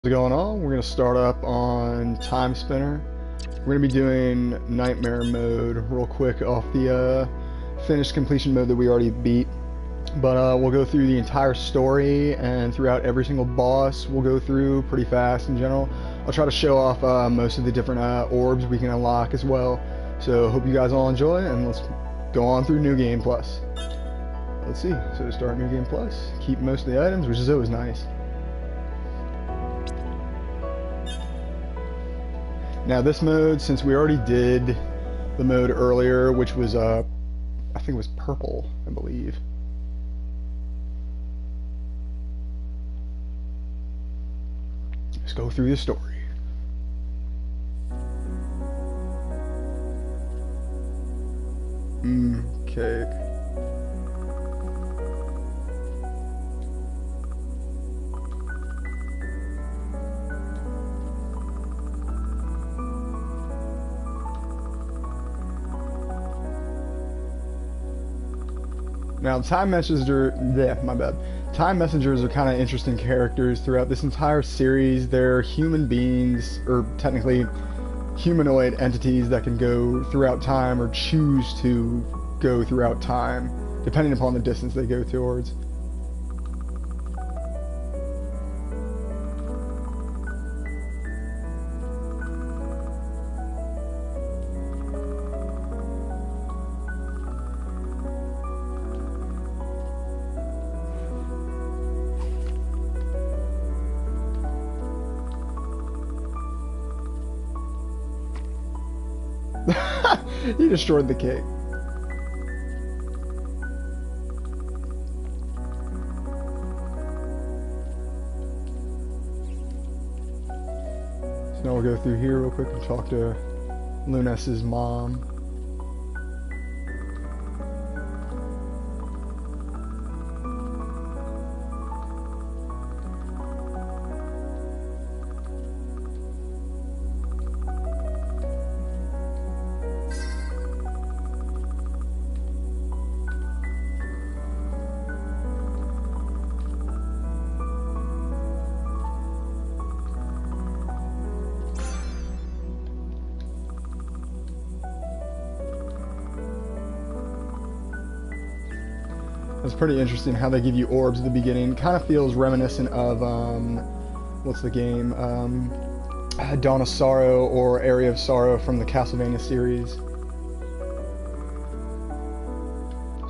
What's going on? We're going to start up on Timespinner. We're going to be doing Nightmare mode real quick off the finished completion mode that we already beat. But we'll go through the entire story and throughout every single boss. We'll go through pretty fast in general. I'll try to show off most of the different orbs we can unlock as well. So hope you guys all enjoy, and let's go on through New Game Plus. Let's see. So start New Game Plus. Keep most of the items, which is always nice. Now this mode, since we already did the mode earlier, which was I think it was purple, I believe. Let's go through the story. Okay. Now, time messengers are kind of interesting characters throughout this entire series. They're human beings, or technically humanoid entities that can go throughout time or choose to go throughout time, depending upon the distance they go towards. He destroyed the cake. So now we'll go through here real quick and talk to Lunas's mom. It's pretty interesting how they give you orbs at the beginning. Kind of feels reminiscent of, what's the game? Dawn of Sorrow or Area of Sorrow from the Castlevania series.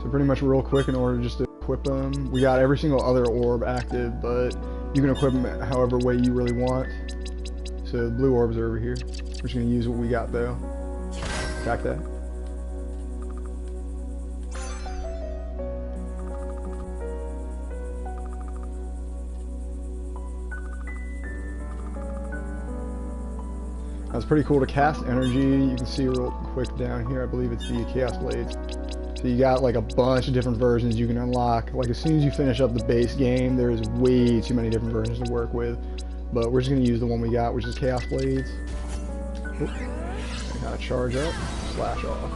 So pretty much real quick in order just to equip them. We got every single other orb active, but you can equip them however way you really want. So the blue orbs are over here. We're just going to use what we got though. Attack that. That's pretty cool to cast energy. You can see real quick down here, I believe it's the Chaos Blades. So you got like a bunch of different versions you can unlock. Like as soon as you finish up the base game, there's way too many different versions to work with. But we're just gonna use the one we got, which is Chaos Blades. Oop. Gotta charge up, slash off.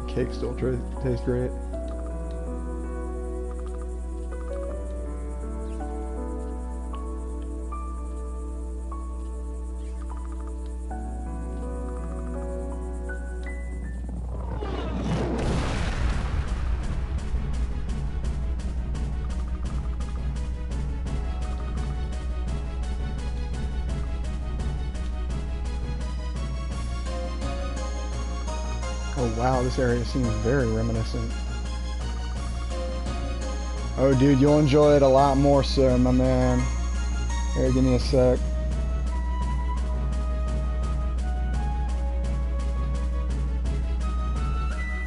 Cake still tastes great. Oh wow, this area seems very reminiscent. Oh dude, you'll enjoy it a lot more so, my man. Here, give me a sec.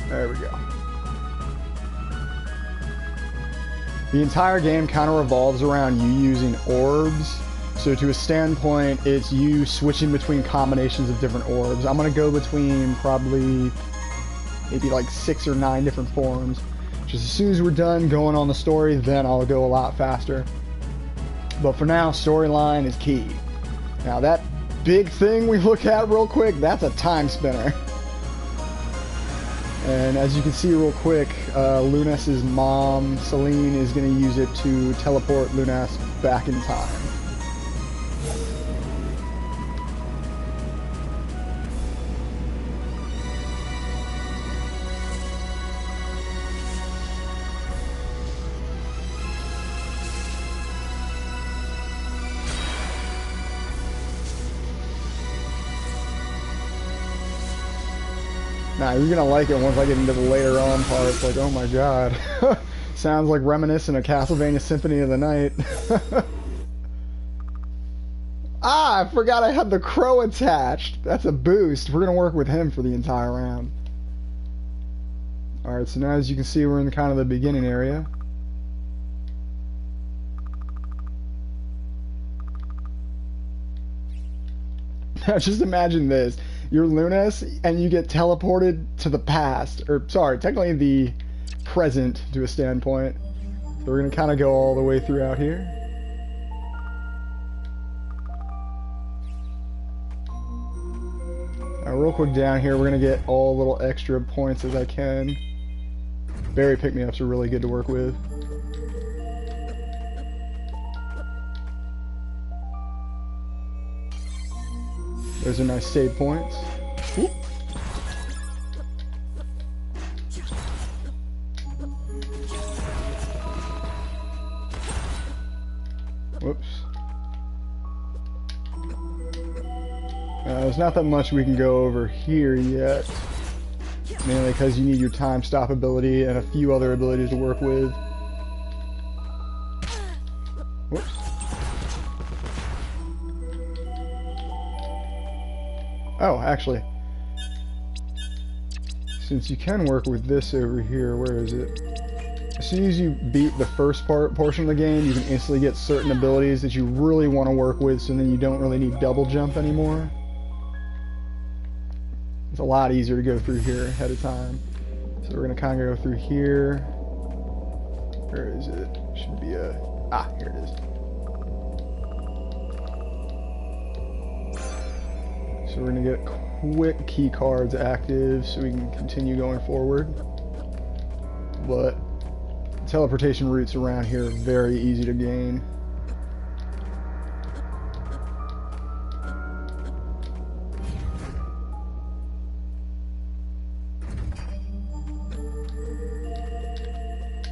There we go. The entire game kind of revolves around you using orbs. So to a standpoint, it's you switching between combinations of different orbs. I'm going to go between probably maybe like 6 or 9 different forms. Just as soon as we're done going on the story, then I'll go a lot faster. But for now, storyline is key. Now that big thing we look at real quick, that's a time spinner. And as you can see real quick, Lunas's mom, Celine, is going to use it to teleport Lunas back in time. Nah, you're gonna like it once I get into the later on parts. Like, oh my god. Sounds like reminiscent of Castlevania Symphony of the Night. Ah, I forgot I had the crow attached. That's a boost. We're gonna work with him for the entire round. Alright, so now as you can see, we're in kind of the beginning area. Now just imagine this. You're Lunas, and you get teleported to the past. Or, sorry, technically the present to a standpoint. So we're going to kind of go all the way through out here. Now, real quick down here, we're going to get all little extra points as I can. Berry pick-me-ups are really good to work with. There's a nice save points. Ooh. Whoops. There's not that much we can go over here yet. Mainly because you need your time stop ability and a few other abilities to work with. Whoops. Oh, actually, since you can work with this over here, where is it? As soon as you beat the first portion of the game, you can instantly get certain abilities that you really want to work with, so then you don't really need double jump anymore. It's a lot easier to go through here ahead of time. So we're going to kind of go through here. Where is it? Should be a... Ah, here it is. So we're going to get quick key cards active so we can continue going forward. But teleportation routes around here are very easy to gain.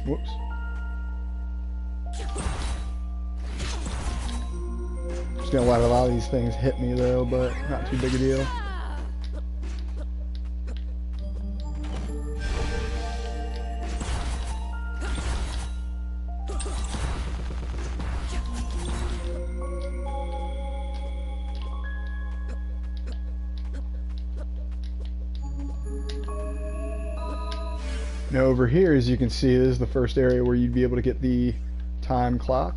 Whoops. Just gonna let a lot of these things hit me though, but not too big a deal. Now over here, as you can see, is the first area where you'd be able to get the time clock.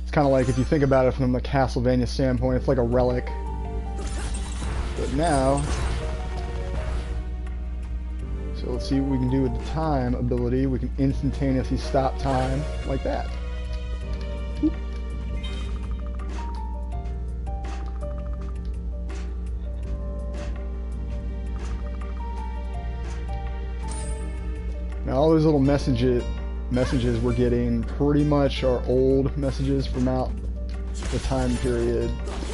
It's kind of like, if you think about it from a Castlevania standpoint, it's like a relic. But now, so let's see what we can do with the time ability. We can instantaneously stop time like that. Oop. Now all those little messages we're getting pretty much are old messages from out the time period.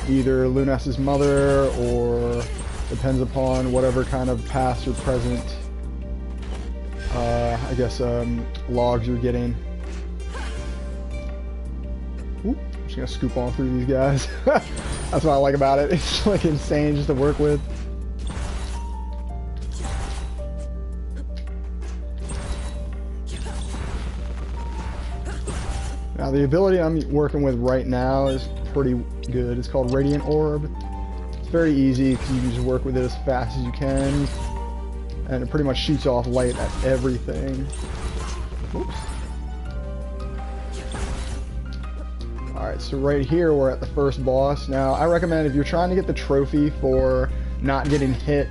Either Lunas's mother, or depends upon whatever kind of past or present, I guess, logs you're getting. Oop, I'm just gonna scoop on through these guys. That's what I like about it. It's like insane just to work with. Now the ability I'm working with right now is pretty good. It's called Radiant Orb. It's very easy because you can just work with it as fast as you can, and it pretty much shoots off light at everything. Oops. Alright, so right here we're at the first boss. Now I recommend, if you're trying to get the trophy for not getting hit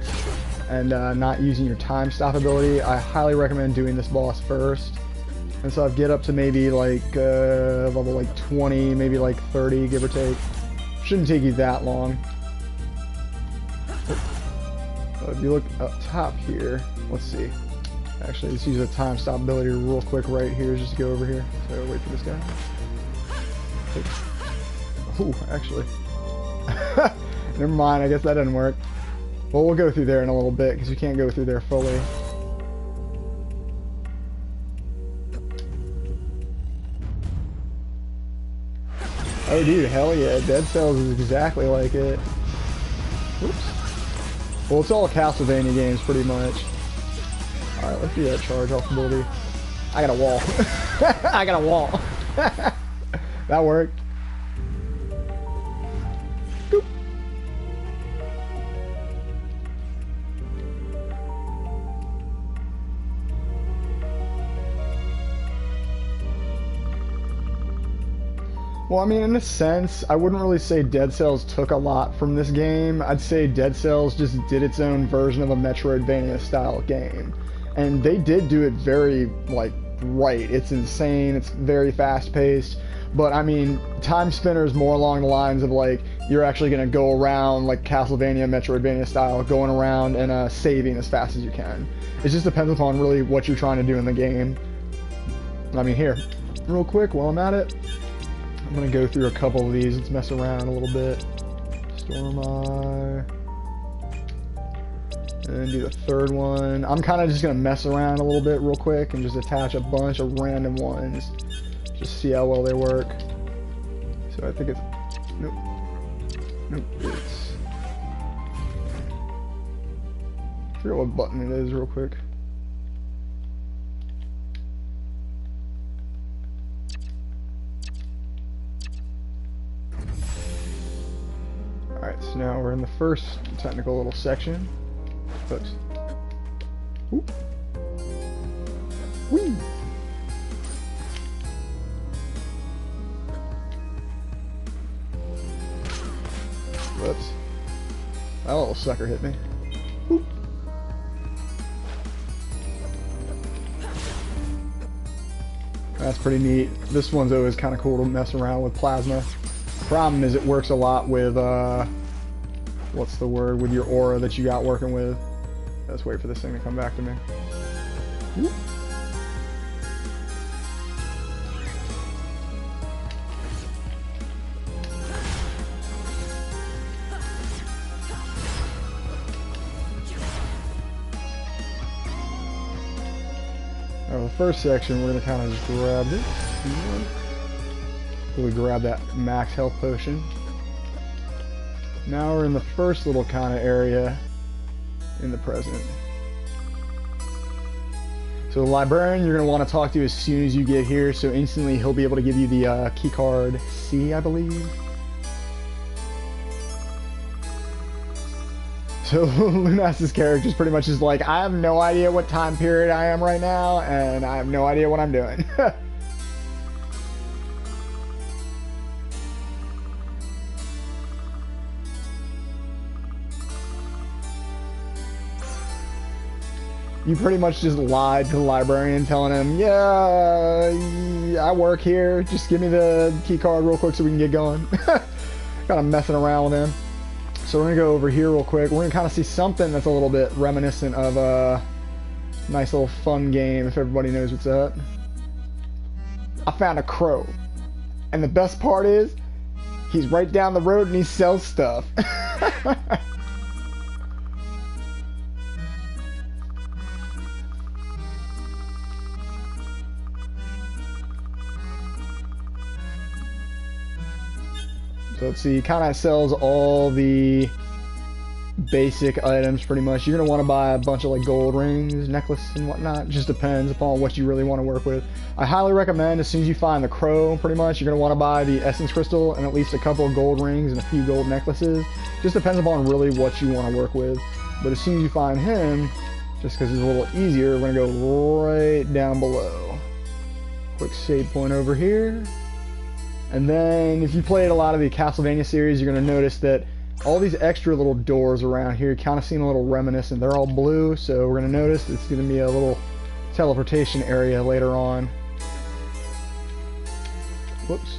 and not using your time stop ability, I highly recommend doing this boss first. And so I get up to maybe like level like 20, maybe like 30, give or take. Shouldn't take you that long. If you look up top here, let's see. Actually, let's use a time stop ability real quick right here just to go over here. So wait for this guy. Oh, actually. Never mind, I guess that didn't work. Well, we'll go through there in a little bit because you can't go through there fully. Oh, dude, hell yeah. Dead Cells is exactly like it. Oops. Well, it's all Castlevania games, pretty much. Alright, let's do that charge off ability. I got a wall. I got a wall. That worked. Boop. Well, I mean, in a sense, I wouldn't really say Dead Cells took a lot from this game. I'd say Dead Cells just did its own version of a Metroidvania style game. And they did do it very, like, right. It's insane. It's very fast-paced. But, I mean, Timespinner is more along the lines of, like, you're actually going to go around, like, Castlevania, Metroidvania style, going around and saving as fast as you can. It just depends upon really what you're trying to do in the game. I mean, here, real quick, while I'm at it, I'm going to go through a couple of these. Let's mess around a little bit. Storm Eye. And then do the third one. I'm kind of just going to mess around a little bit real quick and just attach a bunch of random ones. Just see how well they work. So I think it's... Nope. Nope. It's... I forget what button it is real quick. Alright, so now we're in the first technical little section. Oops. Ooh. Whee! Whoops. That little sucker hit me. Whoop. That's pretty neat. This one's always kind of cool to mess around with plasma. Problem is it works a lot with, what's the word, with your aura that you got working with. Let's wait for this thing to come back to me. Whoop. Now, the first section, we're going to kind of just grab this. We grab that max health potion. Now we're in the first little kind of area in the present. So the librarian you're going to want to talk to as soon as you get here, so instantly he'll be able to give you the key card C, I believe. So Lunas's character is pretty much just like, I have no idea what time period I am right now, and I have no idea what I'm doing. You pretty much just lied to the librarian, telling him, yeah, I work here, just give me the key card real quick so we can get going. Kind of messing around with him. So we're going to go over here real quick. We're going to kind of see something that's a little bit reminiscent of a nice little fun game, if everybody knows what's up. I found a crow. And the best part is, he's right down the road and he sells stuff. So let's see, he kind of sells all the basic items pretty much. You're going to want to buy a bunch of like gold rings, necklace and whatnot. Just depends upon what you really want to work with. I highly recommend as soon as you find the crow pretty much, you're going to want to buy the essence crystal and at least a couple of gold rings and a few gold necklaces. Just depends upon really what you want to work with. But as soon as you find him, just because it's a little easier, we're going to go right down below. Quick save point over here. And then, if you played a lot of the Castlevania series, you're going to notice that all these extra little doors around here kind of seem a little reminiscent. They're all blue, so we're going to notice it's going to be a little teleportation area later on. Whoops.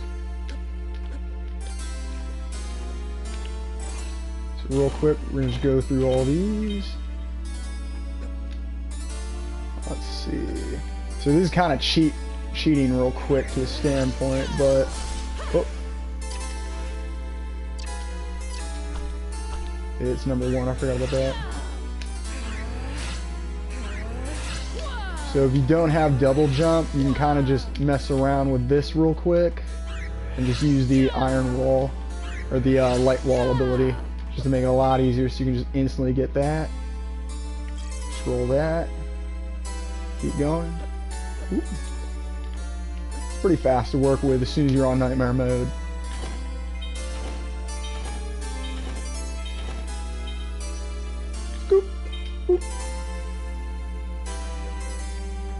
So real quick, we're going to just go through all these. Let's see. So this is kind of cheating real quick to a standpoint, but oh, it's number 1. I forgot about that. So if you don't have double jump, you can kind of just mess around with this real quick and just use the iron wall or the light wall ability just to make it a lot easier, so you can just instantly get that. Scroll that. Keep going. Ooh. It's pretty fast to work with as soon as you're on nightmare mode. Scoop. Oop.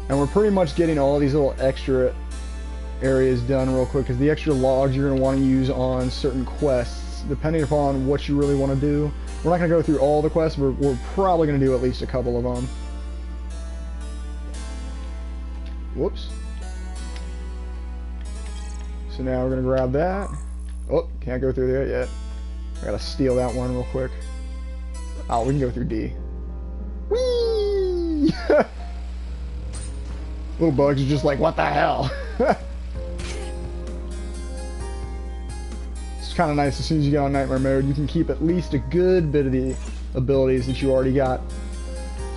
And we're pretty much getting all these little extra areas done real quick, because the extra logs you're going to want to use on certain quests, depending upon what you really want to do. We're not going to go through all the quests, but we're probably going to do at least a couple of them. Whoops. So now we're going to grab that. Oh, can't go through there yet. I got to steal that one real quick. Oh, we can go through D. Whee! Little bugs are just like, what the hell? It's kind of nice as soon as you get on nightmare mode, you can keep at least a good bit of the abilities that you already got.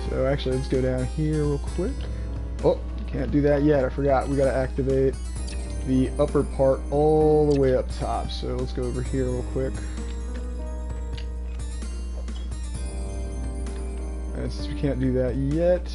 So actually, let's go down here real quick. Oh, can't do that yet. I forgot. We got to activate the upper part all the way up top. So let's go over here real quick. And since we can't do that yet,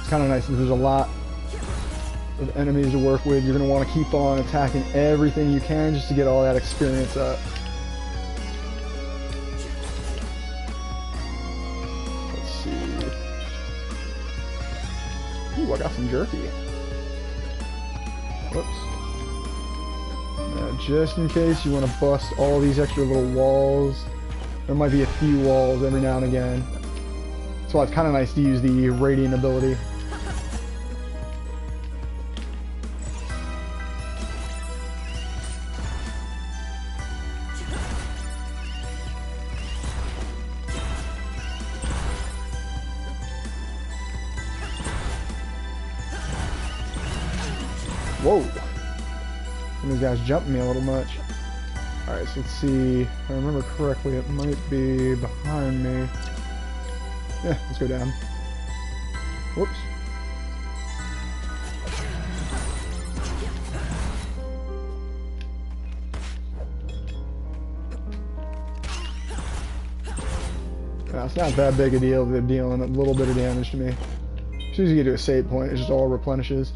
kind of nice that there's a lot of enemies to work with. You're going to want to keep on attacking everything you can just to get all that experience up. Let's see. Ooh, I got some jerky. Whoops. Now, just in case you want to bust all these extra little walls, there might be a few walls every now and again. That's why it's kind of nice to use the radiant ability. Whoa! Some of these guys jumped me a little much. Alright, so let's see. If I remember correctly, it might be behind me. Yeah, let's go down. Whoops. Now, it's not that big a deal. They're dealing a little bit of damage to me. As soon as you get to a save point, it just all replenishes.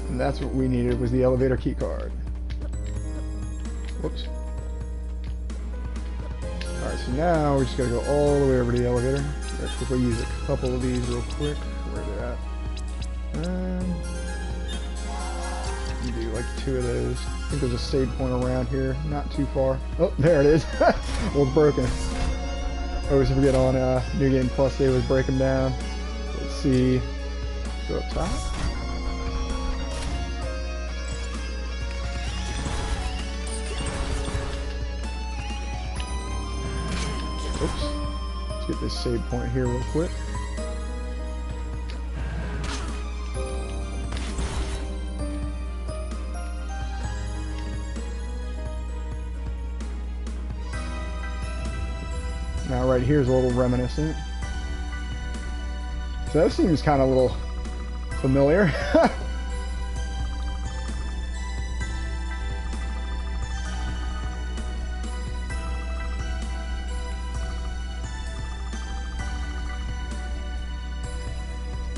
And that's what we needed, was the elevator key card. Whoops. Alright, so now we just gotta go all the way over to the elevator. Let's quickly use a couple of these real quick. Where are they at? You do like 2 of those. I think there's a save point around here, not too far. Oh, there it is. Well, it's broken. I always forget on New Game Plus they always break them down. Let's see. Go up top. Oops. Let's get this save point here real quick. Now right here is a little reminiscent. So that seems kind of a little familiar.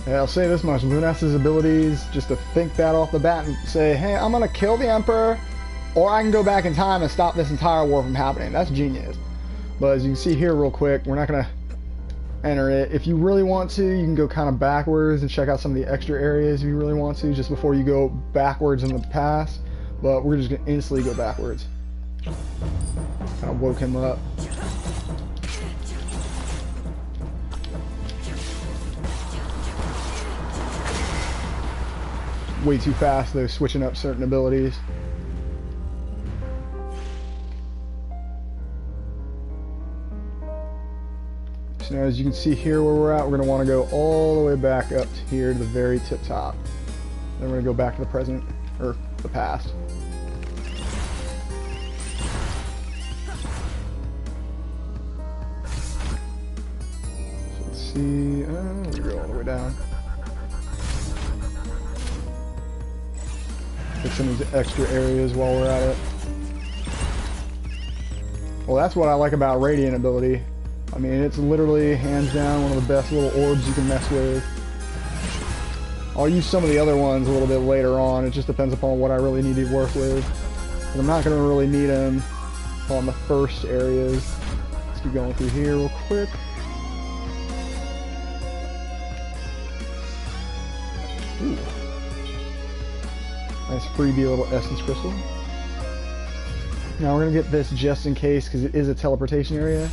Yeah, I'll say this much, Lunas's abilities, just to think that off the bat and say, hey, I'm gonna kill the Emperor, or I can go back in time and stop this entire war from happening. That's genius. But as you can see here real quick, we're not gonna enter it. If you really want to, you can go kind of backwards and check out some of the extra areas if you really want to, just before you go backwards in the past. But we're just gonna instantly go backwards. Kind of woke him up. Way too fast though, switching up certain abilities. So now as you can see here where we're at, we're going to want to go all the way back up to here to the very tip top. Then we're going to go back to the present, or the past. So let's see, we go all the way down. Get some of these extra areas while we're at it. Well, that's what I like about Radiant ability. I mean, it's literally, hands down, one of the best little orbs you can mess with. I'll use some of the other ones a little bit later on. It just depends upon what I really need to work with. But I'm not going to really need them on the first areas. Let's keep going through here real quick. Ooh. Nice freebie little essence crystal. Now we're going to get this just in case because it is a teleportation area.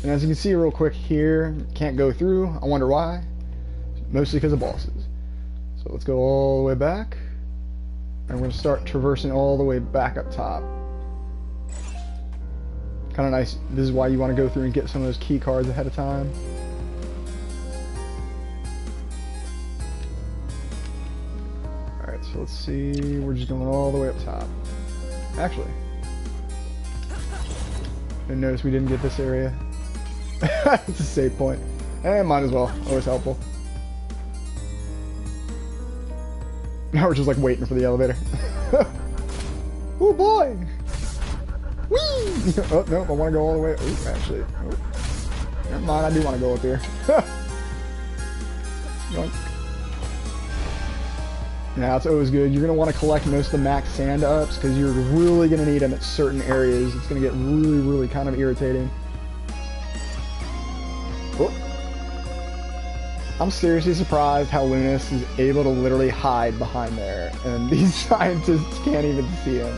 And as you can see real quick here, can't go through. I wonder why. Mostly because of bosses. So let's go all the way back. And we're going to start traversing all the way back up top. Kind of nice. This is why you want to go through and get some of those key cards ahead of time. Alright, so let's see. We're just going all the way up top. Actually, I noticed we didn't get this area. It's a save point. Might as well. Always helpful. Now we're just like waiting for the elevator. Oh boy! Whee! Oh, nope, I want to go all the way. Oh, actually. Oh. Never mind, I do want to go up here. Yeah, it's always good. You're going to want to collect most of the max sand ups because you're really going to need them at certain areas. It's going to get really, really kind of irritating. Oh. I'm seriously surprised how Lunas is able to literally hide behind there, and these scientists can't even see him.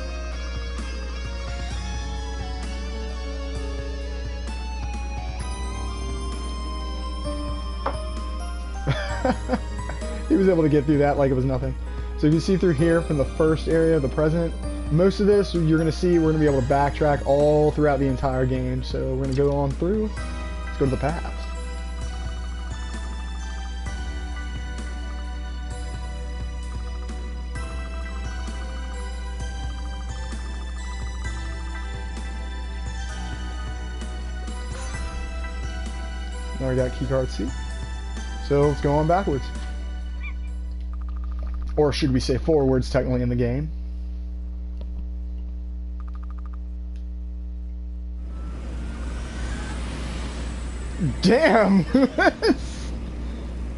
He was able to get through that like it was nothing. So you can see through here from the first area, the present, most of this you're going to see we're going to be able to backtrack all throughout the entire game. So we're going to go on through. Let's go to the past. Now we got keycard C. So let's go on backwards. Or should we say forwards, technically, in the game. Damn!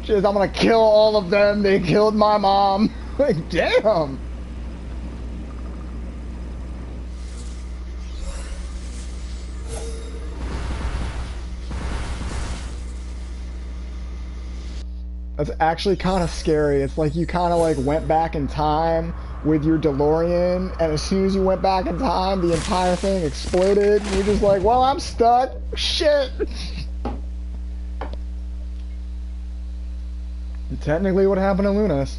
Jeez, I'm gonna kill all of them. They killed my mom. Like, damn! That's actually kind of scary. It's like you kind of like went back in time with your DeLorean, and as soon as you went back in time, the entire thing exploded. And you're just like, well, I'm stuck. Shit. Technically what happened to Lunas.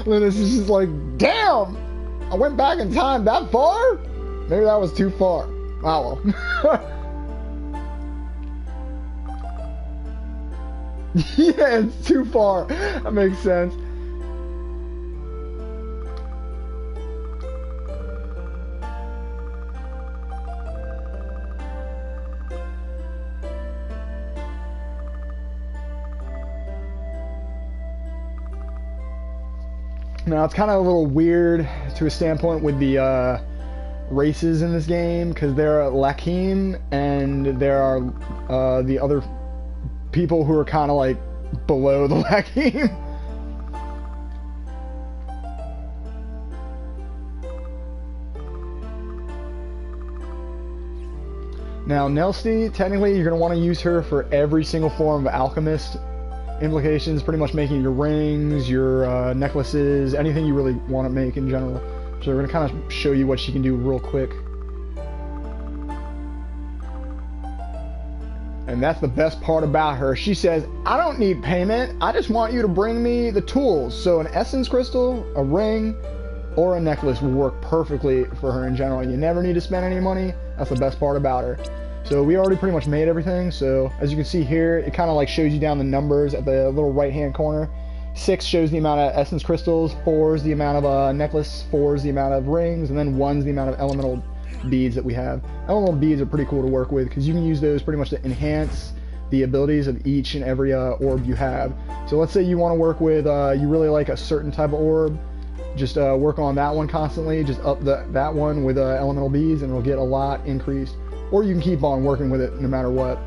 Linus is just like, damn! I went back in time that far? Maybe that was too far. Oh well. Yeah, it's too far. That makes sense. Now, it's kind of a little weird to a standpoint with the races in this game, because there are Lakim and there are the other people who are kind of like below the Lakim. Now, Nelsti, technically you're going to want to use her for every single form of alchemist implications, pretty much making your rings, your necklaces, anything you really want to make in general. So we're going to kind of show you what she can do real quick. And that's the best part about her. She says, I don't need payment, I just want you to bring me the tools. So an essence crystal, a ring, or a necklace will work perfectly for her in general. You never need to spend any money. That's the best part about her. So we already pretty much made everything. So as you can see here, it kind of like shows you down the numbers at the little right hand corner. 6 shows the amount of essence crystals, 4 is the amount of necklace, 4 is the amount of rings, and then 1 is the amount of elemental beads that we have. Elemental beads are pretty cool to work with because you can use those pretty much to enhance the abilities of each and every orb you have. So let's say you want to work with, you really like a certain type of orb, just work on that one constantly, just up that one with elemental beads and it'll get a lot increased. Or you can keep on working with it no matter what.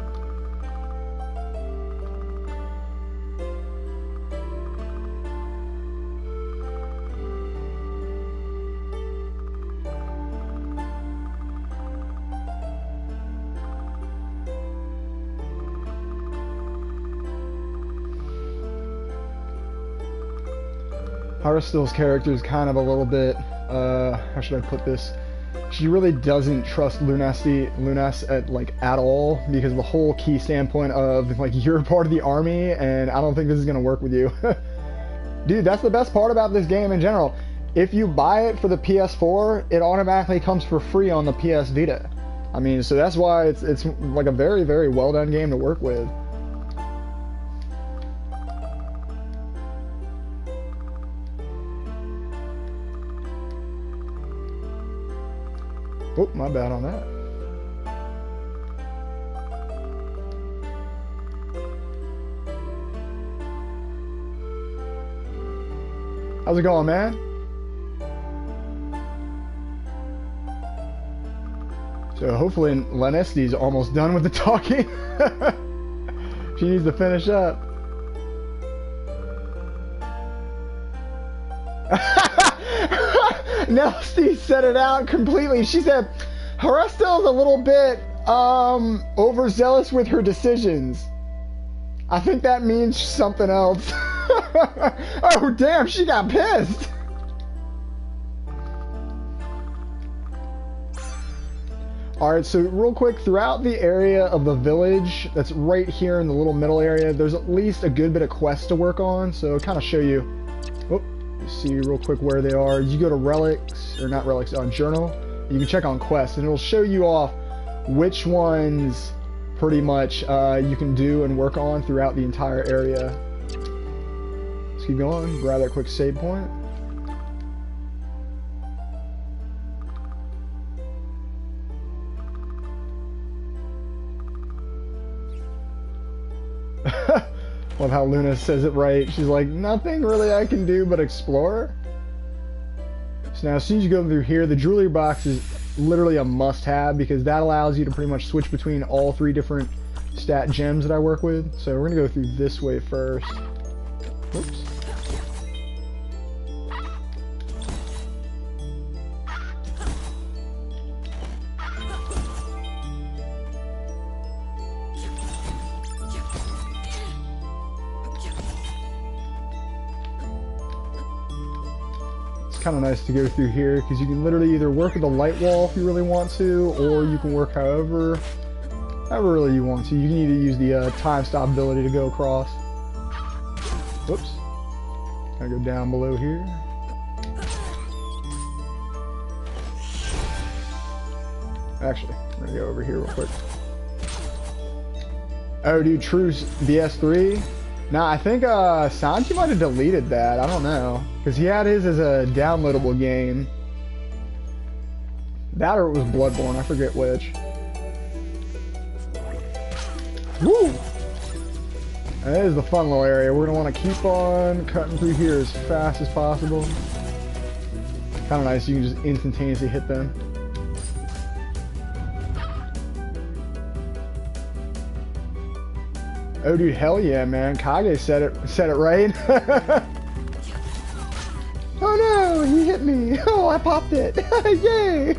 Haristil's character is kind of a little bit, how should I put this? She really doesn't trust Lunas at all, because of the whole key standpoint of, like, you're part of the army, and I don't think this is going to work with you. Dude, that's the best part about this game in general. If you buy it for the PS4, it automatically comes for free on the PS Vita. I mean, so that's why it's like a very, very well done game to work with. Oh, my bad on that. How's it going, man? So hopefully Lenesti's almost done with the talking. She needs to finish up. Nelsie said it out completely. She said, Haristil's a little bit overzealous with her decisions. I think that means something else. Oh, damn, she got pissed. Alright, so real quick, throughout the area of the village that's right here in the little middle area, there's at least a good bit of quests to work on, so I'll kind of show you. Oh, you see real quick where they are. You go to relics, or not relics, journal. You can check on quests, and it'll show you off which ones pretty much you can do and work on throughout the entire area. Let's keep going, grab that quick save point. Love how Luna says it right. She's like, nothing really I can do but explore. So now as soon as you go through here, the jewelry box is literally a must-have because that allows you to pretty much switch between all 3 different stat gems that I work with. So we're gonna go through this way first. Whoops. Kind of nice to go through here because you can literally either work with a light wall if you really want to, or you can work however really you want to. You can either use the time stop ability to go across. Whoops. Gotta go down below here. Actually, we're gonna go over here real quick. Oh, dude, Truce BS3. Nah, I think Sanji might have deleted that. I don't know, because he had his as a downloadable game. That or it was Bloodborne. I forget which. Woo! That is the fun little area. We're gonna want to keep on cutting through here as fast as possible. Kind of nice. You can just instantaneously hit them. Oh, dude, hell yeah, man. Kage said it right. Oh no, he hit me. Oh, I popped it. Yay.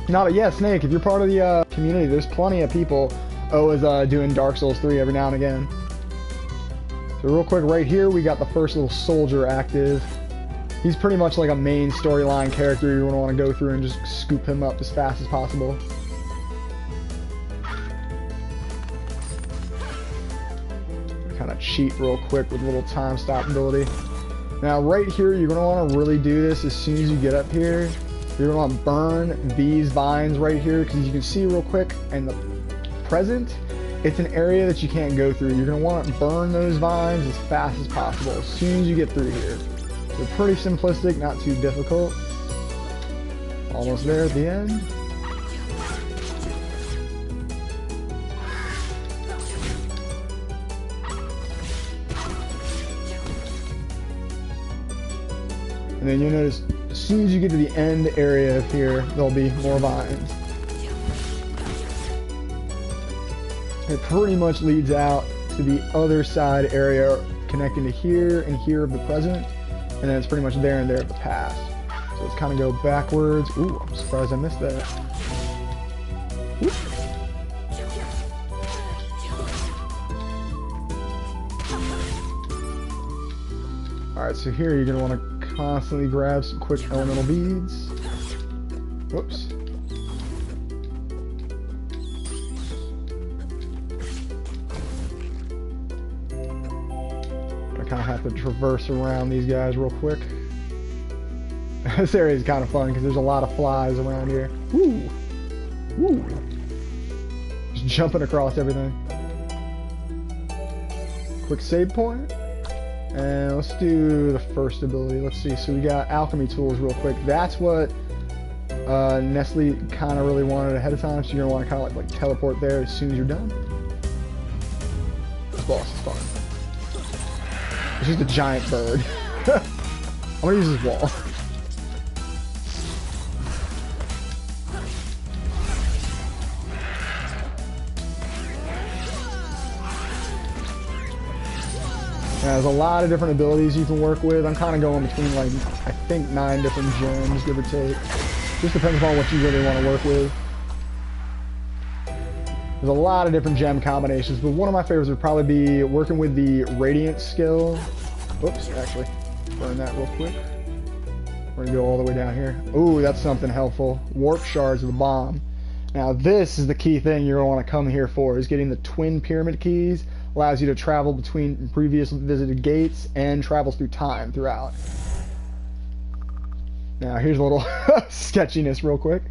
No, but yeah, Snake, if you're part of the community, there's plenty of people always doing Dark Souls 3 every now and again. So real quick, right here, we got the first little soldier active. He's pretty much like a main storyline character. You're going to want to go through and just scoop him up as fast as possible. Kind of cheat real quick with a little time stop ability. Now right here, you're going to want to really do this as soon as you get up here. You're going to want to burn these vines right here, because you can see real quick in the present, it's an area that you can't go through. You're going to want to burn those vines as fast as possible as soon as you get through here. So pretty simplistic, not too difficult. Almost there at the end. And then you'll notice, as soon as you get to the end area of here, there'll be more vines. It pretty much leads out to the other side area connecting to here and here of the present. And then it's pretty much there and there of the past. So let's kind of go backwards. Ooh, I'm surprised I missed that. Whoop. Alright, so here you're going to want to constantly grab some quick elemental beads. Whoops. I kind of have to traverse around these guys real quick. This area is kind of fun because there's a lot of flies around here. Woo! Woo! Just jumping across everything. Quick save point. And let's do the first ability. Let's see. So we got alchemy tools real quick. That's what Nestle kind of really wanted ahead of time. So you're going to want to kind of like teleport there as soon as you're done. This boss is fun. It's just a giant bird. I'm going to use this wall. Now, there's a lot of different abilities you can work with. I'm kind of going between, like, I think 9 different gems, give or take. Just depends upon what you really want to work with. There's a lot of different gem combinations, but one of my favorites would probably be working with the Radiant skill. Oops, actually, burn that real quick. We're going to go all the way down here. Ooh, that's something helpful. Warp shards of the bomb. Now, this is the key thing you're going to want to come here for, is getting the twin pyramid keys. Allows you to travel between previous visited gates and travels through time throughout. Now here's a little sketchiness real quick.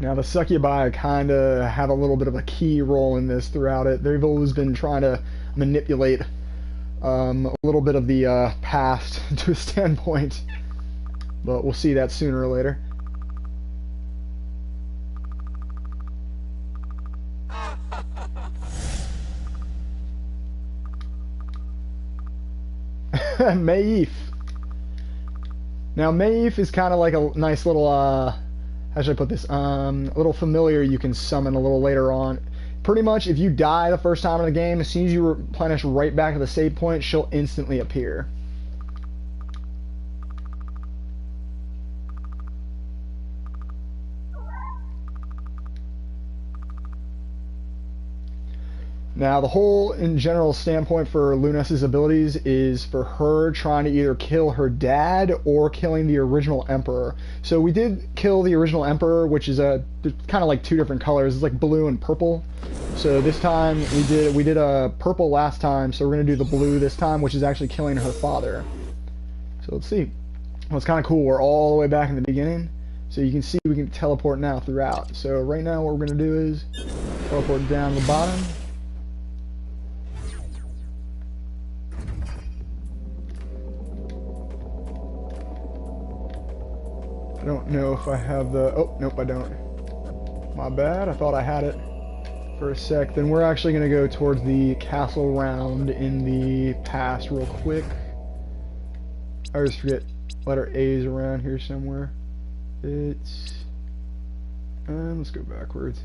Now the Succubi kind of have a little bit of a key role in this throughout it. They've always been trying to manipulate a little bit of the past to a standpoint, but we'll see that sooner or later. Maif. Now Maif is kind of like a nice little how should I put this? A little familiar you can summon a little later on. Pretty much, if you die the first time in the game, as soon as you replenish right back to the save point, she'll instantly appear. Now, the whole, in general, standpoint for Lunas's abilities is for her trying to either kill her dad or killing the original Emperor. So we did kill the original Emperor, which is kind of like two different colors. It's like blue and purple. So this time we did a purple last time, so we're gonna do the blue this time, which is actually killing her father. So let's see. Well, it's kind of cool. We're all the way back in the beginning, so you can see we can teleport now throughout. So right now, what we're gonna do is teleport down to the bottom. I don't know if I have the... Oh, nope, I don't. My bad. I thought I had it for a sec. Then we're actually going to go towards the castle round in the past real quick. I always forget letter A's around here somewhere. It's... let's go backwards.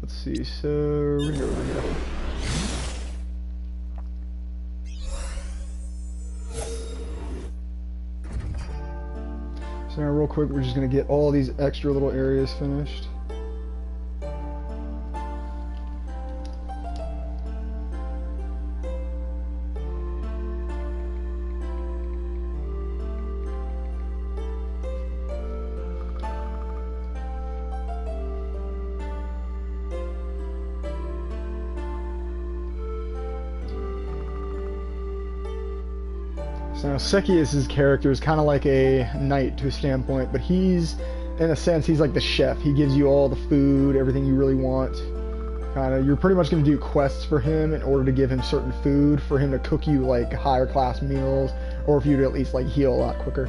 Let's see. So, we're going to go over here. So now real quick, we're just going to get all these extra little areas finished. So now Sekius' character is kind of like a knight to a standpoint, but he's, in a sense, he's like the chef. He gives you all the food, everything you really want. You're pretty much going to do quests for him in order to give him certain food, for him to cook you like higher class meals, or for you to at least like heal a lot quicker.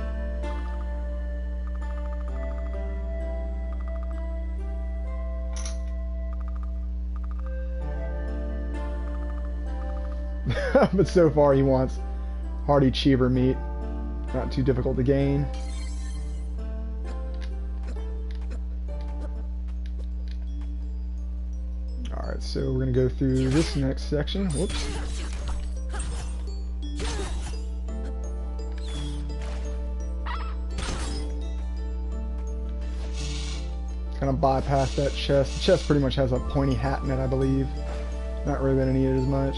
But so far he wants hearty cheever meat, not too difficult to gain. Alright, so we're going to go through this next section. Whoops. Kind of bypass that chest. The chest pretty much has a pointy hat in it, I believe. Not really going to need it as much.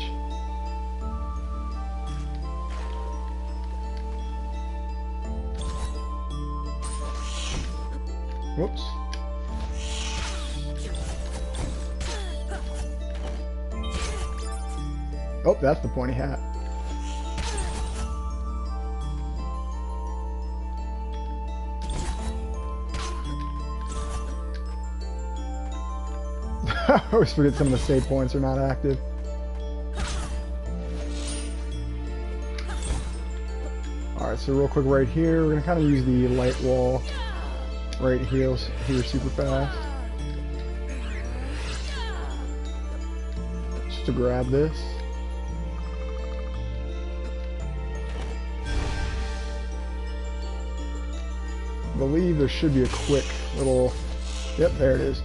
Whoops. Oh, that's the pointy hat. I always forget some of the save points are not active. Alright, so real quick right here, we're going to kind of use the light wall right here super fast. Just to grab this. I believe there should be a quick little... Yep, there it is.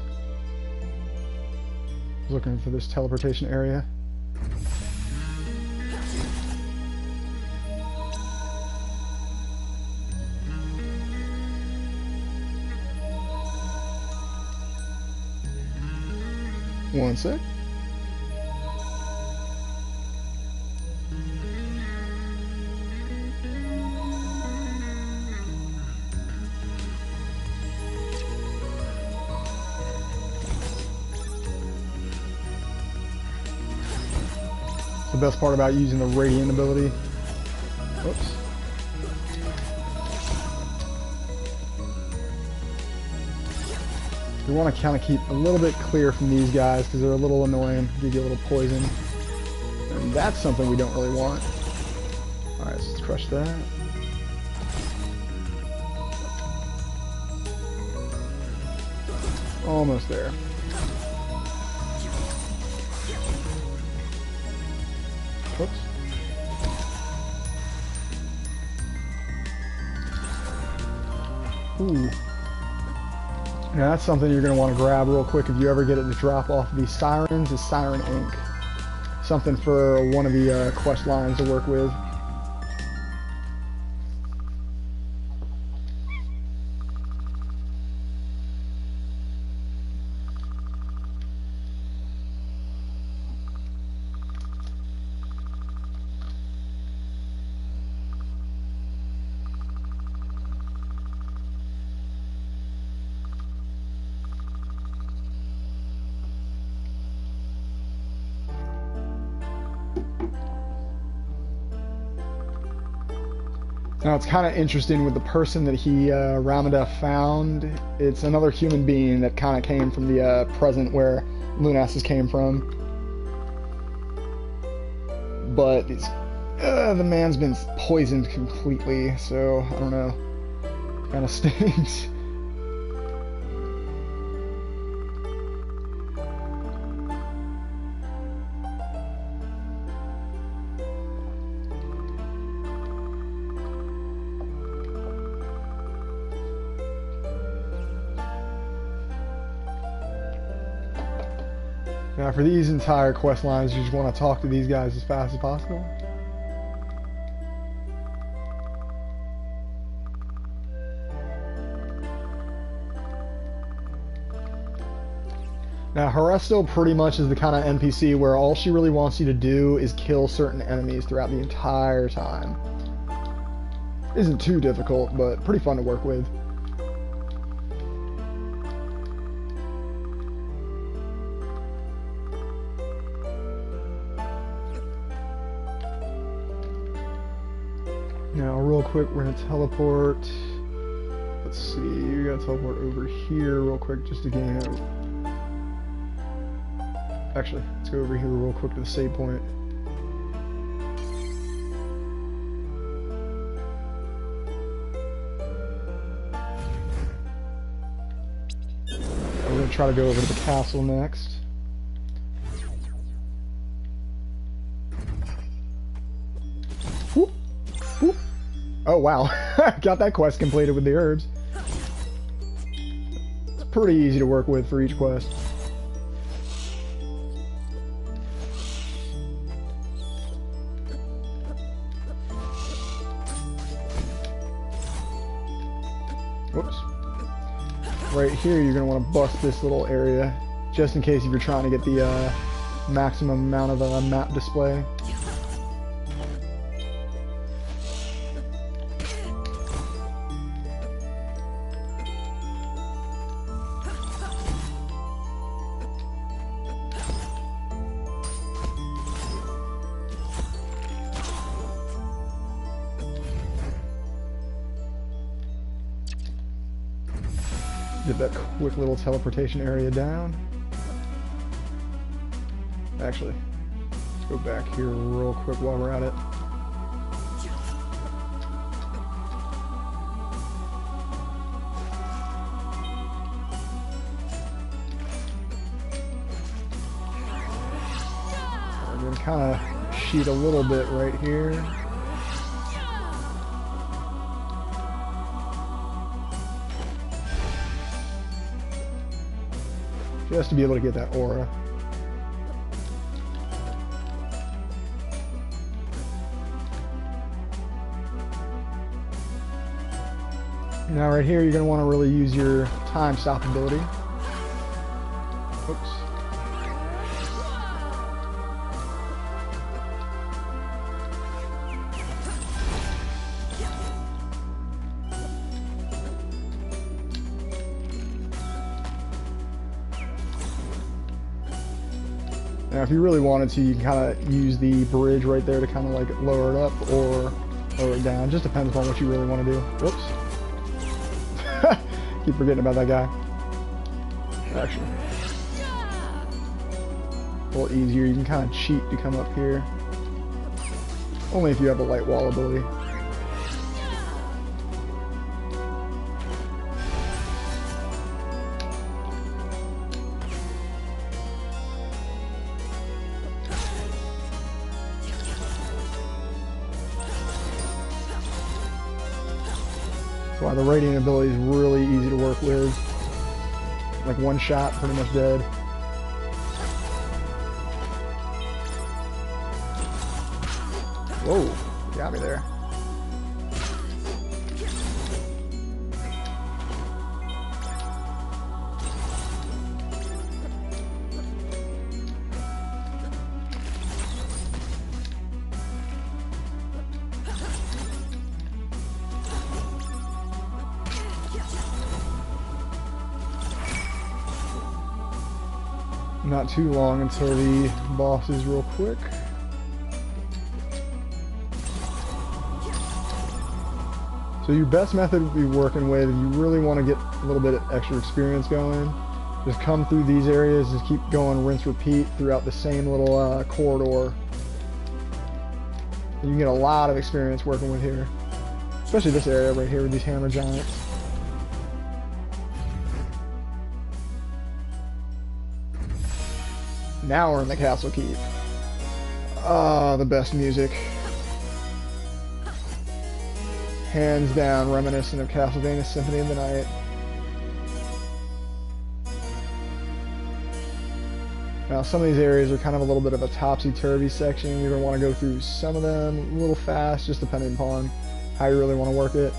I was looking for this teleportation area. One sec. The best part about using the radiant ability. Whoops. You want to kind of keep a little bit clear from these guys because they're a little annoying, give you a little poison. And that's something we don't really want. Alright, so let's crush that. Almost there. Whoops. Ooh. Now that's something you're going to want to grab real quick if you ever get it to drop off these sirens, is Siren Ink. Something for one of the quest lines to work with. Now it's kind of interesting with the person that he, Ramadev found. It's another human being that kind of came from the present where Lunas's came from. But it's, the man's been poisoned completely, so I don't know. Kind of stinks. Now for these entire quest lines, you just want to talk to these guys as fast as possible. Now Heresto pretty much is the kind of NPC where all she really wants you to do is kill certain enemies throughout the entire time. Isn't too difficult, but pretty fun to work with. Now, real quick, we're gonna teleport. Let's see, we gotta teleport over here real quick just to gain a. Actually, let's go over here real quick to the save point. We're gonna try to go over to the castle next. Whoop, whoop. Oh wow, got that quest completed with the herbs. It's pretty easy to work with for each quest. Whoops. Right here, you're going to want to bust this little area, just in case if you're trying to get the maximum amount of map display. Get that quick little teleportation area down. Actually, let's go back here real quick while we're at it. We're going to kind of cheat a little bit right here. Just to be able to get that aura. Now right here, you're going to want to really use your time stop ability. Oops. Now if you really wanted to, you can kind of use the bridge right there to kind of like lower it up or lower it down. Just depends on what you really want to do. Whoops. Keep forgetting about that guy. Actually, a little easier. You can kind of cheat to come up here. Only if you have the light wall ability. Wow, the radiant ability is really easy to work with. Like one shot, pretty much dead. Whoa, you got me there. Not too long until the boss is real quick. So your best method would be working with, if you really want to get a little bit of extra experience going, just come through these areas, just keep going, rinse, repeat throughout the same little corridor. And you can get a lot of experience working with here. Especially this area right here with these hammer giants. Now we're in the castle keep. Ah, the best music. Hands down reminiscent of Castlevania Symphony of the Night. Now some of these areas are kind of a little bit of a topsy-turvy section. You're going to want to go through some of them a little fast, just depending upon how you really want to work it.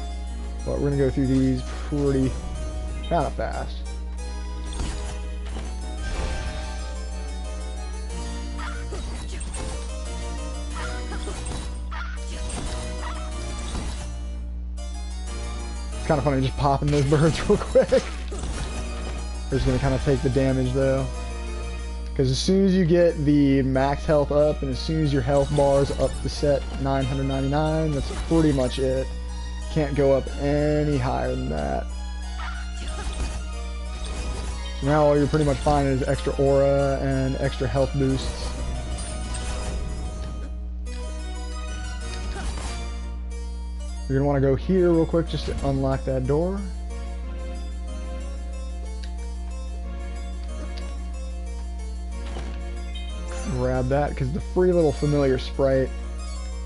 But we're going to go through these pretty kind of fast. It's kind of funny just popping those birds real quick. We're just going to kind of take the damage though. Because as soon as you get the max health up and as soon as your health bar's up to set 999, that's pretty much it. Can't go up any higher than that. So now all you're pretty much finding is extra aura and extra health boosts. You're going to want to go here real quick just to unlock that door. Grab that because the free little familiar sprite.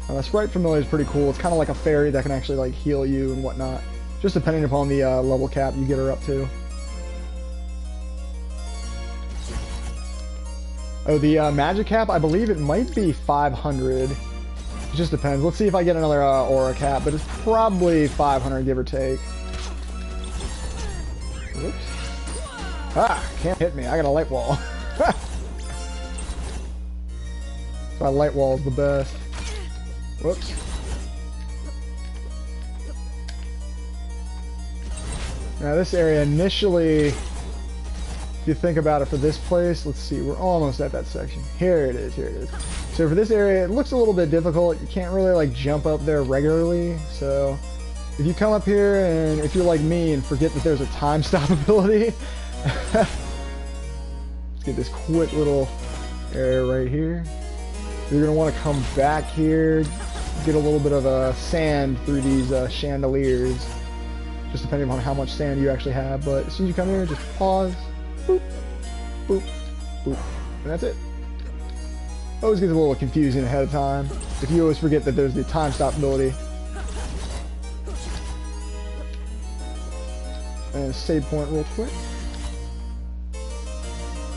The sprite familiar is pretty cool. It's kind of like a fairy that can actually like heal you and whatnot. Just depending upon the level cap you get her up to. Oh, the magic cap, I believe it might be 500. It just depends. Let's see if I get another aura cap, but it's probably 500 give or take. Whoops. Ah, can't hit me. I got a light wall. My light wall is the best. Whoops. Now this area initially, if you think about it for this place, let's see, we're almost at that section. Here it is, here it is. So for this area, it looks a little bit difficult. You can't really like jump up there regularly. So if you come up here and if you're like me and forget that there's a time stop ability, let's get this quick little area right here. You're going to want to come back here, get a little bit of sand through these chandeliers, just depending on how much sand you actually have. But as soon as you come here, just pause, boop, boop, boop, and that's it. Always gets a little confusing ahead of time if you always forget that there's the time stop ability. And save point real quick.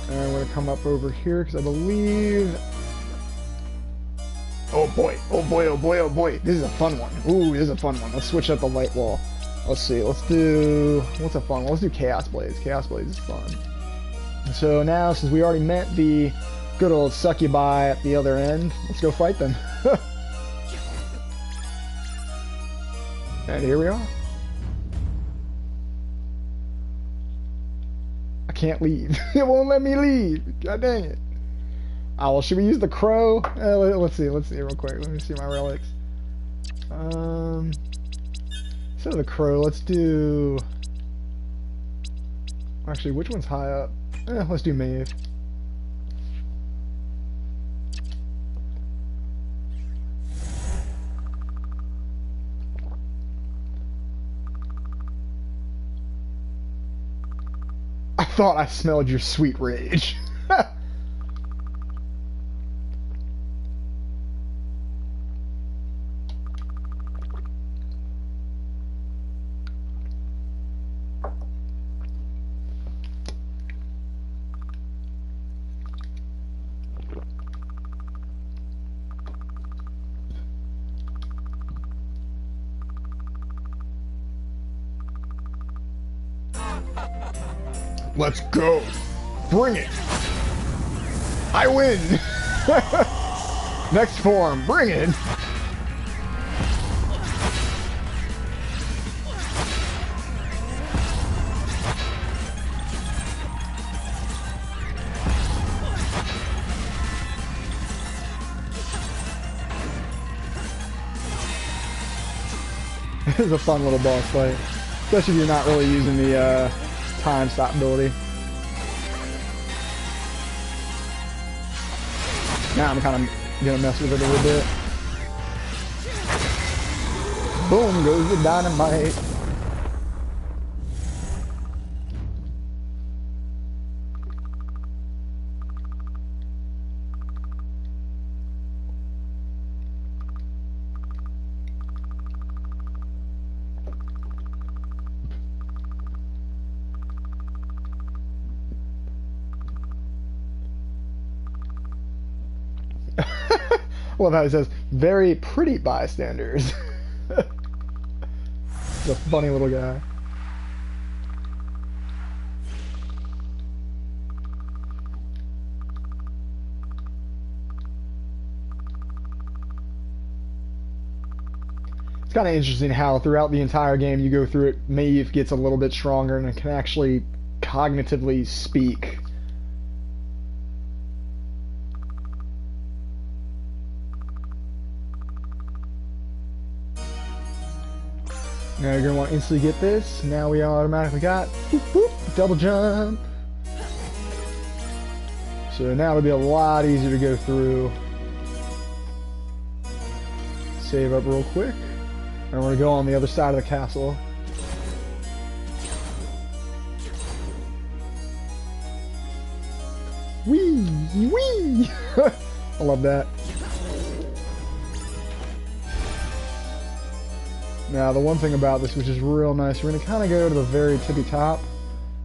And I'm going to come up over here because I believe... Oh boy, oh boy, oh boy, oh boy. This is a fun one. Ooh, this is a fun one. Let's switch up the light wall. Let's see, let's do... What's a fun one? Let's do Chaos Blades. Chaos Blades is fun. So now, since we already met the good old succubi at the other end, let's go fight them. And here we are. I can't leave. It won't let me leave. God dang it. Oh, well, should we use the crow? Let's see real quick. Let me see my relics. Instead of the crow, let's do... Actually, which one's high up? Let's do Maeve. I thought I smelled your sweet rage. Let's go. Bring it. I win. Next form. Bring it. is a fun little boss fight, especially if you're not really using the time stop ability. Now I'm kind of gonna mess with it a little bit. Boom goes the dynamite. I love how it says, very pretty bystanders. He's a funny little guy. It's kind of interesting how throughout the entire game you go through it, Maeve gets a little bit stronger and can actually cognitively speak. Now you're going to want to instantly get this. Now we automatically got whoop, whoop, double jump. So now it'll be a lot easier to go through. Save up real quick. And we're going to go on the other side of the castle. Whee! Whee! I love that. Now, the one thing about this, which is real nice, we're going to kind of go to the very tippy top,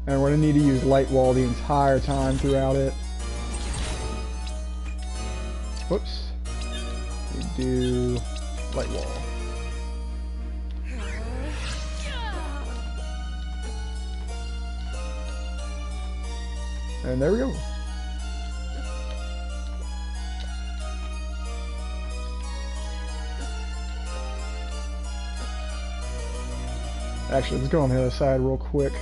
and we're going to need to use light wall the entire time throughout it. Whoops. We do light wall. And there we go. Actually, let's go on the other side real quick.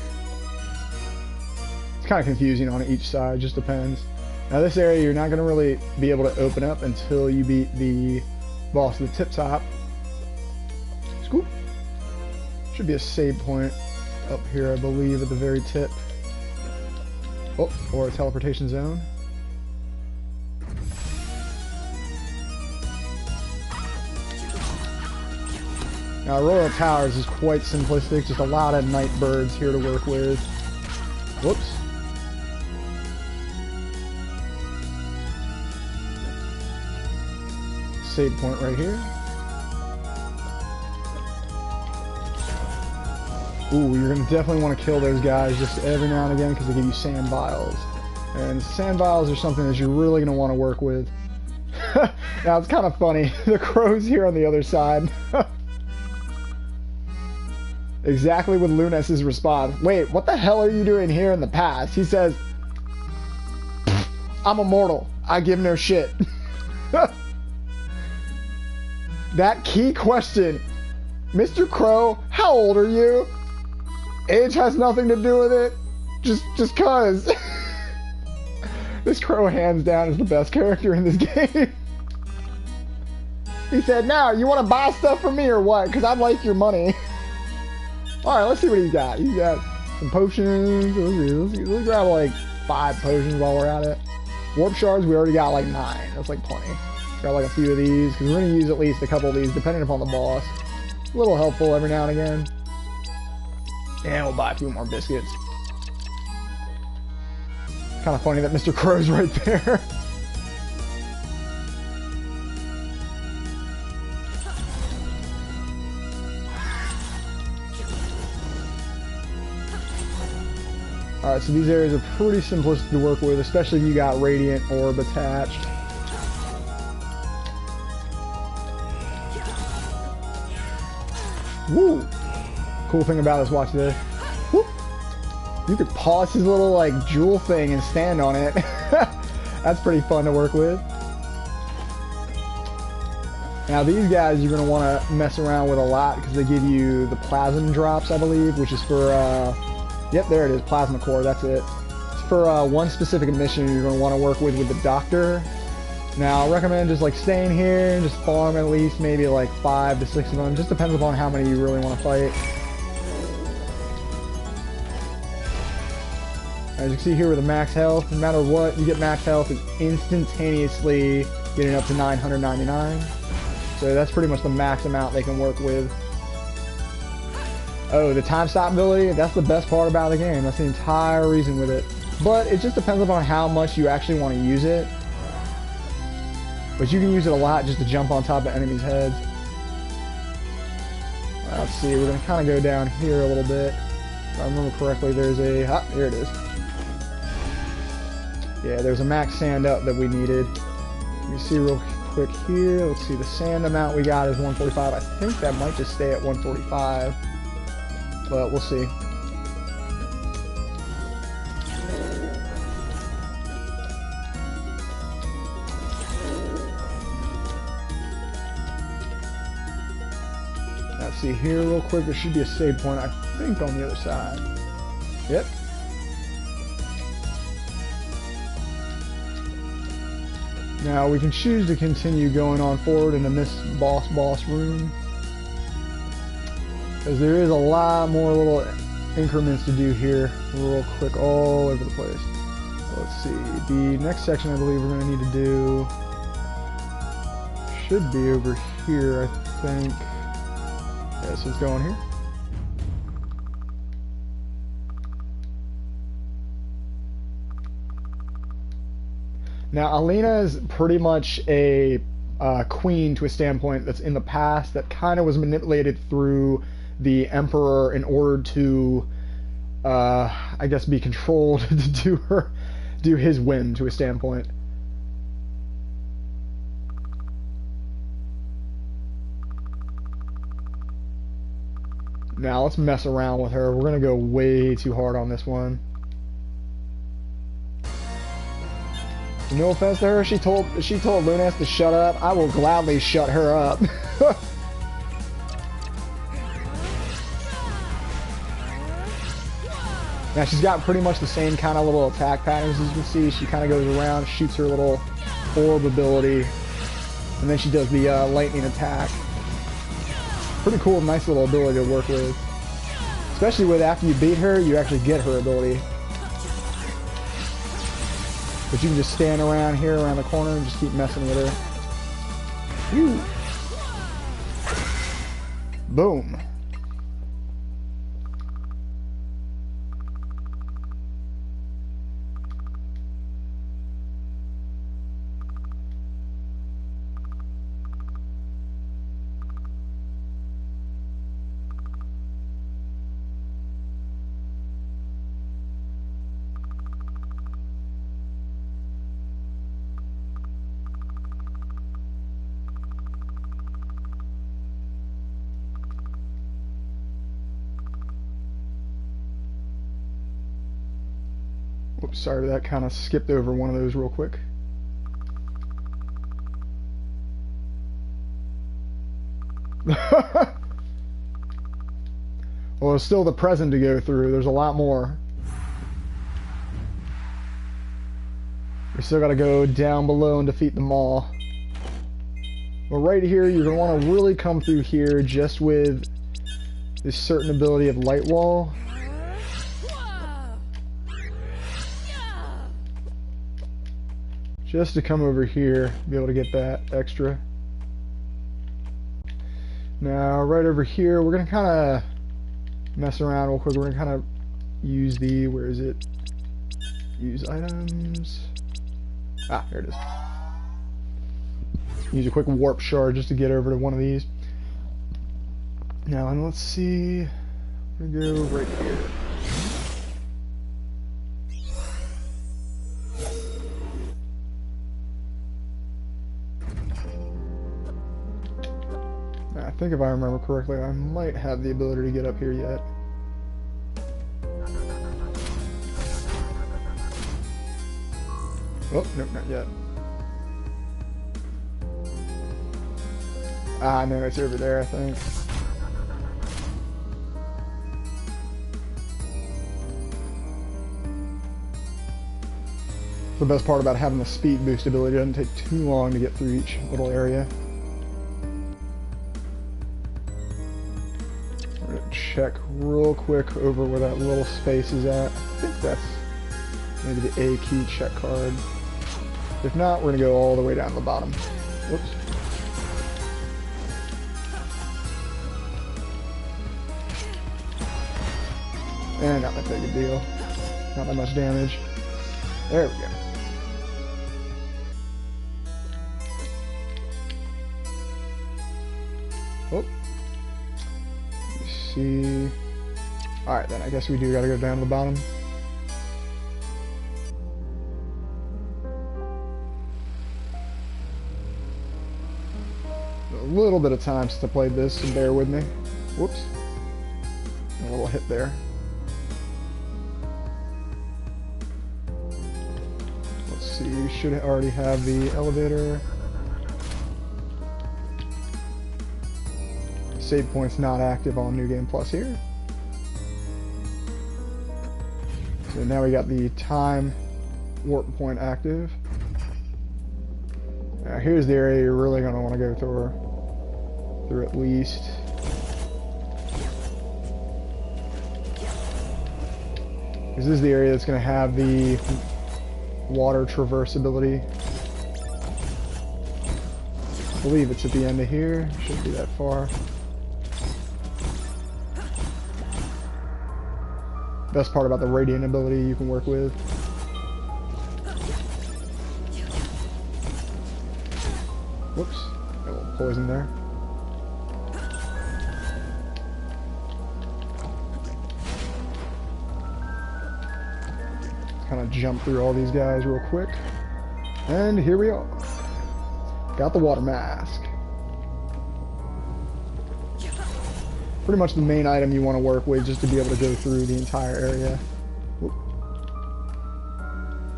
It's kind of confusing on each side, just depends. Now this area you're not going to really be able to open up until you beat the boss at the tip top. Scoop. Should be a save point up here, I believe, at the very tip. Oh, or a teleportation zone. Now, Royal Towers is quite simplistic, just a lot of night birds here to work with. Whoops. Save point right here. Ooh, you're going to definitely want to kill those guys just every now and again because they give you sand vials. And sand vials are something that you're really going to want to work with. Now, it's kind of funny. The crow's here on the other side. Exactly with Lunas's response. Wait, what the hell are you doing here in the past? He says, I'm immortal. I give no shit. That key question. Mr. Crow, how old are you? Age has nothing to do with it. Just cause. This Crow hands down is the best character in this game. He said, now, you want to buy stuff from me or what? Because I'd like your money. Alright, let's see what he's got. He's got some potions. Let's grab like 5 potions while we're at it. Warp shards, we already got like 9. That's like plenty. Got like a few of these, because we're going to use at least a couple of these, depending upon the boss. A little helpful every now and again. And we'll buy a few more biscuits. Kind of funny that Mr. Crow's right there. Alright, so these areas are pretty simplistic to work with, especially if you got Radiant Orb attached. Woo! Cool thing about this, watch this. Woo! You could pause his little, like, jewel thing and stand on it. That's pretty fun to work with. Now, these guys you're going to want to mess around with a lot because they give you the plasm drops, I believe, which is for, yep, there it is, plasma core, that's it. It's for one specific mission you're going to want to work with the doctor. Now, I recommend just like staying here and just farm at least maybe like 5 to 6 of them. Just depends upon how many you really want to fight. As you can see here with the max health, no matter what, you get max health is instantaneously getting up to 999. So that's pretty much the max amount they can work with. Oh, the time stop ability, that's the best part about the game. That's the entire reason with it. But it just depends upon how much you actually want to use it. But you can use it a lot just to jump on top of enemies' heads. Let's see, we're going to kind of go down here a little bit. If I remember correctly, there's a... Ah, here it is. Yeah, there's a max sand up that we needed. Let me see real quick here. Let's see, the sand amount we got is 145. I think that might just stay at 145. But we'll see. Let's see here real quick. There should be a save point, I think, on the other side. Yep. Now we can choose to continue going on forward into this boss room, because there is a lot more little increments to do here real quick all over the place. Let's see, the next section I believe we're going to need to do should be over here, I think. Yeah, so let's go on here. Now, Alina is pretty much a queen to a standpoint that's in the past that kind of was manipulated through the Emperor in order to, I guess, be controlled to do his whim to a standpoint. Now, let's mess around with her. We're going to go way too hard on this one. No offense to her, she told Lunas to shut up. I will gladly shut her up. Now she's got pretty much the same kind of little attack patterns as you can see. She kind of goes around, shoots her little orb ability, and then she does the lightning attack. Pretty cool, nice little ability to work with. Especially with after you beat her, you actually get her ability. But you can just stand around here, around the corner, and just keep messing with her. Whew. Boom. Oops, sorry, that kind of skipped over one of those real quick. Well, there's still the present to go through. There's a lot more. We still got to go down below and defeat them all. But right here, you're going to want to really come through here just with this certain ability of light wall. Just to come over here, be able to get that extra. Now, right over here, we're going to kind of mess around real quick. We're going to kind of use the, where is it? Use items. Ah, here it is. Use a quick warp shard just to get over to one of these. Now, and let's see. We're going to go right here. I think if I remember correctly, I might have the ability to get up here yet. Oh, nope, not yet. Ah, no, it's over there, I think. the best part about having the speed boost ability. It doesn't take too long to get through each little area. I'm gonna check real quick over where that little space is at. I think that's maybe the A key check card. If not, we're gonna go all the way down to the bottom. Whoops. And not that big a deal. Not that much damage. There we go. Oh. You see. Alright then, I guess we do gotta go down to the bottom. A little bit of time since I played this, so bear with me. Whoops. A little hit there. Let's see, you should already have the elevator. Save point's not active on New Game Plus here. So now we got the time warp point active. Now here's the area you're really going to want to go through at least. Because this is the area that's going to have the water traverse ability. I believe it's at the end of here. Shouldn't be that far. Best part about the radiant ability you can work with. Whoops. Got a little poison there. Kind of jump through all these guys real quick. And here we are. Got the water mask. Pretty much the main item you want to work with just to be able to go through the entire area. Whoop.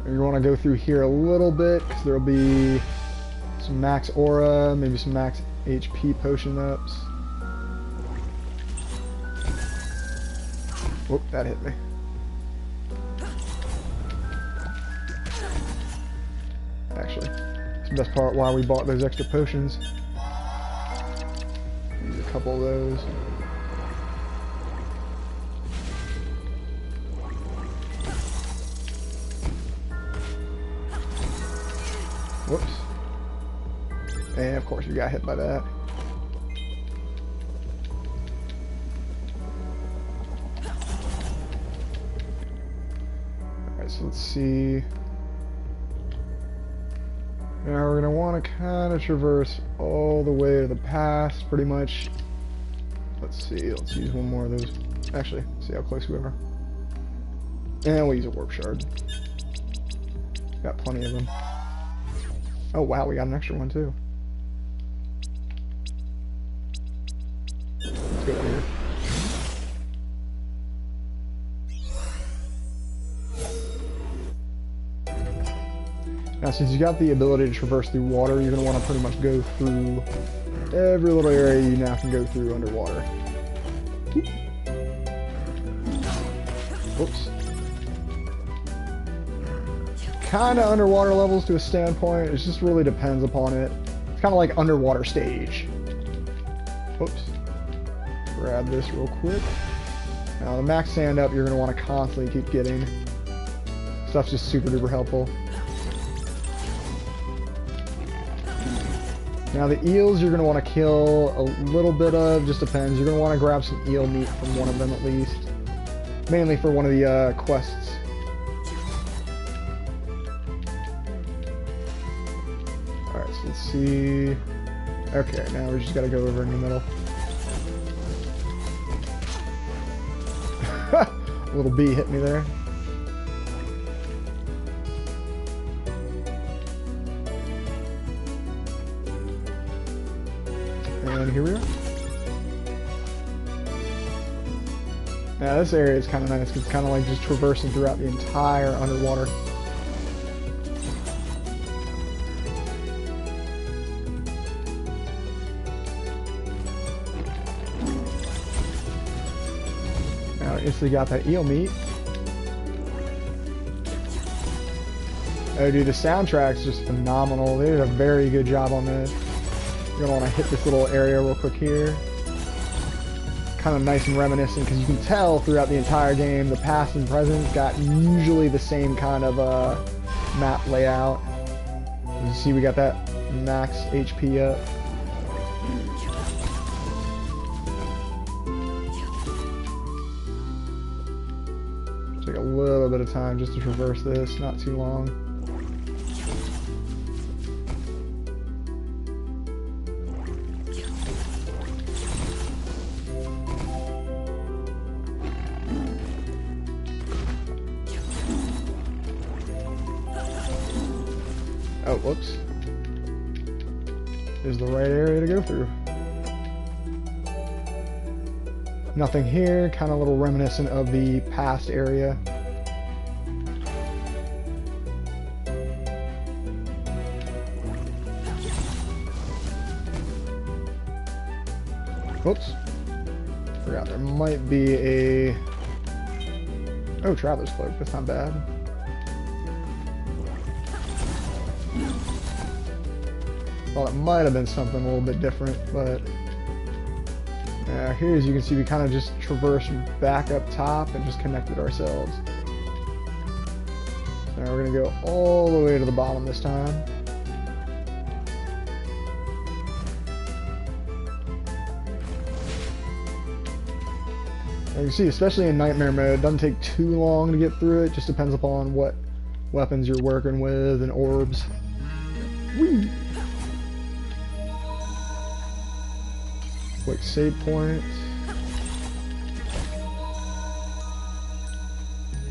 You want to go through here a little bit because there'll be some max aura, maybe some max HP potion ups. Whoop, that hit me. Actually, it's the best part why we bought those extra potions. Use a couple of those. Whoops. And of course you got hit by that. Alright, so let's see. Now we're going to want to kind of traverse all the way to the past, pretty much. Let's see, let's use one more of those. Actually, see how close we are. And we'll use a warp shard. Got plenty of them. Oh wow, we got an extra one too. Let's go here. Now since you got the ability to traverse through water, you're going to want to pretty much go through every little area you now can go through underwater. Whoops. Kind of underwater levels to a standpoint. It just really depends upon it. It's kind of like underwater stage. Whoops. Grab this real quick. Now the max sand up, you're going to want to constantly keep getting. Stuff's just super duper helpful. Now the eels you're going to want to kill a little bit of, just depends. You're going to want to grab some eel meat from one of them at least. Mainly for one of the quests. Alright, so let's see. Okay, now we just got to go over in the middle. A little bee hit me there. And here we are. Now this area is kind of nice because it's kind of like just traversing throughout the entire underwater. Now instantly got that eel meat. Oh, dude, the soundtrack's just phenomenal. They did a very good job on this. You're gonna want to hit this little area real quick here. Kind of nice and reminiscent because you can tell throughout the entire game the past and present got usually the same kind of map layout. You see, we got that max HP up. Take a little bit of time just to traverse this, not too long. Oh, whoops. Is the right area to go through. Nothing here, kind of a little reminiscent of the past area. Whoops. Forgot there might be a... Oh, Traveler's Cloak, that's not bad. Thought it might have been something a little bit different, but here, as you can see, we kind of just traversed back up top and just connected ourselves. So now we're going to go all the way to the bottom this time. And you can see, especially in Nightmare mode, it doesn't take too long to get through it. Just depends upon what weapons you're working with and orbs. Whee! Quick save point.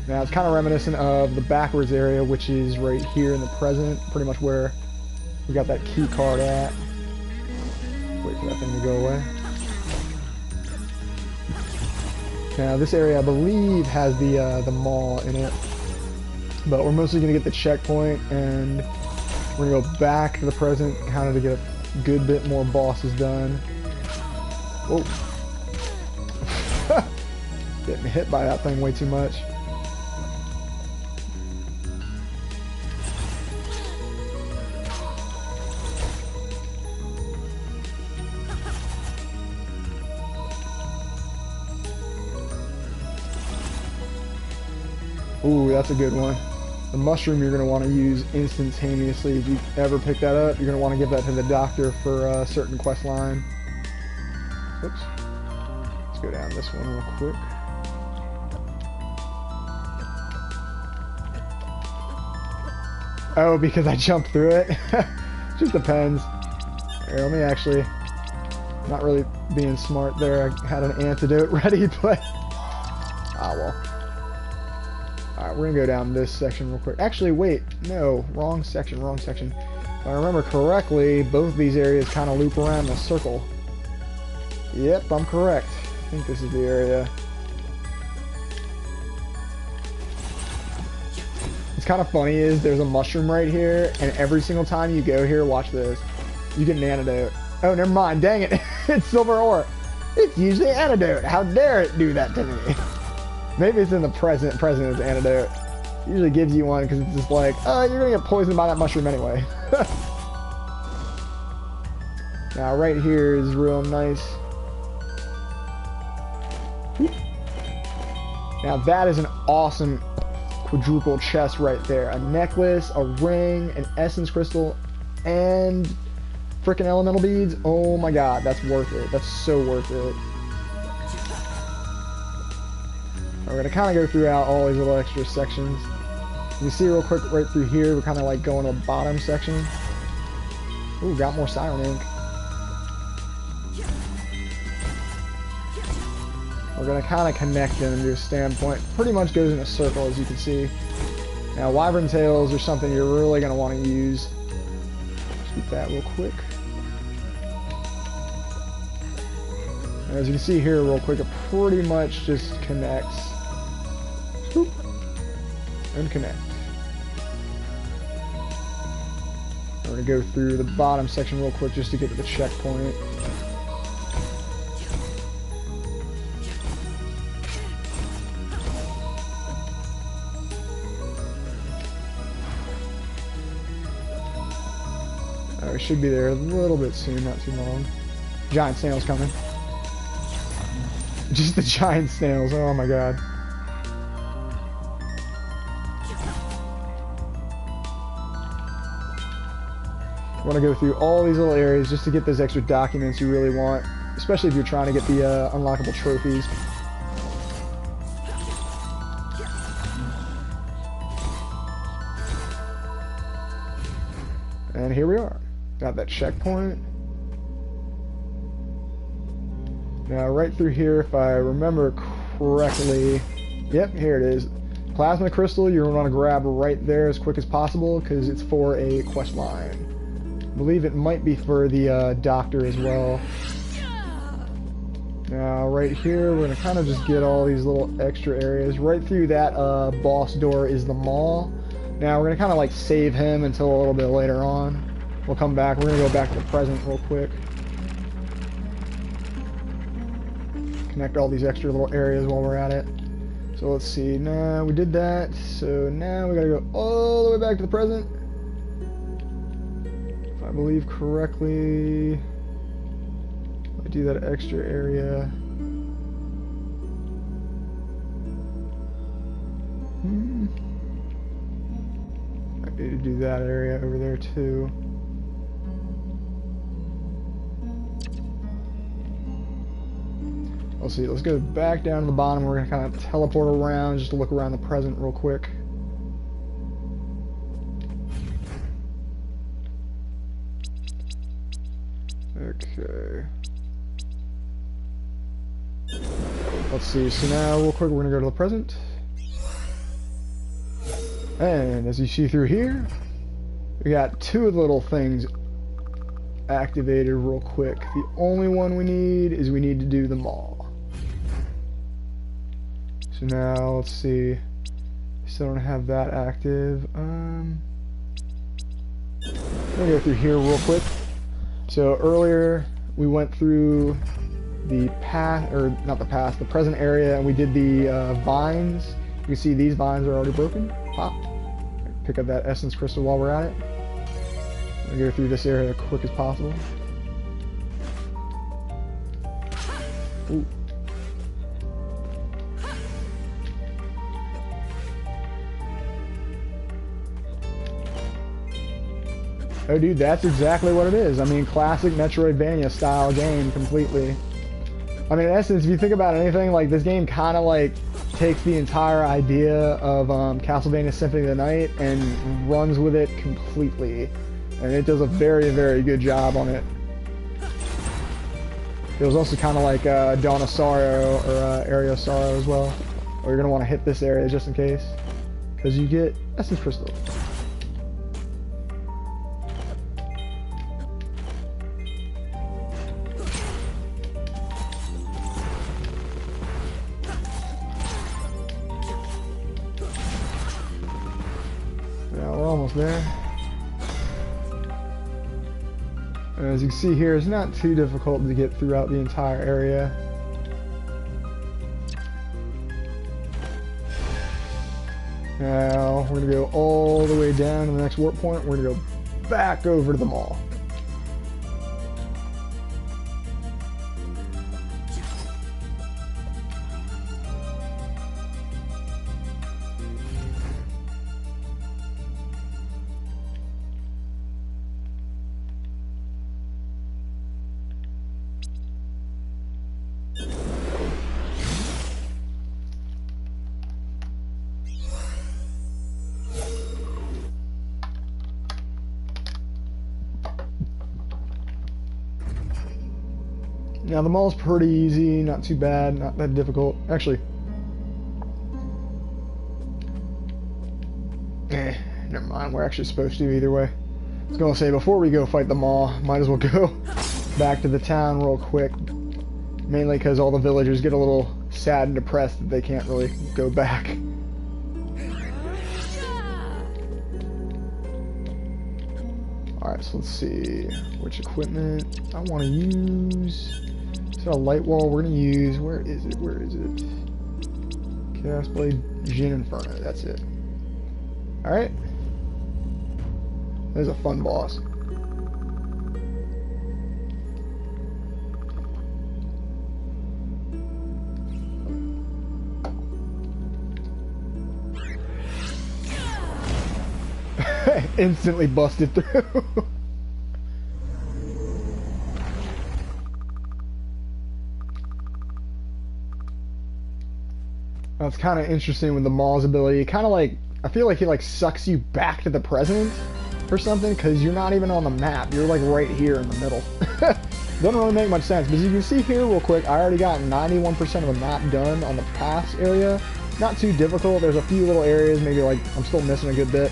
Now it's kind of reminiscent of the backwards area, which is right here in the present, pretty much where we got that key card at. Wait for that thing to go away. Now this area, I believe, has the mall in it, but we're mostly going to get the checkpoint, and we're going to go back to the present, kind of to get a good bit more bosses done. Whoa. Getting hit by that thing way too much. Ooh, that's a good one. The mushroom you're going to want to use instantaneously. If you ever pick that up, you're going to want to give that to the doctor for a certain quest line. Oops. Let's go down this one real quick. Oh, because I jumped through it? Just depends. Here, let me actually... Not really being smart there. I had an antidote ready, but... Ah, well. Alright, we're gonna go down this section real quick. Actually, wait. No. Wrong section, wrong section. If I remember correctly, both these areas kind of loop around in a circle. Yep, I'm correct. I think this is the area. What's kind of funny is there's a mushroom right here, and every single time you go here, watch this, you get an antidote. Oh, never mind. Dang it. It's silver ore. It's usually an antidote. How dare it do that to me? Maybe it's in the present. Present is antidote. It usually gives you one because it's just like, oh, you're going to get poisoned by that mushroom anyway. Now, right here is real nice. Now that is an awesome quadruple chest right there. A necklace, a ring, an essence crystal, and freaking elemental beads. Oh my god, that's worth it. That's so worth it. We're going to kind of go throughout all these little extra sections. You see real quick right through here, we're kind of like going to the bottom section. Ooh, got more siren ink. We're going to kind of connect them into a standpoint. Pretty much goes in a circle, as you can see. Now, wyvern tails are something you're really going to want to use. Let's get that real quick. And as you can see here real quick, it pretty much just connects. Swoop. And connect. We're going to go through the bottom section real quick just to get to the checkpoint. We should be there a little bit soon, not too long. Giant snails coming. Just the giant snails, oh my god. You want to go through all these little areas just to get those extra documents you really want, especially if you're trying to get the unlockable trophies. And here we are. Got that checkpoint. Now right through here, if I remember correctly, yep, here it is. Plasma crystal, you're going to want to grab right there as quick as possible because it's for a quest line. I believe it might be for the doctor as well. Now right here, we're going to kind of just get all these little extra areas. Right through that boss door is the mall. Now we're going to kind of like save him until a little bit later on. We'll come back. We're going to go back to the present real quick. Connect all these extra little areas while we're at it. So let's see. Now we did that. So now we got to go all the way back to the present. If I believe correctly, I do that extra area. I need to do that area over there too. Let's see, let's go back down to the bottom. We're going to kind of teleport around just to look around the present real quick. Okay. Let's see, so now real quick we're going to go to the present. And as you see through here, we got two of the little things activated real quick. The only one we need is we need to do the mall. So now let's see. Still don't have that active. I'm gonna go through here real quick. So earlier we went through the path, or not the past, the present area, and we did the vines. You can see these vines are already broken. Pop. Pick up that essence crystal while we're at it. I'm gonna go through this area as quick as possible. Ooh. Oh dude, that's exactly what it is. I mean, classic Metroidvania style game completely. I mean, in essence, if you think about anything, like this game kind of like takes the entire idea of Castlevania Symphony of the Night and runs with it completely. And it does a very, very good job on it. It was also kind of like Dawn of Sorrow or Area of Sorrow as well. Or you're going to want to hit this area just in case. Because you get Essence Crystal. Almost there. As you can see here, it's not too difficult to get throughout the entire area. Now we're going to go all the way down to the next warp point. We're going to go back over to the mall. Now the mall's pretty easy, not too bad, not that difficult. Actually, never mind, we're actually supposed to either way. I was gonna say, before we go fight the mall, might as well go back to the town real quick. Mainly because all the villagers get a little sad and depressed that they can't really go back. Alright, so let's see which equipment I want to use. Is that a light wall we're going to use? Where is it? Where is it? Chaos Blade, Jin Inferno. That's it. Alright. There's a fun boss. Instantly busted through. That's kind of interesting with the Maul's ability. Kind of like, I feel like he like sucks you back to the present or something, because you're not even on the map. You're like right here in the middle. Doesn't really make much sense, but as you can see here real quick, I already got 91% of the map done on the pass area. Not too difficult. There's a few little areas, maybe like I'm still missing a good bit.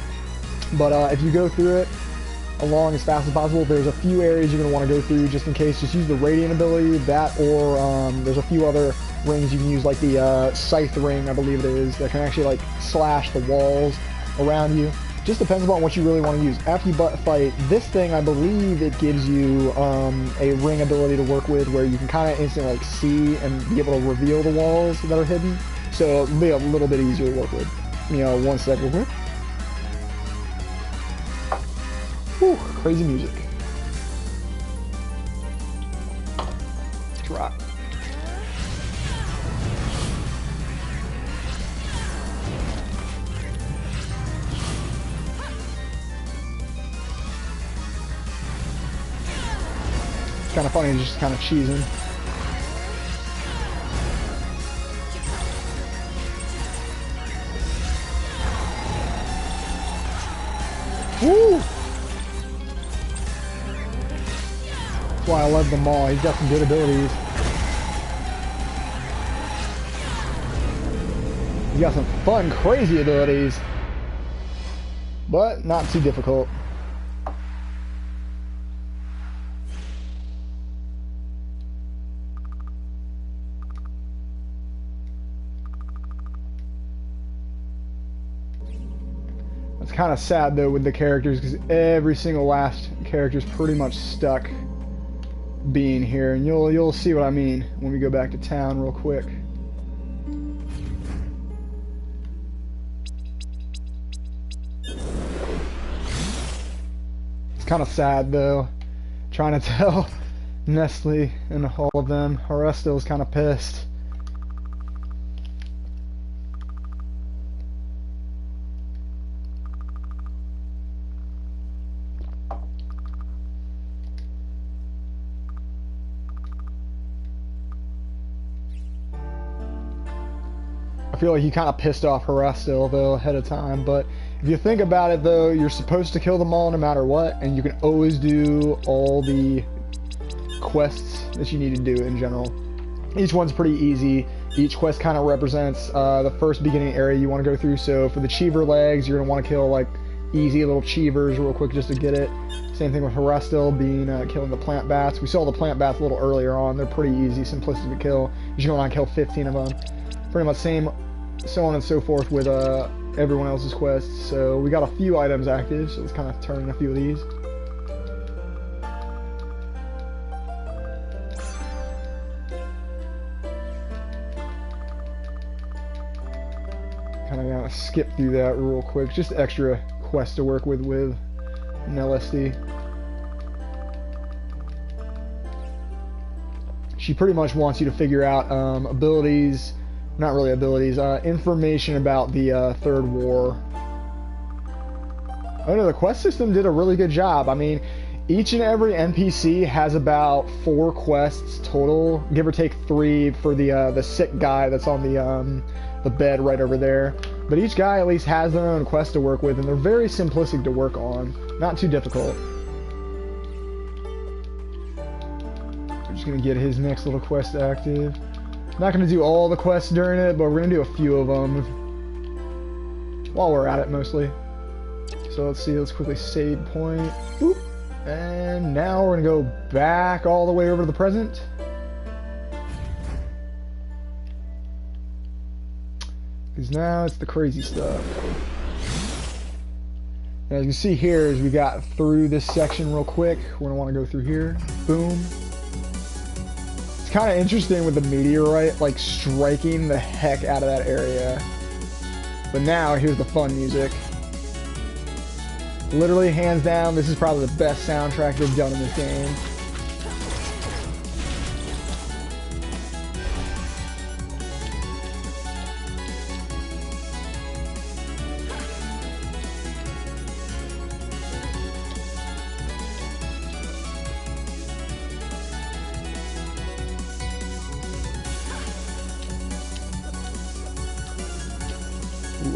But if you go through it along as fast as possible, there's a few areas you're going to want to go through just in case. Just use the Radiant ability, that, or there's a few other rings you can use, like the Scythe ring, I believe it is, that can actually like slash the walls around you. Just depends upon what you really want to use. After you fight this thing, I believe it gives you a ring ability to work with where you can kind of instantly like see and be able to reveal the walls that are hidden. So it'll be a little bit easier to work with. You know, one sec real quick. Whew, crazy music. Let's rock. It's kind of funny, just kind of cheesing. Woo! That's why I love the Maul. He's got some good abilities. He's got some fun, crazy abilities, but not too difficult. It's kind of sad though with the characters, because every single last character is pretty much stuck being here, and you'll see what I mean when we go back to town real quick. It's kind of sad though, trying to tell Nestle and all of them. Arresto's kind of pissed. I feel like he kind of pissed off Harasto though ahead of time, but if you think about it though, you're supposed to kill them all no matter what, and you can always do all the quests that you need to do in general. Each one's pretty easy. Each quest kind of represents the first beginning area you want to go through. So for the Cheever legs, you're going to want to kill like easy little Cheevers real quick just to get it. Same thing with Harasto being killing the plant bats. We saw the plant bats a little earlier on. They're pretty easy, simplistic to kill. You're going to want to kill 15 of them. Pretty much same, so on and so forth with everyone else's quests. So we got a few items active, so let's kind of turn in a few of these. Kind of gonna skip through that real quick. Just extra quests to work with an LSD. She pretty much wants you to figure out abilities. Not really abilities, information about the Third War. Oh no, the quest system did a really good job. I mean, each and every NPC has about 4 quests total, give or take 3 for the sick guy that's on the bed right over there. But each guy at least has their own quest to work with, and they're very simplistic to work on. Not too difficult. I'm just gonna get his next little quest active. Not going to do all the quests during it, but we're going to do a few of them while we're at it mostly. So let's see, let's quickly save point. Boop. And now we're going to go back all the way over to the present. Because now it's the crazy stuff. And as you can see here, as we got through this section real quick, we're going to want to go through here. Boom. Kind of interesting with the meteorite like striking the heck out of that area. But now here's the fun music. Literally hands down, this is probably the best soundtrack they've done in this game.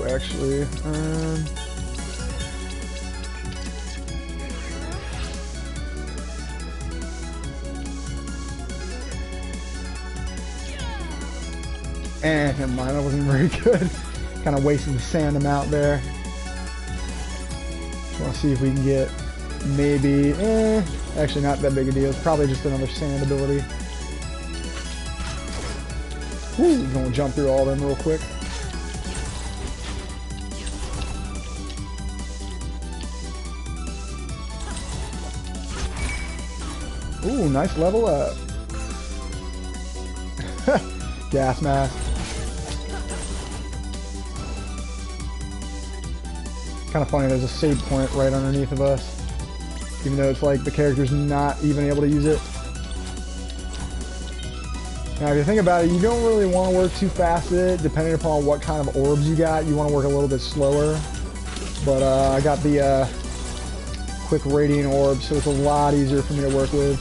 actually. Never mind, that wasn't very good. Kind of wasted the sand amount there. Just want to see if we can get maybe, actually not that big a deal. It's probably just another sand ability. Woo, gonna jump through all of them real quick. Ooh, nice level up. Gas mask. Kind of funny, there's a save point right underneath of us. Even though it's like the character's not even able to use it. Now, if you think about it, you don't really want to work too fast with it, depending upon what kind of orbs you got. You want to work a little bit slower. But I got the quick radiant orb, so it's a lot easier for me to work with.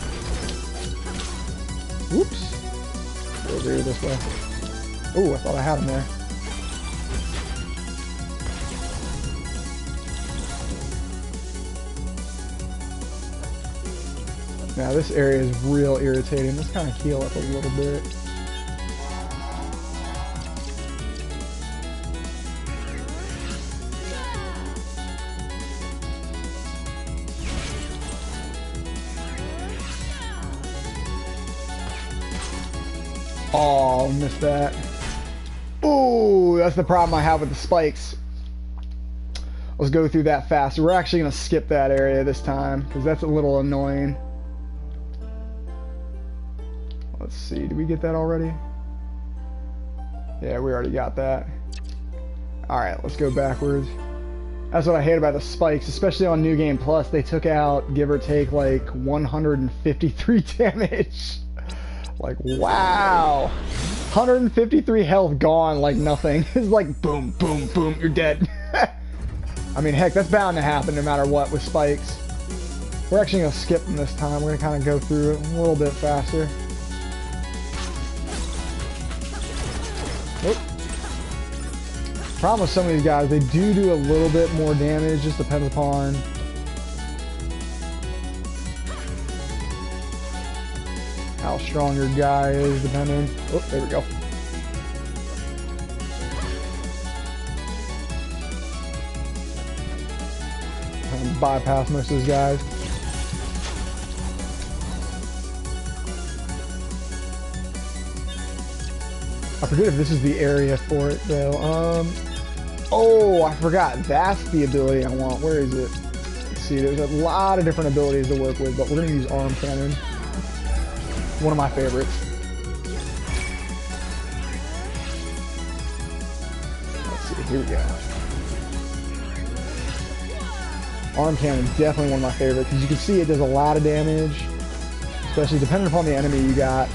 Whoops. Go over here this way. Oh, I thought I had him there. Now this area is real irritating. Let's kind of heal up a little bit. Oh, missed that. Ooh, that's the problem I have with the spikes. Let's go through that faster. We're actually going to skip that area this time because that's a little annoying. Let's see, did we get that already? Yeah, we already got that. Alright, let's go backwards. That's what I hate about the spikes, especially on New Game Plus. They took out, give or take, like 153 damage. Like, wow. 153 health gone like nothing. It's like boom, boom, boom, you're dead. I mean, heck, that's bound to happen no matter what with spikes. We're actually going to skip them this time. We're going to kind of go through it a little bit faster. Nope. Problem with some of these guys, they do a little bit more damage, just depends upon how strong your guy is, depending. Oh, there we go. Kind of bypass most of those guys. I forget if this is the area for it though. Oh, I forgot. That's the ability I want. Where is it? Let's see. There's a lot of different abilities to work with, but we're gonna use arm cannon. One of my favorites. Let's see. Here we go. Arm cannon, definitely one of my favorites because you can see it does a lot of damage, especially depending upon the enemy you got.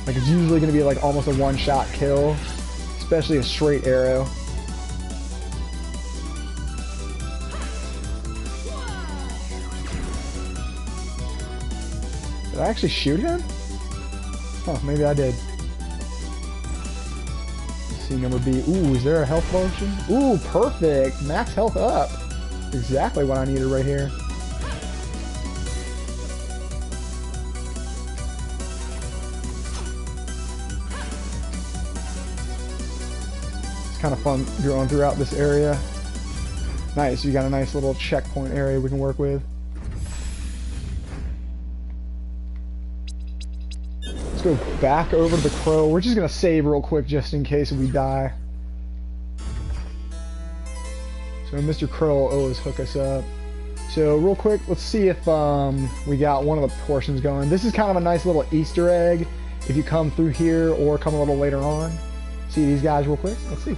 Like, it's usually going to be like almost a one-shot kill, especially a straight arrow. Did I actually shoot him? Oh, maybe I did. Let's see, number B. Ooh, is there a health potion? Ooh, perfect. Max health up. Exactly what I needed right here. Kind of fun going throughout this area. Nice, you got a nice little checkpoint area we can work with. Let's go back over to the crow. We're just gonna save real quick just in case we die. So Mr. Crow will always hook us up. So real quick, let's see if we got one of the portions going. This is kind of a nice little Easter egg if you come through here or come a little later on. See these guys real quick? Let's see.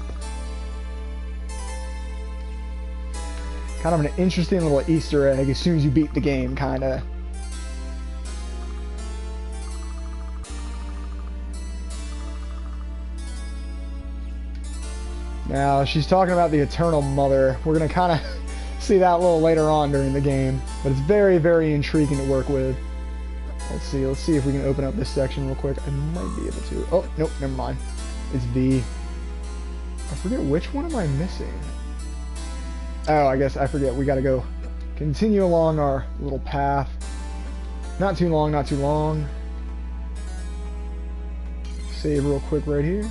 Kind of an interesting little Easter egg as soon as you beat the game, kind of. Now, she's talking about the Eternal Mother. We're going to kind of see that a little later on during the game. But it's very, very intriguing to work with. Let's see if we can open up this section real quick. I might be able to. Oh, nope, never mind. It's V. I forget which one am I missing. Oh, I guess I forget. We gotta go continue along our little path. Not too long, not too long. Save real quick right here.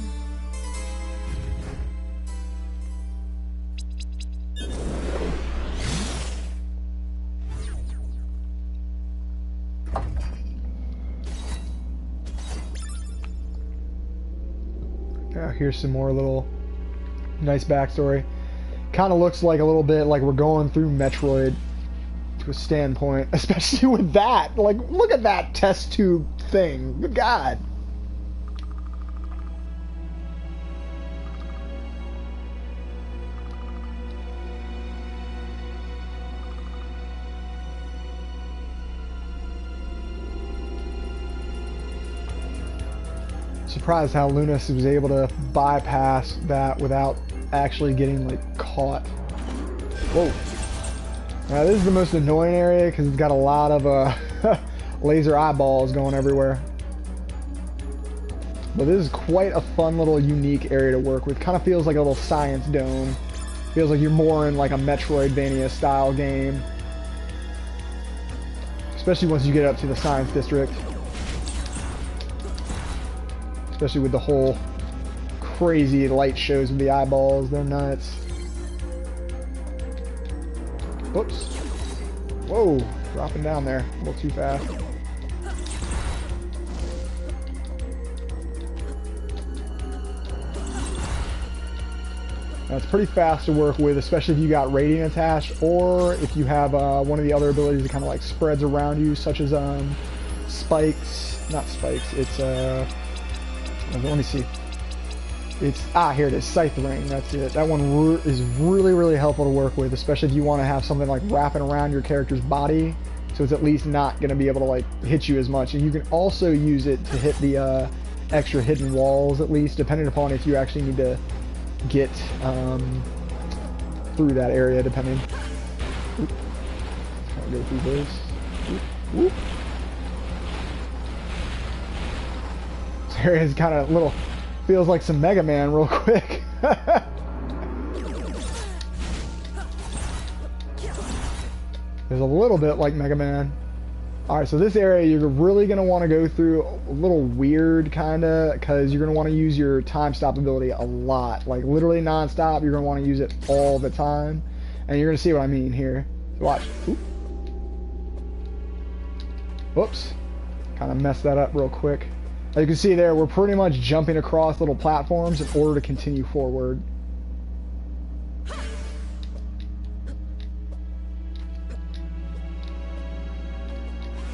Here's some more little nice backstory. Kind of looks like a little bit like we're going through Metroid to a standpoint, especially with that. Like, look at that test tube thing. Good God. Surprised how Lunas was able to bypass that without actually getting like caught. Whoa. Now this is the most annoying area because it's got a lot of laser eyeballs going everywhere. But this is quite a fun little unique area to work with. Kind of feels like a little science dome. Feels like you're more in like a Metroidvania style game. Especially once you get up to the science district. Especially with the whole crazy light shows with the eyeballs. They're nuts. Whoops. Whoa. Dropping down there. A little too fast. Now, it's pretty fast to work with, especially if you got radiant attached, or if you have one of the other abilities that kind of like spreads around you, such as spikes. Not spikes. It's let me see. It's, here it is, Scythe Ring, that's it. That one is really, really helpful to work with, especially if you want to have something like wrapping around your character's body, so it's at least not going to be able to like hit you as much. And you can also use it to hit the extra hidden walls, at least, depending upon if you actually need to get through that area, depending. Oop. Trying to go through this. Oop. Oop. This area is kind of little, feels like some Mega Man real quick. There's a little bit like Mega Man. Alright, so this area you're really going to want to go through a little weird, kind of, because you're going to want to use your time stop ability a lot. Like, literally non-stop, you're going to want to use it all the time. And you're going to see what I mean here. So watch. Oop. Whoops. Kind of messed that up real quick. As you can see there, we're pretty much jumping across little platforms in order to continue forward.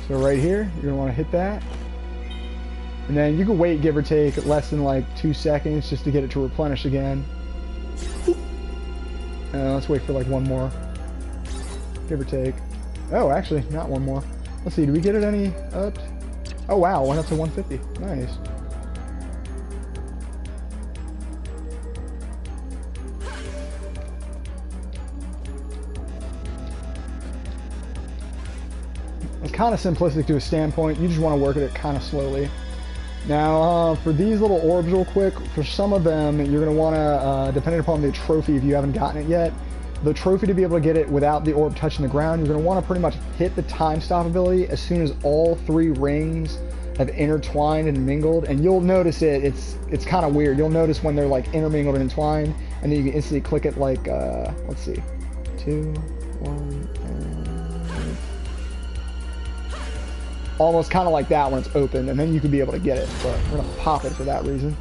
So right here, you're going to want to hit that. And then you can wait, give or take, less than like 2 seconds just to get it to replenish again. Let's wait for like one more. Give or take. Oh, actually, not one more. Let's see, do we get it any up? Oh wow, went up to 150. Nice. It's kind of simplistic to a standpoint. You just want to work at it kind of slowly. Now, for these little orbs real quick, for some of them, you're going to want to, depending upon the trophy, if you haven't gotten it yet, the trophy to be able to get it without the orb touching the ground, you're going to want to pretty much hit the time stop ability as soon as all 3 rings have intertwined and mingled, and you'll notice it's kind of weird. You'll notice when they're like intermingled and entwined, and then you can instantly click it like, let's see, 2, 1, and almost kind of like that when it's open, and then you can be able to get it, but we're going to pop it for that reason.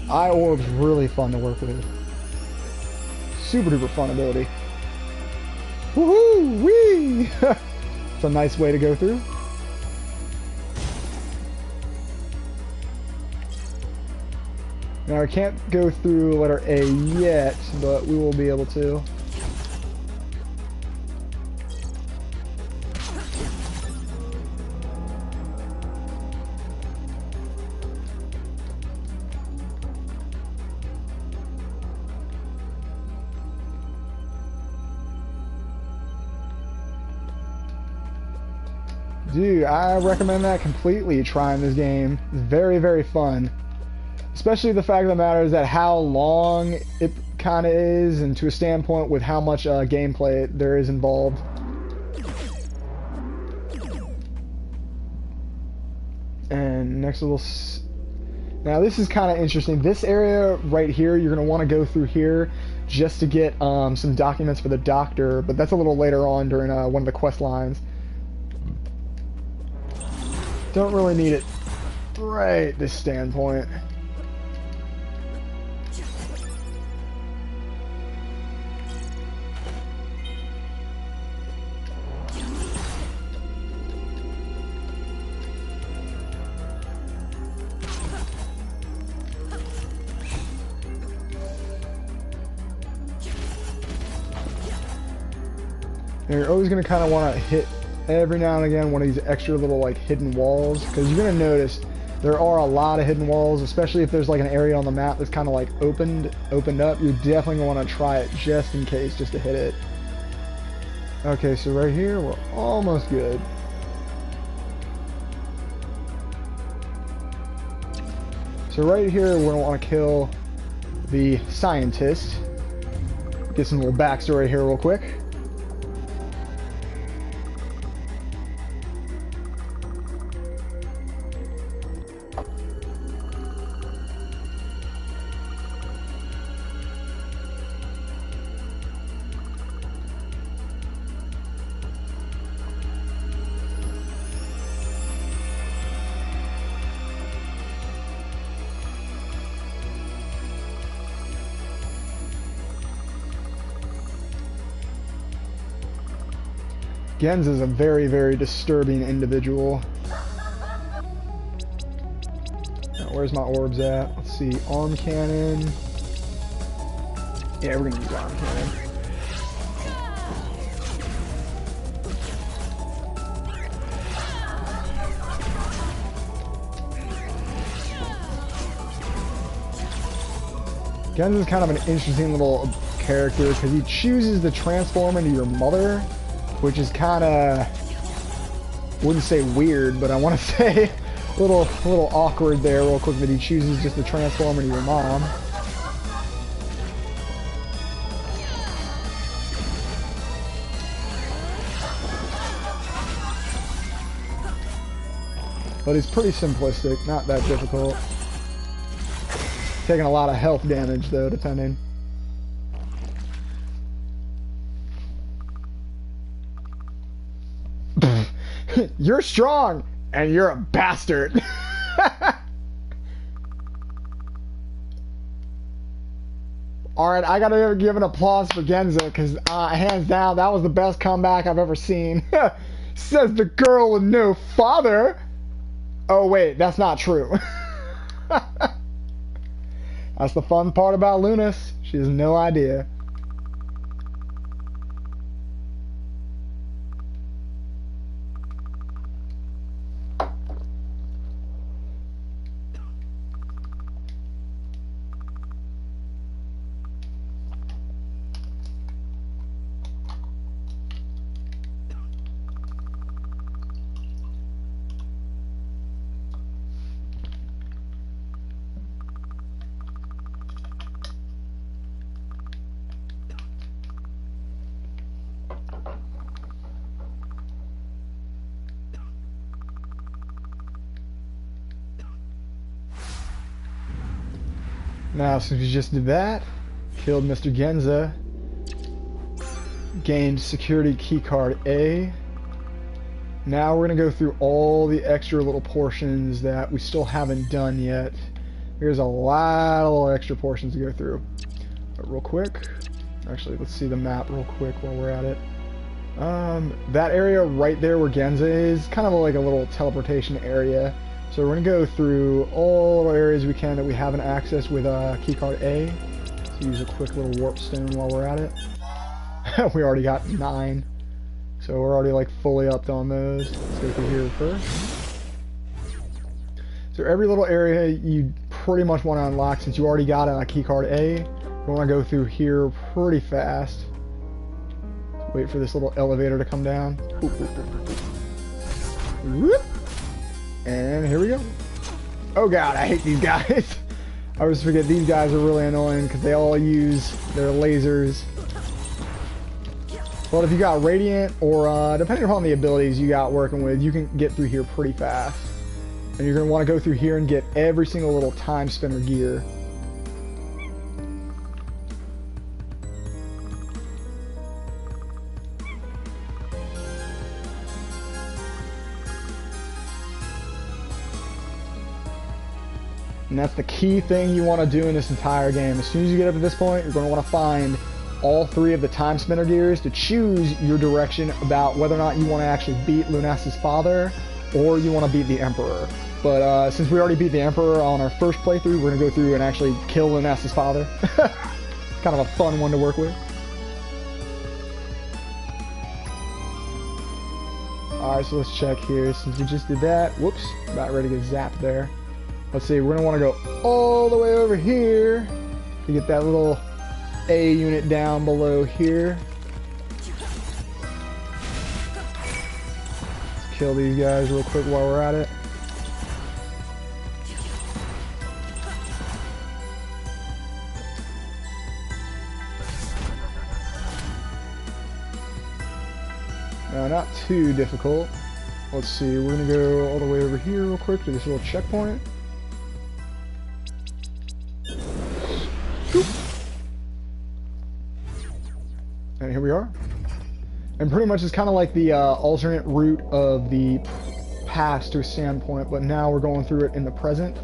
Eye orb's really fun to work with. Super duper fun ability. Woohoo! Whee! It's a nice way to go through. Now I can't go through letter A yet, but we will be able to. Dude, I recommend that completely, trying this game. It's very, very fun. Especially the fact of the matter is that how long it kind of is, and to a standpoint with how much gameplay there is involved. And next little... Now this is kind of interesting. This area right here, you're going to want to go through here just to get some documents for the doctor, but that's a little later on during one of the quest lines. Don't really need it right at this standpoint. And you're always going to kind of want to hit every now and again one of these extra little like hidden walls, because you're going to notice there are a lot of hidden walls, especially if there's like an area on the map that's kind of like opened up. You're definitely going to want to try it just in case, just to hit it. Okay, so right here we're almost good. So right here we're going to want to kill the scientist. Get some little backstory here real quick. Gens is a very, very disturbing individual. Now, where's my orbs at? Let's see, arm cannon. Yeah, we're gonna use arm cannon. Gens is kind of an interesting little character because he chooses to transform into your mother, which is kind of, wouldn't say weird, but I want to say a little awkward there real quick that he chooses just to transform into your mom. But it's pretty simplistic, not that difficult. Taking a lot of health damage though, depending. You're strong, and you're a bastard. Alright, I gotta give an applause for Genza, because hands down, that was the best comeback I've ever seen. Says the girl with no father. Oh wait, that's not true. That's the fun part about Lunas. She has no idea. Now, since we just did that, killed Mr. Genza, gained security keycard A. Now we're going to go through all the extra little portions that we still haven't done yet. There's a lot of little extra portions to go through. But real quick, actually, let's see the map real quick while we're at it. That area right there where Genza is, kind of like a little teleportation area. So we're going to go through all the areas we can that we haven't accessed with keycard A. Let's use a quick little warp stone while we're at it. We already got 9. So we're already like fully upped on those. Let's go through here first. So every little area you pretty much want to unlock since you already got a keycard A. You want to go through here pretty fast. Wait for this little elevator to come down. Whoop. And here we go. Oh god, I hate these guys. I always forget these guys are really annoying because they all use their lasers. But if you got Radiant or depending upon the abilities you got working with, you can get through here pretty fast. And you're going to want to go through here and get every single little time spinner gear. And that's the key thing you want to do in this entire game. As soon as you get up to this point, you're going to want to find all 3 of the time spinner gears to choose your direction about whether or not you want to actually beat Lunas's father or you want to beat the Emperor. But since we already beat the Emperor on our first playthrough, we're going to go through and actually kill Lunas's father. Kind of a fun one to work with. Alright, so let's check here. Since we just did that, whoops, about ready to get zapped there. Let's see, we're going to want to go all the way over here to get that little A unit down below here. Let's kill these guys real quick while we're at it. No, not too difficult. Let's see, we're going to go all the way over here real quick to this little checkpoint. And here we are. And pretty much it's kind of like the alternate route of the past to a standpoint, but now we're going through it in the present.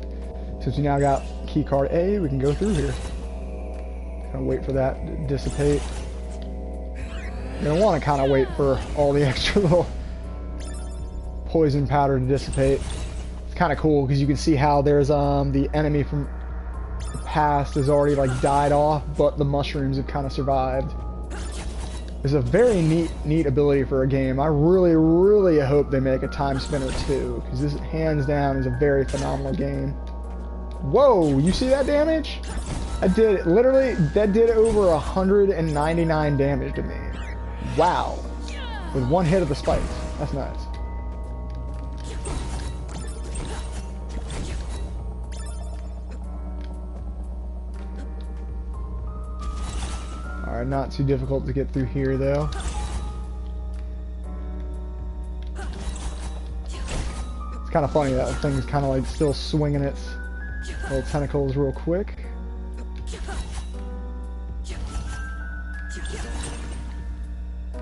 Since we now got key card A, we can go through here. Kind of wait for that to dissipate. You're going to want to kind of wait for all the extra little poison powder to dissipate. It's kind of cool because you can see how there's the enemy from the past has already like died off, but the mushrooms have kind of survived. It's a very neat ability for a game. I really hope they make a Timespinner 2, because this hands down is a very phenomenal game. Whoa, you see that damage? That did over 199 damage to me. Wow. With one hit of the spikes. That's nuts. Alright, not too difficult to get through here though. It's kind of funny that thing's kind of like still swinging its little tentacles real quick.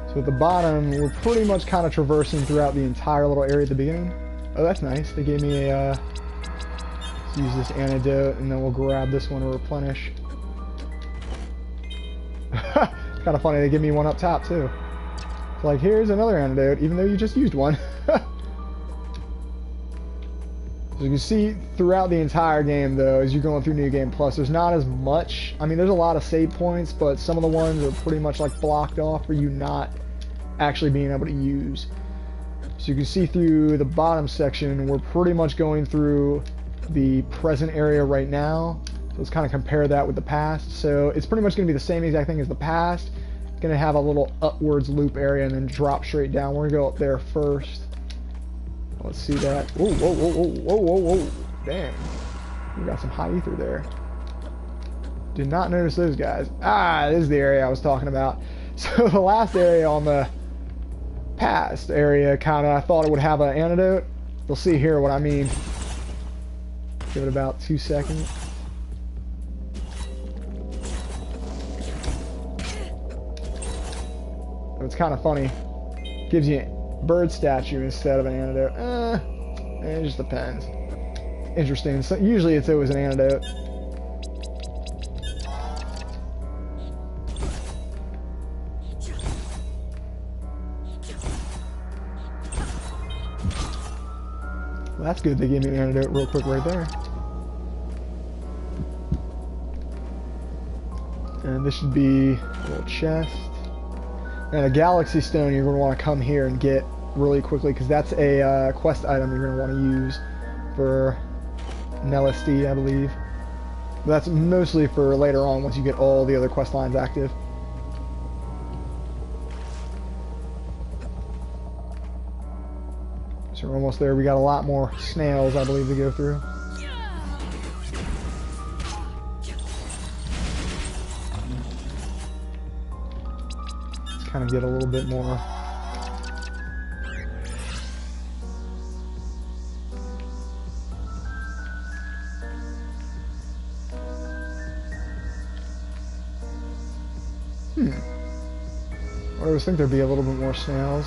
So at the bottom, we're pretty much kind of traversing throughout the entire little area at the beginning. Oh, that's nice. They gave me a, let's use this antidote, and then we'll grab this one to replenish. It's kind of funny, they give me one up top, too. It's like, here's another antidote, even though you just used one. So you can see throughout the entire game, though, as you're going through New Game Plus, there's not as much. I mean, there's a lot of save points, but some of the ones are pretty much like blocked off for you not actually being able to use. So you can see through the bottom section, we're pretty much going through the present area right now. So let's kind of compare that with the past. So it's pretty much going to be the same exact thing as the past. It's going to have a little upwards loop area and then drop straight down. We're going to go up there first. Let's see that. Whoa, whoa, whoa, whoa, whoa, whoa, whoa. Dang. We got some high ether there. Did not notice those guys. Ah, this is the area I was talking about. So the last area on the past area, kind of, I thought it would have an antidote. You'll see here what I mean. Give it about 2 seconds. It's kind of funny. Gives you bird statue instead of an antidote. It just depends. Interesting. So usually it's always an antidote. Well, that's good. They gave me an antidote real quick right there. And this should be a little chest. And a Galaxy Stone you're going to want to come here and get really quickly, because that's a quest item you're going to want to use for an LSD, I believe. But that's mostly for later on once you get all the other quest lines active. So we're almost there. We got a lot more snails, I believe, to go through. to get a little bit more. I always think there'd be a little bit more snails.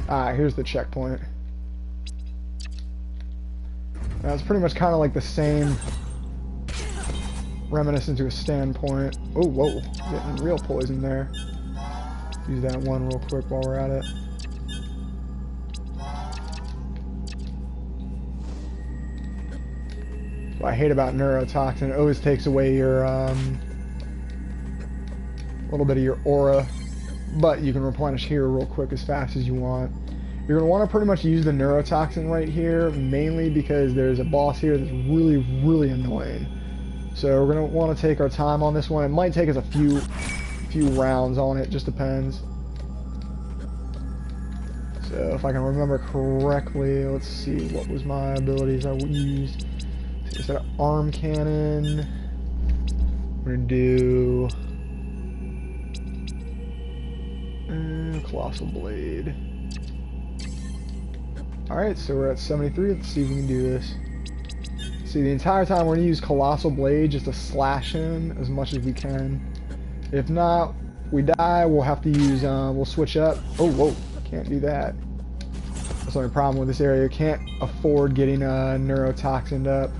Ah, here's the checkpoint. Now it's pretty much kind of like the same, reminiscent to a standpoint. Oh, whoa, getting real poison there. Use that one real quick while we're at it. What I hate about neurotoxin, it always takes away your, little bit of your aura, but you can replenish here real quick as fast as you want. You're going to want to pretty much use the neurotoxin right here, mainly because there's a boss here that's really, really annoying. So we're going to want to take our time on this one. It might take us a few rounds on it, just depends. So if I can remember correctly, let's see, what was my abilities I used? So instead of arm cannon, we're going to do Colossal Blade. Alright, so we're at 73. Let's see if we can do this. See, the entire time we're going to use Colossal Blade just to slash him as much as we can. If not, we die, we'll have to use, we'll switch up. Oh, whoa, can't do that. That's the only problem with this area. Can't afford getting neurotoxined up.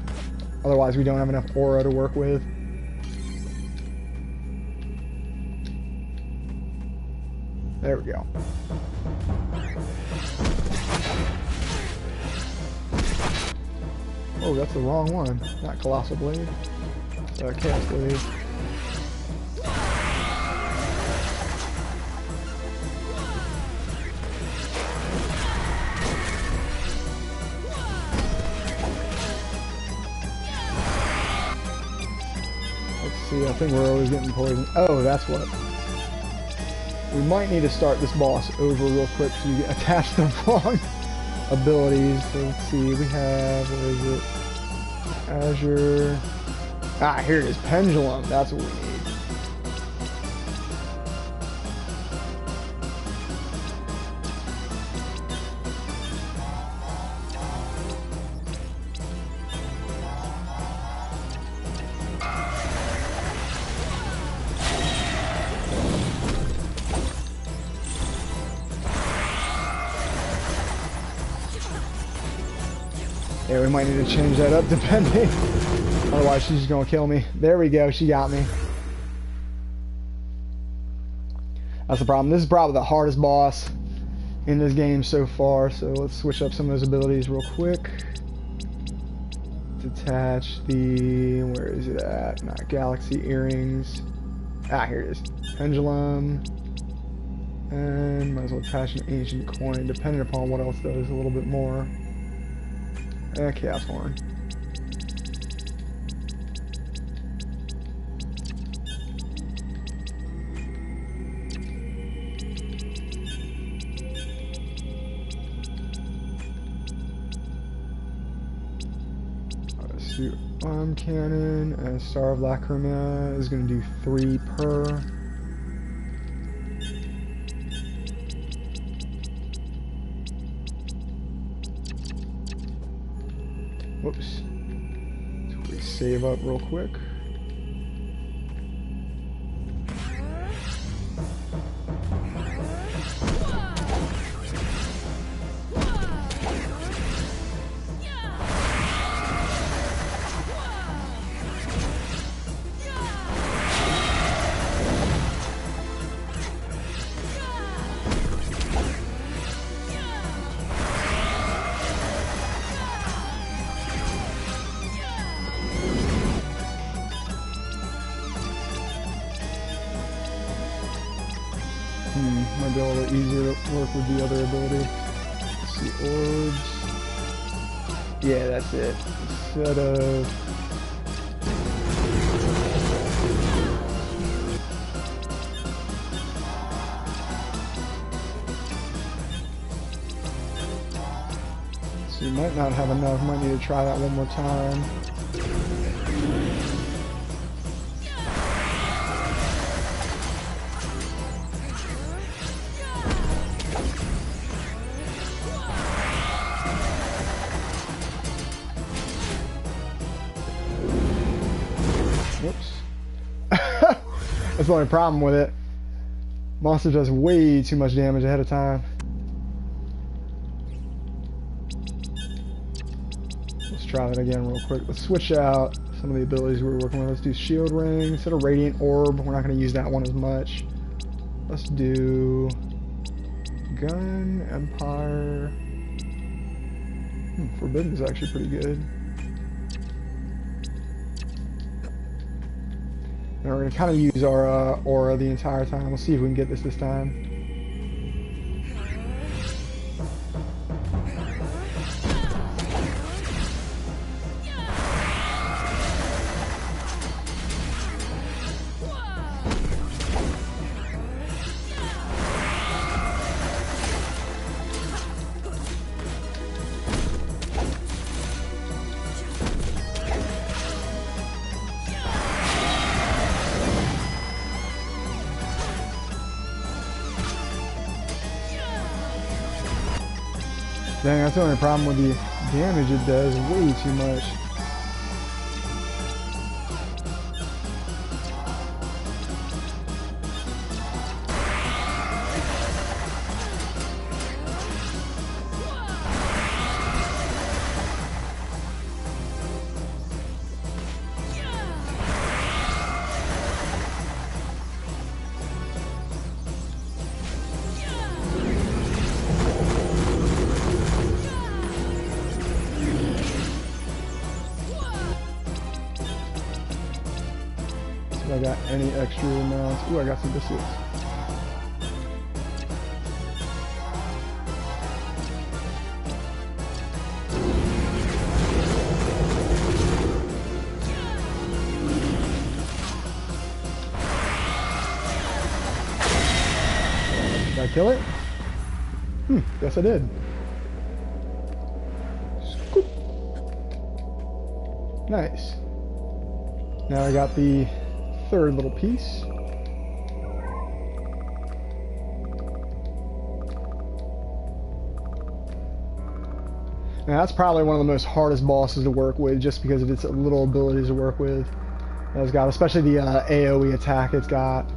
Otherwise, we don't have enough aura to work with. There we go. Oh, that's the wrong one. Not Colossal Blade. Chaos Blade. Let's see, I think we're always getting poisoned. Oh, that's what. We might need to start this boss over real quick so you get attached to the wrong abilities. So let's see, we have, where is it? Azure. Ah, here it is. Pendulum. That's what we need. Yeah, we might need to change that up depending. Otherwise, she's just gonna kill me. There we go. She got me. That's the problem. This is probably the hardest boss in this game so far. So let's switch up some of those abilities real quick. Detach the... Where is it at? Not Galaxy Earrings. Ah, here it is. Pendulum. And might as well attach an Ancient Coin, depending upon what else does a little bit more. Chaos Horn. Let's do Arm Cannon, and Star of Lacrima is going to do 3 per. Whoops. So we save up real quick. Might be a little easier to work with the other ability. Let's see, orbs. Yeah, that's it. Instead of... So you might not have enough. Might need to try that one more time. Whoops. That's the only problem with it. Monster does way too much damage ahead of time. Let's try that again real quick. Let's switch out some of the abilities we were working with. Let's do Shield Ring instead of Radiant Orb. We're not going to use that one as much. Let's do Gun, Empire. Forbidden is actually pretty good. And we're going to kind of use our aura the entire time. We'll see if we can get this time. Dang, that's the only problem with the damage it does. Way too much. I got any extra amounts. Ooh, I got some biscuits. Did I kill it? Guess I did. Scoop. Nice. Now I got the third little piece. Now that's probably one of the most hardest bosses to work with, just because of its little abilities to work with. It's got, especially the AoE attack it's got.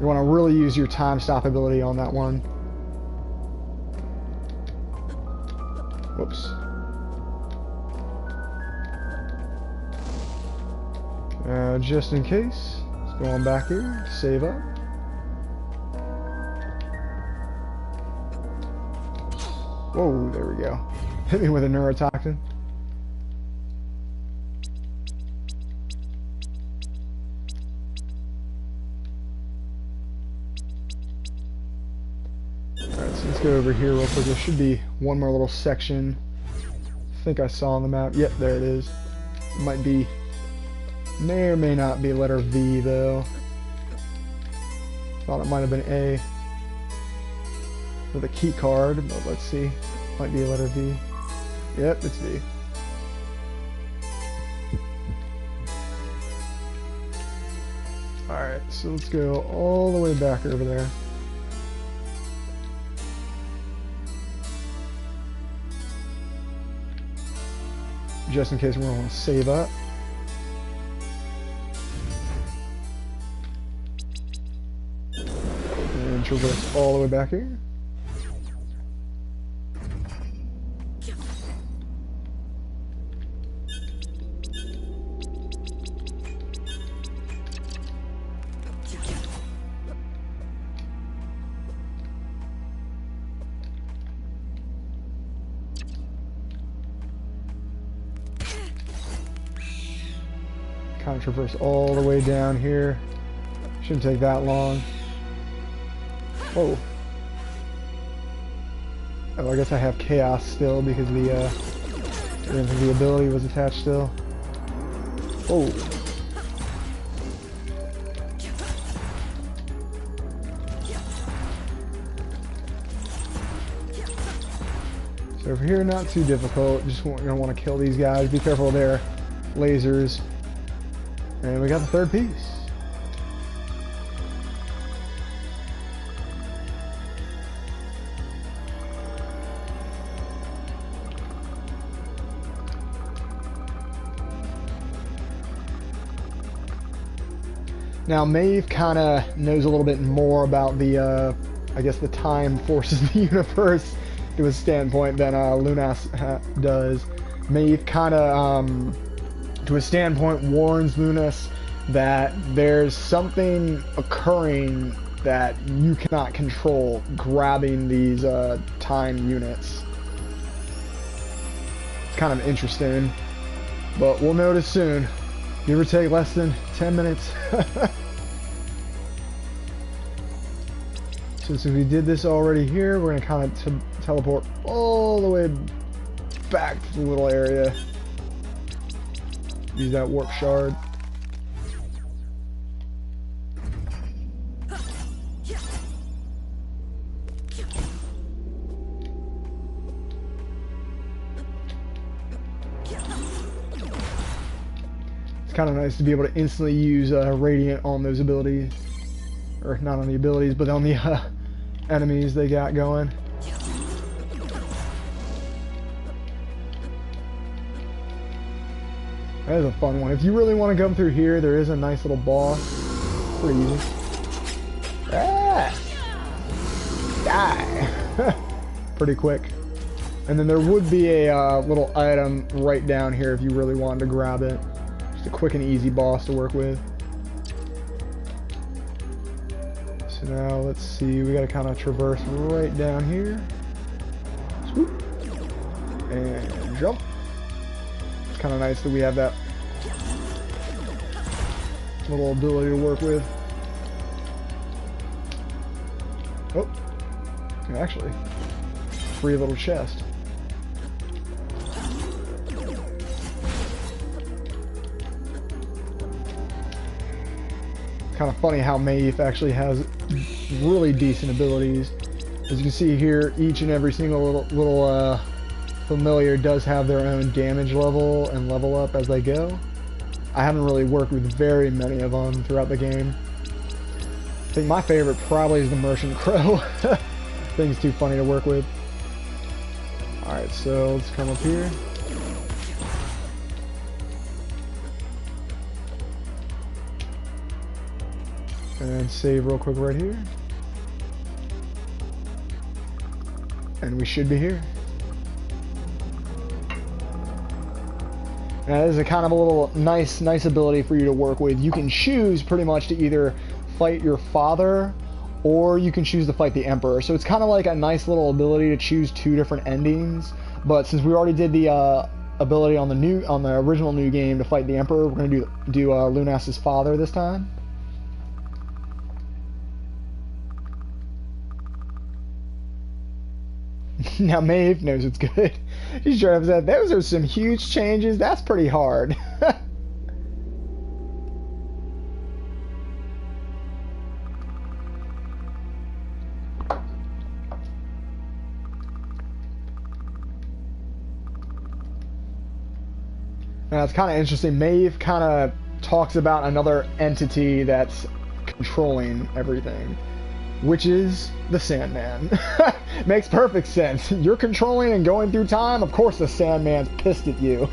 You want to really use your time stop ability on that one. Whoops. Just in case, let's go on back here, save up. Whoa, there we go. Hit me with a neurotoxin. Alright, so let's go over here real quick. There should be one more little section. I think I saw on the map. Yep, there it is. It might be... may or may not be letter V though. Thought it might have been A with a key card, but let's see. Might be a letter V. Yep, it's V. Alright, so let's go all the way back over there. Just in case we want to save up. And traverse all the way back here. Kind of traverse all the way down here. Shouldn't take that long. Whoa. Oh, I guess I have chaos still because the ability was attached still. Whoa. So Over here, not too difficult. Just gonna want to kill these guys. Be careful of their lasers. And we got the third piece. Now, Maeve kind of knows a little bit more about the, I guess, the time forces of the universe to a standpoint than Lunas does. Maeve kind of, to a standpoint, warns Lunas that there's something occurring that you cannot control, grabbing these time units. It's kind of interesting, but we'll notice soon. Give or take less than 10 minutes. So since we did this already here, we're gonna kind of teleport all the way back to the little area. Use that warp shard. It's kind of nice to be able to instantly use Radiant on those abilities. Or not on the abilities, but on the enemies they got going. That is a fun one. If you really want to come through here, there is a nice little boss. Pretty easy. Ah! Die! Pretty quick. And then there would be a little item right down here if you really wanted to grab it. Just a quick and easy boss to work with. So now let's see, we gotta kind of traverse right down here. Swoop. And jump. It's kind of nice that we have that little ability to work with. Oh, and actually, free little chest. Kind of funny how Maeve actually has really decent abilities. As you can see here, each and every single little familiar does have their own damage level and level up as they go. I haven't really worked with very many of them throughout the game. I think my favorite probably is the Merchant Crow. Thing's too funny to work with. Alright, so let's come up here. And save real quick right here. And we should be here. Now, that is a kind of a little nice ability for you to work with. You can choose pretty much to either fight your father, or you can choose to fight the Emperor. So it's kind of like a nice little ability to choose two different endings. But since we already did the ability on the original new game to fight the Emperor, we're gonna do Lunas's father this time. Now Maeve knows it's good. She's trying to say, those are some huge changes. That's pretty hard. Now it's kind of interesting. Maeve kind of talks about another entity that's controlling everything, which is the Sandman. Makes perfect sense. You're controlling and going through time, of course the Sandman's pissed at you.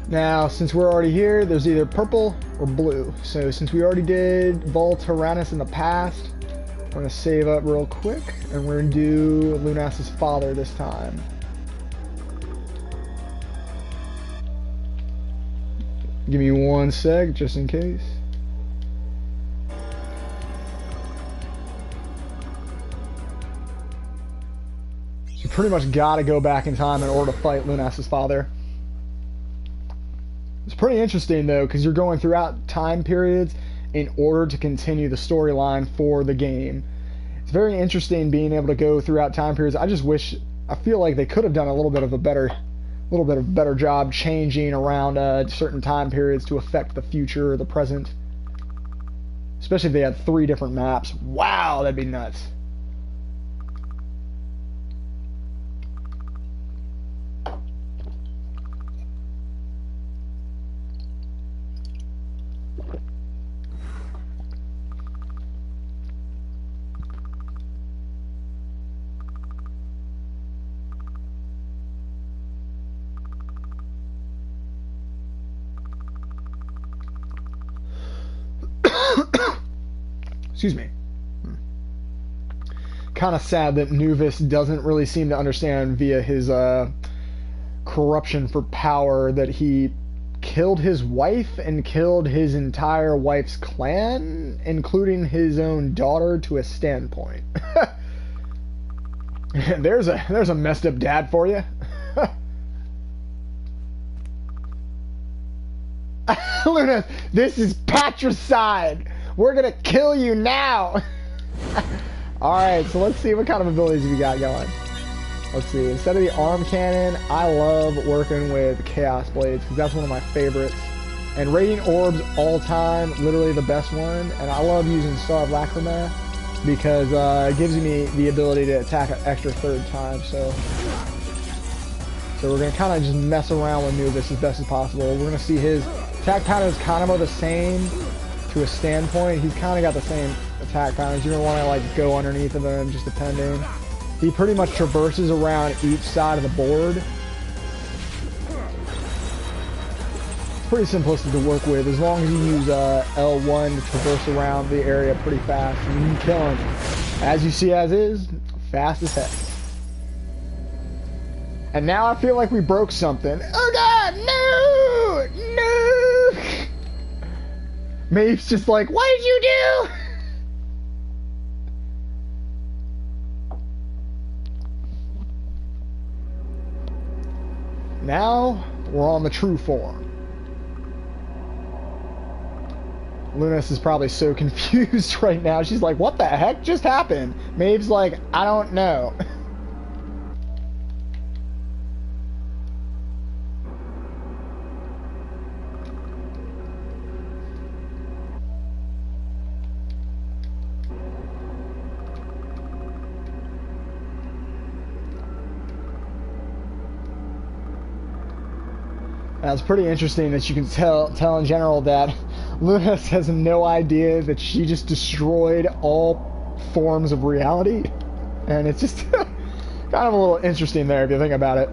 Now, since we're already here, there's either purple or blue. So since we already did Vol Tyrannus in the past, I'm going to save up real quick, and we're going to do Lunas's father this time. Give me one sec, just in case. You pretty much gotta go back in time in order to fight Lunas's father. It's pretty interesting though, because you're going throughout time periods in order to continue the storyline for the game. It's very interesting being able to go throughout time periods. I feel like they could have done a little bit of a better job changing around certain time periods to affect the future or the present. Especially if they had 3 different maps. Wow, that'd be nuts. Excuse me. Kind of sad that Nuvis doesn't really seem to understand via his corruption for power that he killed his wife and killed his entire wife's clan, including his own daughter, to a standpoint. There's a messed up dad for you. Luna, this is patricide. We're gonna kill you now. Alright, so let's see what kind of abilities we got going. Let's see, instead of the arm cannon, I love working with Chaos Blades, because that's one of my favorites. And Radiant Orbs all time, literally the best one. And I love using Star of Lacrima, because it gives me the ability to attack an extra 3rd time, so we're gonna kind of just mess around with Nuvis as best as possible. We're gonna see his attack patterns kind of are the same to a standpoint. He's kind of got the same attack patterns. You're gonna want to like go underneath of him, just depending. He pretty much traverses around each side of the board. It's pretty simplistic to work with as long as you use L1 to traverse around the area pretty fast, and you can kill him. As you see, as is, fast as heck. And now I feel like we broke something. Oh god, no! No! Maeve's just like, what did you do? Now, we're on the true form. Lunas is probably so confused right now. She's like, what the heck just happened? Maeve's like, I don't know. It's pretty interesting that you can tell in general that Lunas has no idea that she just destroyed all forms of reality. And it's just kind of a little interesting there if you think about it.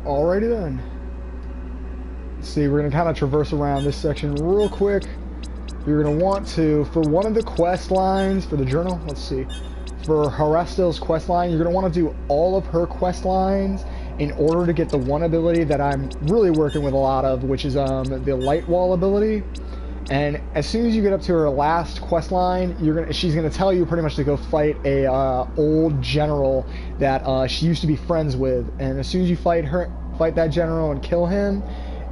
Alrighty then. Let's see, we're going to kind of traverse around this section real quick. You're going to want to, for one of the quest lines, for the journal, let's see. For Harastil's quest line, you're going to want to do all of her quest lines in order to get the one ability that I'm really working with a lot of, which is the Light Wall ability. And as soon as you get up to her last quest line, she's gonna tell you pretty much to go fight a old general that she used to be friends with. And as soon as you fight that general and kill him,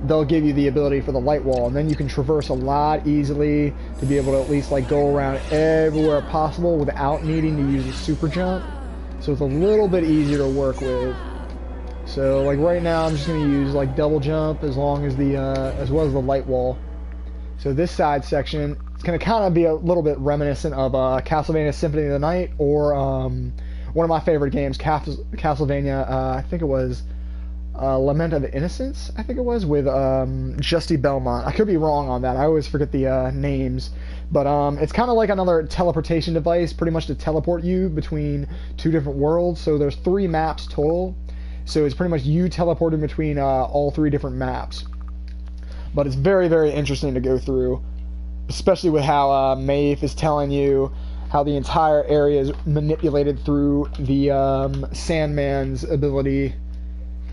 they'll give you the ability for the Light Wall, and then you can traverse a lot easily to be able to at least like go around everywhere possible without needing to use a super jump. So it's a little bit easier to work with. So like right now, I'm just gonna use like double jump as long as as well as the Light Wall. So this side section, it's going to kind of be a little bit reminiscent of Castlevania Symphony of the Night, or one of my favorite games, Castlevania, I think it was Lament of Innocence, I think it was, with Justy Belmont. I could be wrong on that. I always forget the names. But it's kind of like another teleportation device, pretty much to teleport you between 2 different worlds. So there's 3 maps total. So it's pretty much you teleporting between all 3 different maps. But it's very, very interesting to go through, especially with how Maeve is telling you how the entire area is manipulated through the Sandman's ability.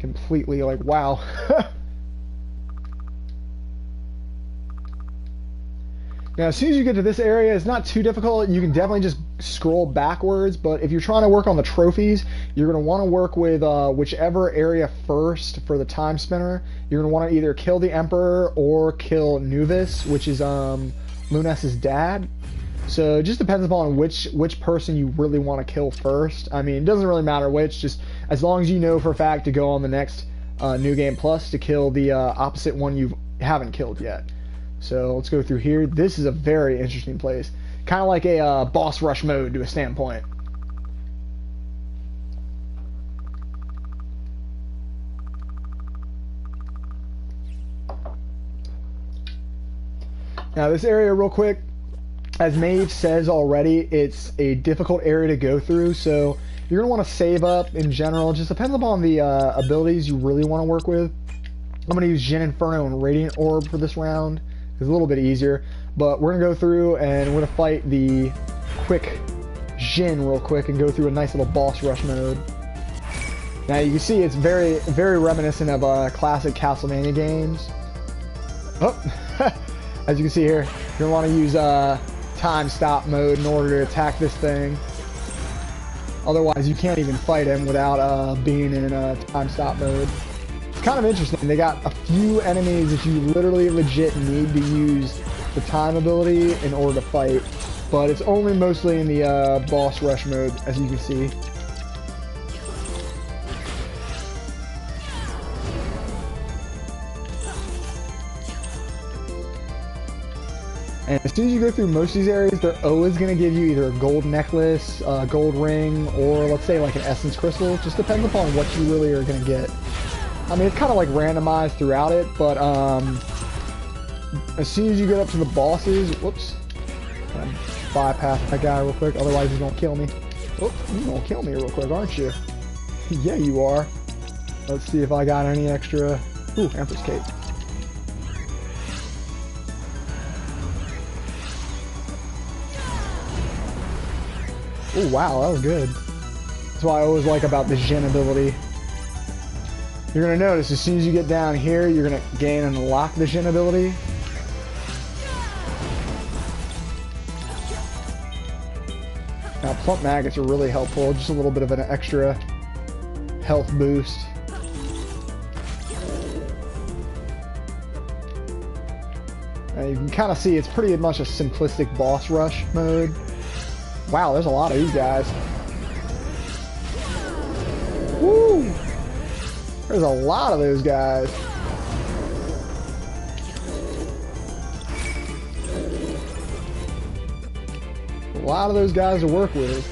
Completely, like, wow. Now, as soon as you get to this area, it's not too difficult. You can definitely just scroll backwards, but if you're trying to work on the trophies, you're going to want to work with whichever area first for the time spinner. You're going to want to either kill the Emperor or kill Nuvis, which is Lunas's dad. So it just depends upon which person you really want to kill first. I mean, it doesn't really matter which, just as long as you know for a fact to go on the next New Game Plus to kill the opposite one you haven't killed yet. So let's go through here. This is a very interesting place. Kind of like a boss rush mode to a standpoint. Now this area real quick, as Maeve says already, it's a difficult area to go through, so you're going to want to save up in general. It just depends upon the abilities you really want to work with. I'm going to use Jin Inferno and Radiant Orb for this round. It's a little bit easier, but we're gonna go through and we're gonna fight the quick Jin real quick and go through a nice little boss rush mode. Now you can see it's very, very reminiscent of classic Castlevania games. Oh, as you can see here, you're gonna want to use time stop mode in order to attack this thing. Otherwise, you can't even fight him without being in time stop mode. Kind of interesting. They got a few enemies that you literally legit need to use the time ability in order to fight, but it's only mostly in the boss rush mode, as you can see. And as soon as you go through most of these areas, they're always going to give you either a gold necklace, a gold ring, or let's say like an essence crystal. It just depends upon what you really are going to get. I mean, it's kind of like randomized throughout it, but as soon as you get up to the bosses, whoops, bypass that guy real quick, otherwise he's gonna kill me. Oh, you're gonna kill me real quick, aren't you? Yeah, you are. Let's see if I got any extra. Ooh, Empress Cape. Oh wow, that was good. That's what I always like about the Jin ability. You're going to notice as soon as you get down here, you're going to gain and unlock the Jin ability. Now, plump maggots are really helpful, just a little bit of an extra health boost. Now, you can kind of see it's pretty much a simplistic boss rush mode. Wow, there's a lot of these guys. Woo! There's a lot of those guys. A lot of those guys to work with.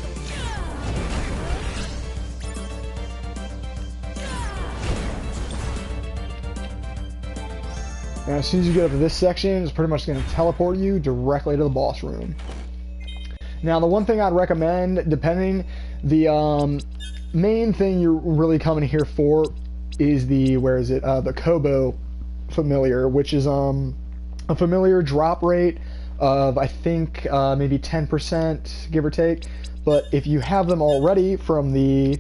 And as soon as you get up to this section, it's pretty much going to teleport you directly to the boss room. Now, the one thing I'd recommend, depending, the main thing you're really coming here for is the, the Kobo familiar, which is a familiar drop rate of, I think, maybe 10%, give or take. But if you have them already from the,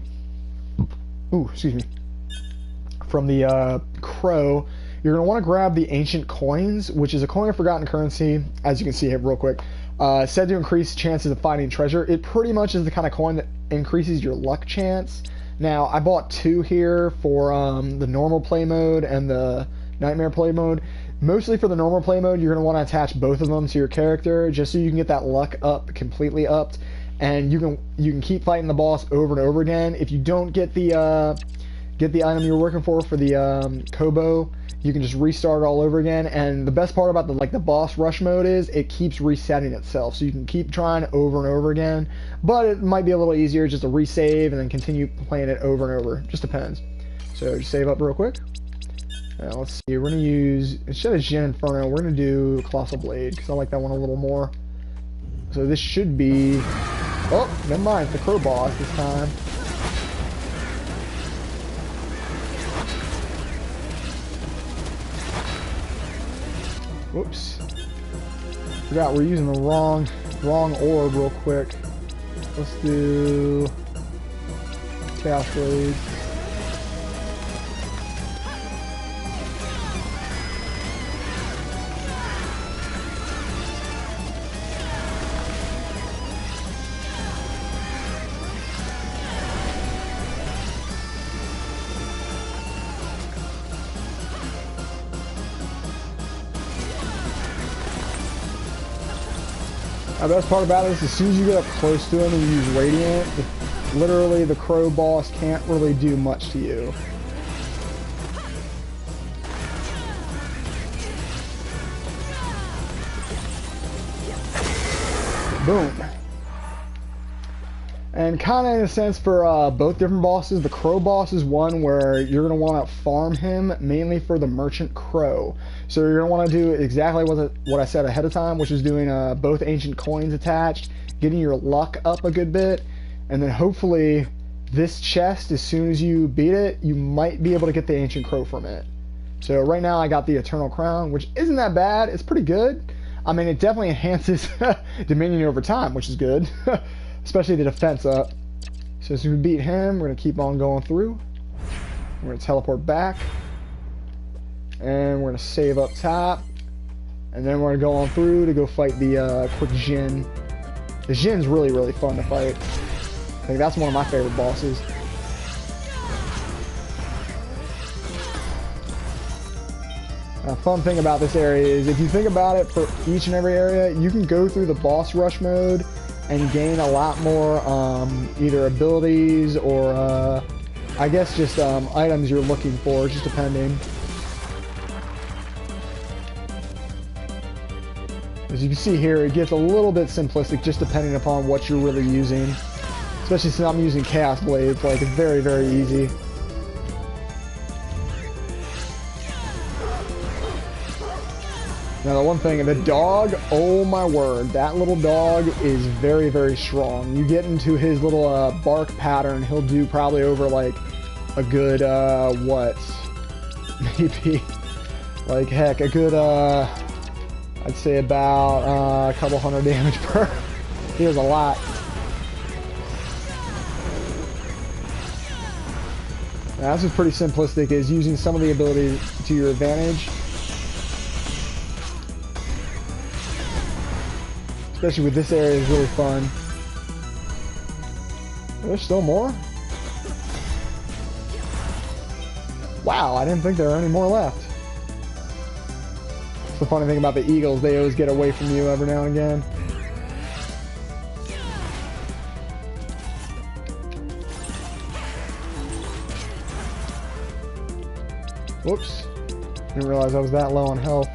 from the Crow, you're going to want to grab the Ancient Coins, which is a coin of forgotten currency, as you can see here real quick. Said to increase chances of finding treasure. It pretty much is the kind of coin that increases your luck chance. Now, I bought two here for the normal play mode and the nightmare play mode. Mostly for the normal play mode, you're going to want to attach both of them to your character just so you can get that luck up, completely upped, and you can keep fighting the boss over and over again. If you don't get the item you're working for the Kobo, you can just restart all over again. And the best part about the boss rush mode is it keeps resetting itself, so you can keep trying over and over again. But it might be a little easier just to resave and then continue playing it over and over. Just depends. So just save up real quick. Now let's see. We're gonna use, instead of Jin Inferno, we're gonna do Colossal Blade because I like that one a little more. So this should be. Oh, never mind. It's the Crow boss this time. Whoops. Forgot we're using the wrong orb real quick. Let's do Chaos Blade. The best part about it is as soon as you get up close to him and you use Radiant, literally the crow boss can't really do much to you. Boom. And kind of in a sense for both different bosses, the crow boss is one where you're going to want to farm him mainly for the merchant crow. So you're going to want to do exactly what I said ahead of time, which is doing both ancient coins attached, getting your luck up a good bit, and then hopefully this chest, as soon as you beat it, you might be able to get the ancient crow from it. So right now I got the eternal crown, which isn't that bad. It's pretty good. I mean, it definitely enhances Dominion over time, which is good. Especially the defense up. So as we beat him, we're going to keep on going through. We're going to teleport back. And we're going to save up top. And then we're going to go on through to go fight the quick Jin. The Jin's really, really fun to fight. I think that's one of my favorite bosses. A fun thing about this area is if you think about it, for each and every area, you can go through the boss rush mode and gain a lot more either abilities or I guess just items you're looking for, just depending. As you can see here, it gets a little bit simplistic just depending upon what you're really using. Especially since I'm using Chaos Blades, like it's very, very easy. Now the one thing, the dog, oh my word, that little dog is very, very strong. You get into his little bark pattern, he'll do probably over like a good, what, maybe, like heck, a good, I'd say about a couple hundred damage per. He does a lot. Now this is pretty simplistic, is using some of the abilities to your advantage. Especially with this area is really fun. There's still more? Wow, I didn't think there were any more left. That's the funny thing about the eagles, they always get away from you every now and again. Whoops. Didn't realize I was that low on health.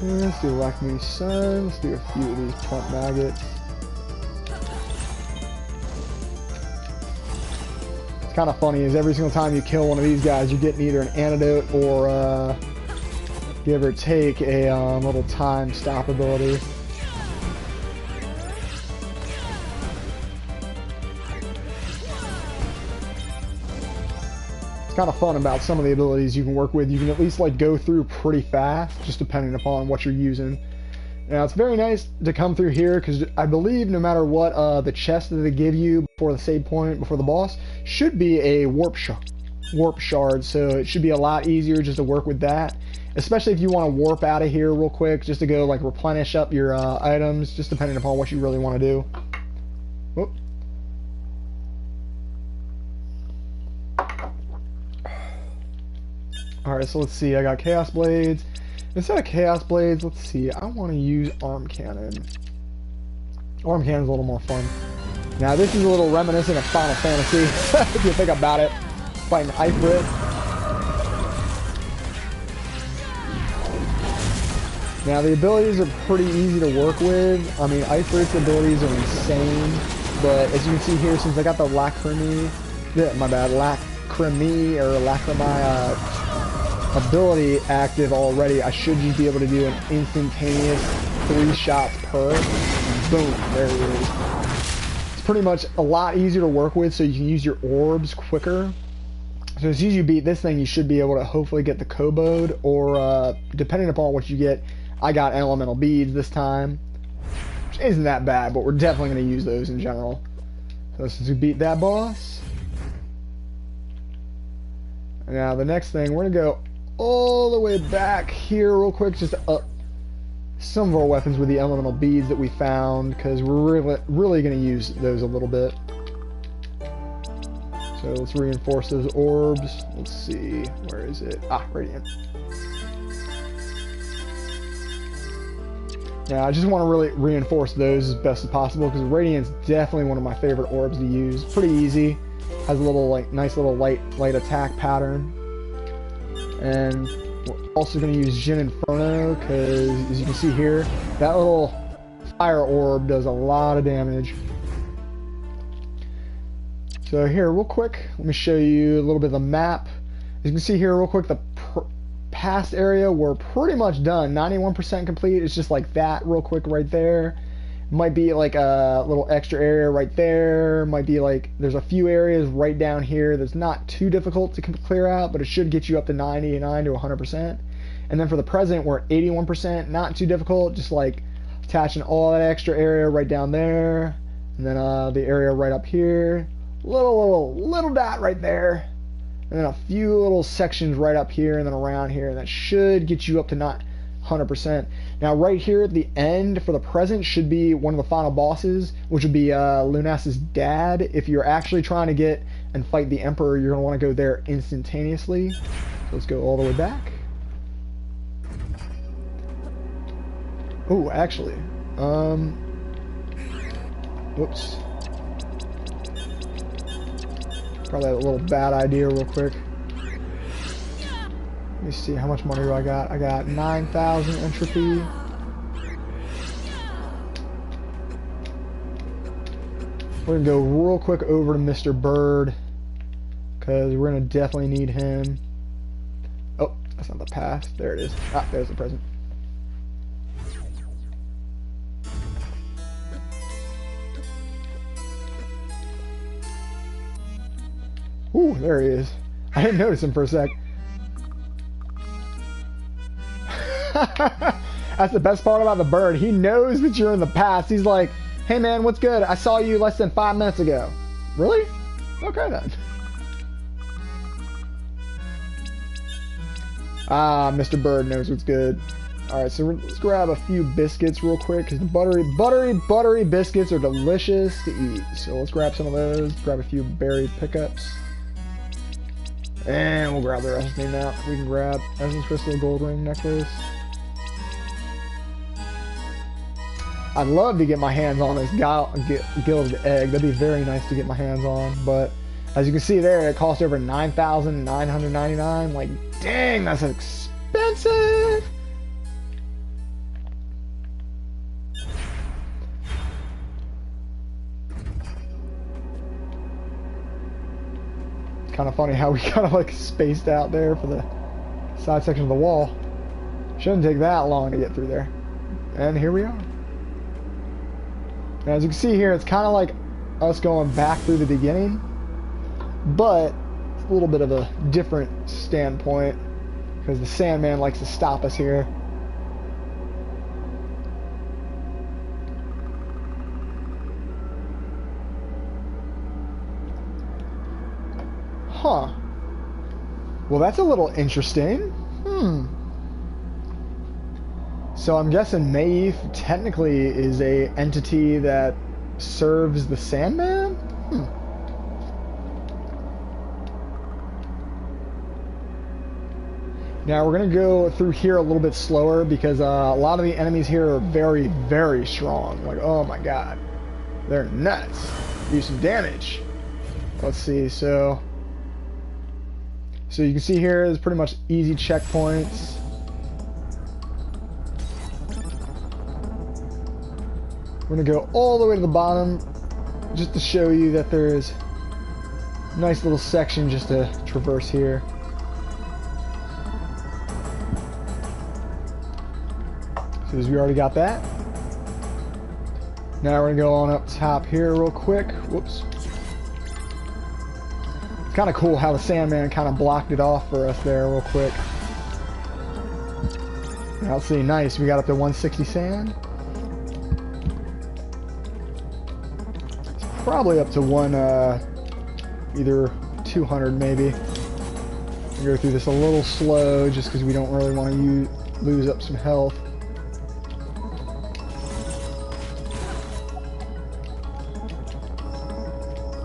Let's do Lackme's Sun. Let's do a few of these plump maggots. It's kind of funny is every single time you kill one of these guys, you're getting either an antidote or give or take a little time stop ability. Kind of fun about some of the abilities you can work with. You can at least like go through pretty fast, just depending upon what you're using. Now it's very nice to come through here because I believe no matter what the chest that they give you before the save point, before the boss, should be a warp shard. So it should be a lot easier just to work with that, especially if you want to warp out of here real quick, just to go like replenish up your items, just depending upon what you really want to do. Whoop. Alright, so let's see, I got Chaos Blades. Instead of Chaos Blades, let's see, I want to use Arm Cannon. Arm Cannon's a little more fun. Now this is a little reminiscent of Final Fantasy, if you think about it. Fighting Ifrit. Now the abilities are pretty easy to work with. I mean, Ifrit's abilities are insane, but as you can see here, since I got the Lacrimi, Lacrimi or Lacrimi ability active already, I should just be able to do an instantaneous 3 shots per. Boom, there it is. It's pretty much a lot easier to work with, so you can use your orbs quicker. So as soon as you beat this thing, you should be able to hopefully get the Kobold, or depending upon what you get, I got elemental beads this time, which isn't that bad, but we're definitely going to use those in general. So since we beat that boss, now the next thing, we're going to go all the way back here real quick, just to up some of our weapons with the elemental beads that we found, because we're really going to use those a little bit. So let's reinforce those orbs. Let's see, where is it? Ah, Radiant. Yeah, I just want to really reinforce those as best as possible because Radiant's definitely one of my favorite orbs to use. Pretty easy. Has a little like nice little light attack pattern. And we're also going to use Jin Inferno because as you can see here, that little fire orb does a lot of damage. So here, real quick, let me show you a little bit of the map. As you can see here, real quick, the past area, we're pretty much done. 91% complete. It's just like that, real quick, right there. Might be like a little extra area right there. Might be like there's a few areas right down here that's not too difficult to clear out, but it should get you up to 99 to 100%. And then for the present, we're at 81%. Not too difficult. Just like attaching all that extra area right down there, and then the area right up here. Little dot right there, and then a few little sections right up here and then around here, and that should get you up to not 100%. Now right here at the end for the present should be one of the final bosses, which would be Lunas's dad. If you're actually trying to get and fight the Emperor, you're going to want to go there instantaneously. So let's go all the way back. Oh, actually, whoops. Probably a little bad idea real quick. Let me see, how much money do I got? I got 9,000 entropy. We're gonna go real quick over to Mr. Bird because we're gonna definitely need him. Oh, that's not the past. There it is. Ah, there's the present. Ooh, there he is. I didn't notice him for a sec. That's the best part about the bird. He knows that you're in the past. He's like, hey man, what's good? I saw you less than 5 minutes ago. Really? Okay then. Ah, Mr. Bird knows what's good. Alright, so let's grab a few biscuits real quick because the buttery biscuits are delicious to eat. So let's grab some of those. Grab a few berry pickups. And we'll grab the rest of them now. We can grab Essence Crystal Gold Ring Necklace. I'd love to get my hands on this gilded egg. That'd be very nice to get my hands on. But as you can see there, it costs over 9,999. Like, dang, that's expensive. Kind of funny how we kind of like spaced out there for the side section of the wall. Shouldn't take that long to get through there. And here we are. Now, as you can see here, it's kind of like us going back through the beginning, but it's a little bit of a different standpoint because the Sandman likes to stop us here. Huh. Well, that's a little interesting. So I'm guessing Maeve technically is a entity that serves the Sandman? Now we're going to go through here a little bit slower because a lot of the enemies here are very, very strong. Like, oh my god. They're nuts. Do some damage. Let's see, so you can see here is pretty much easy checkpoints. We're going to go all the way to the bottom just to show you that there's a nice little section just to traverse here. So we already got that. Now we're going to go on up top here real quick. Whoops. It's kind of cool how the Sandman kind of blocked it off for us there real quick. Now let's see, nice. We got up to 160 sand. It's probably up to either 200 maybe. We'll go through this a little slow just because we don't really want to lose up some health.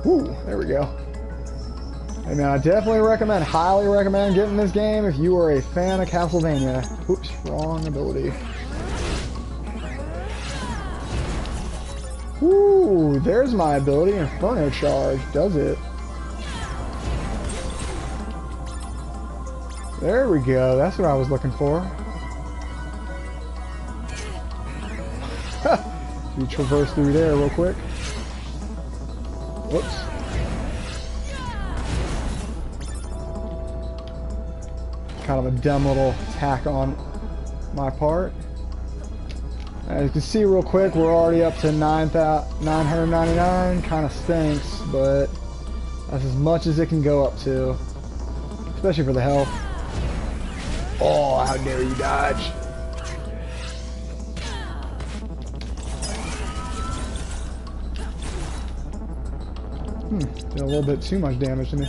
Ooh, there we go. Hey man, I definitely recommend, highly recommend getting this game if you are a fan of Castlevania. Oops, wrong ability. Ooh, there's my ability, Inferno Charge, does it. There we go, that's what I was looking for. We traverse through there real quick. Whoops. Kind of a dumb little attack on my part. As you can see real quick, we're already up to 999. Kind of stinks, but that's as much as it can go up to. Especially for the health. Oh, how dare you dodge. Did a little bit too much damage to me.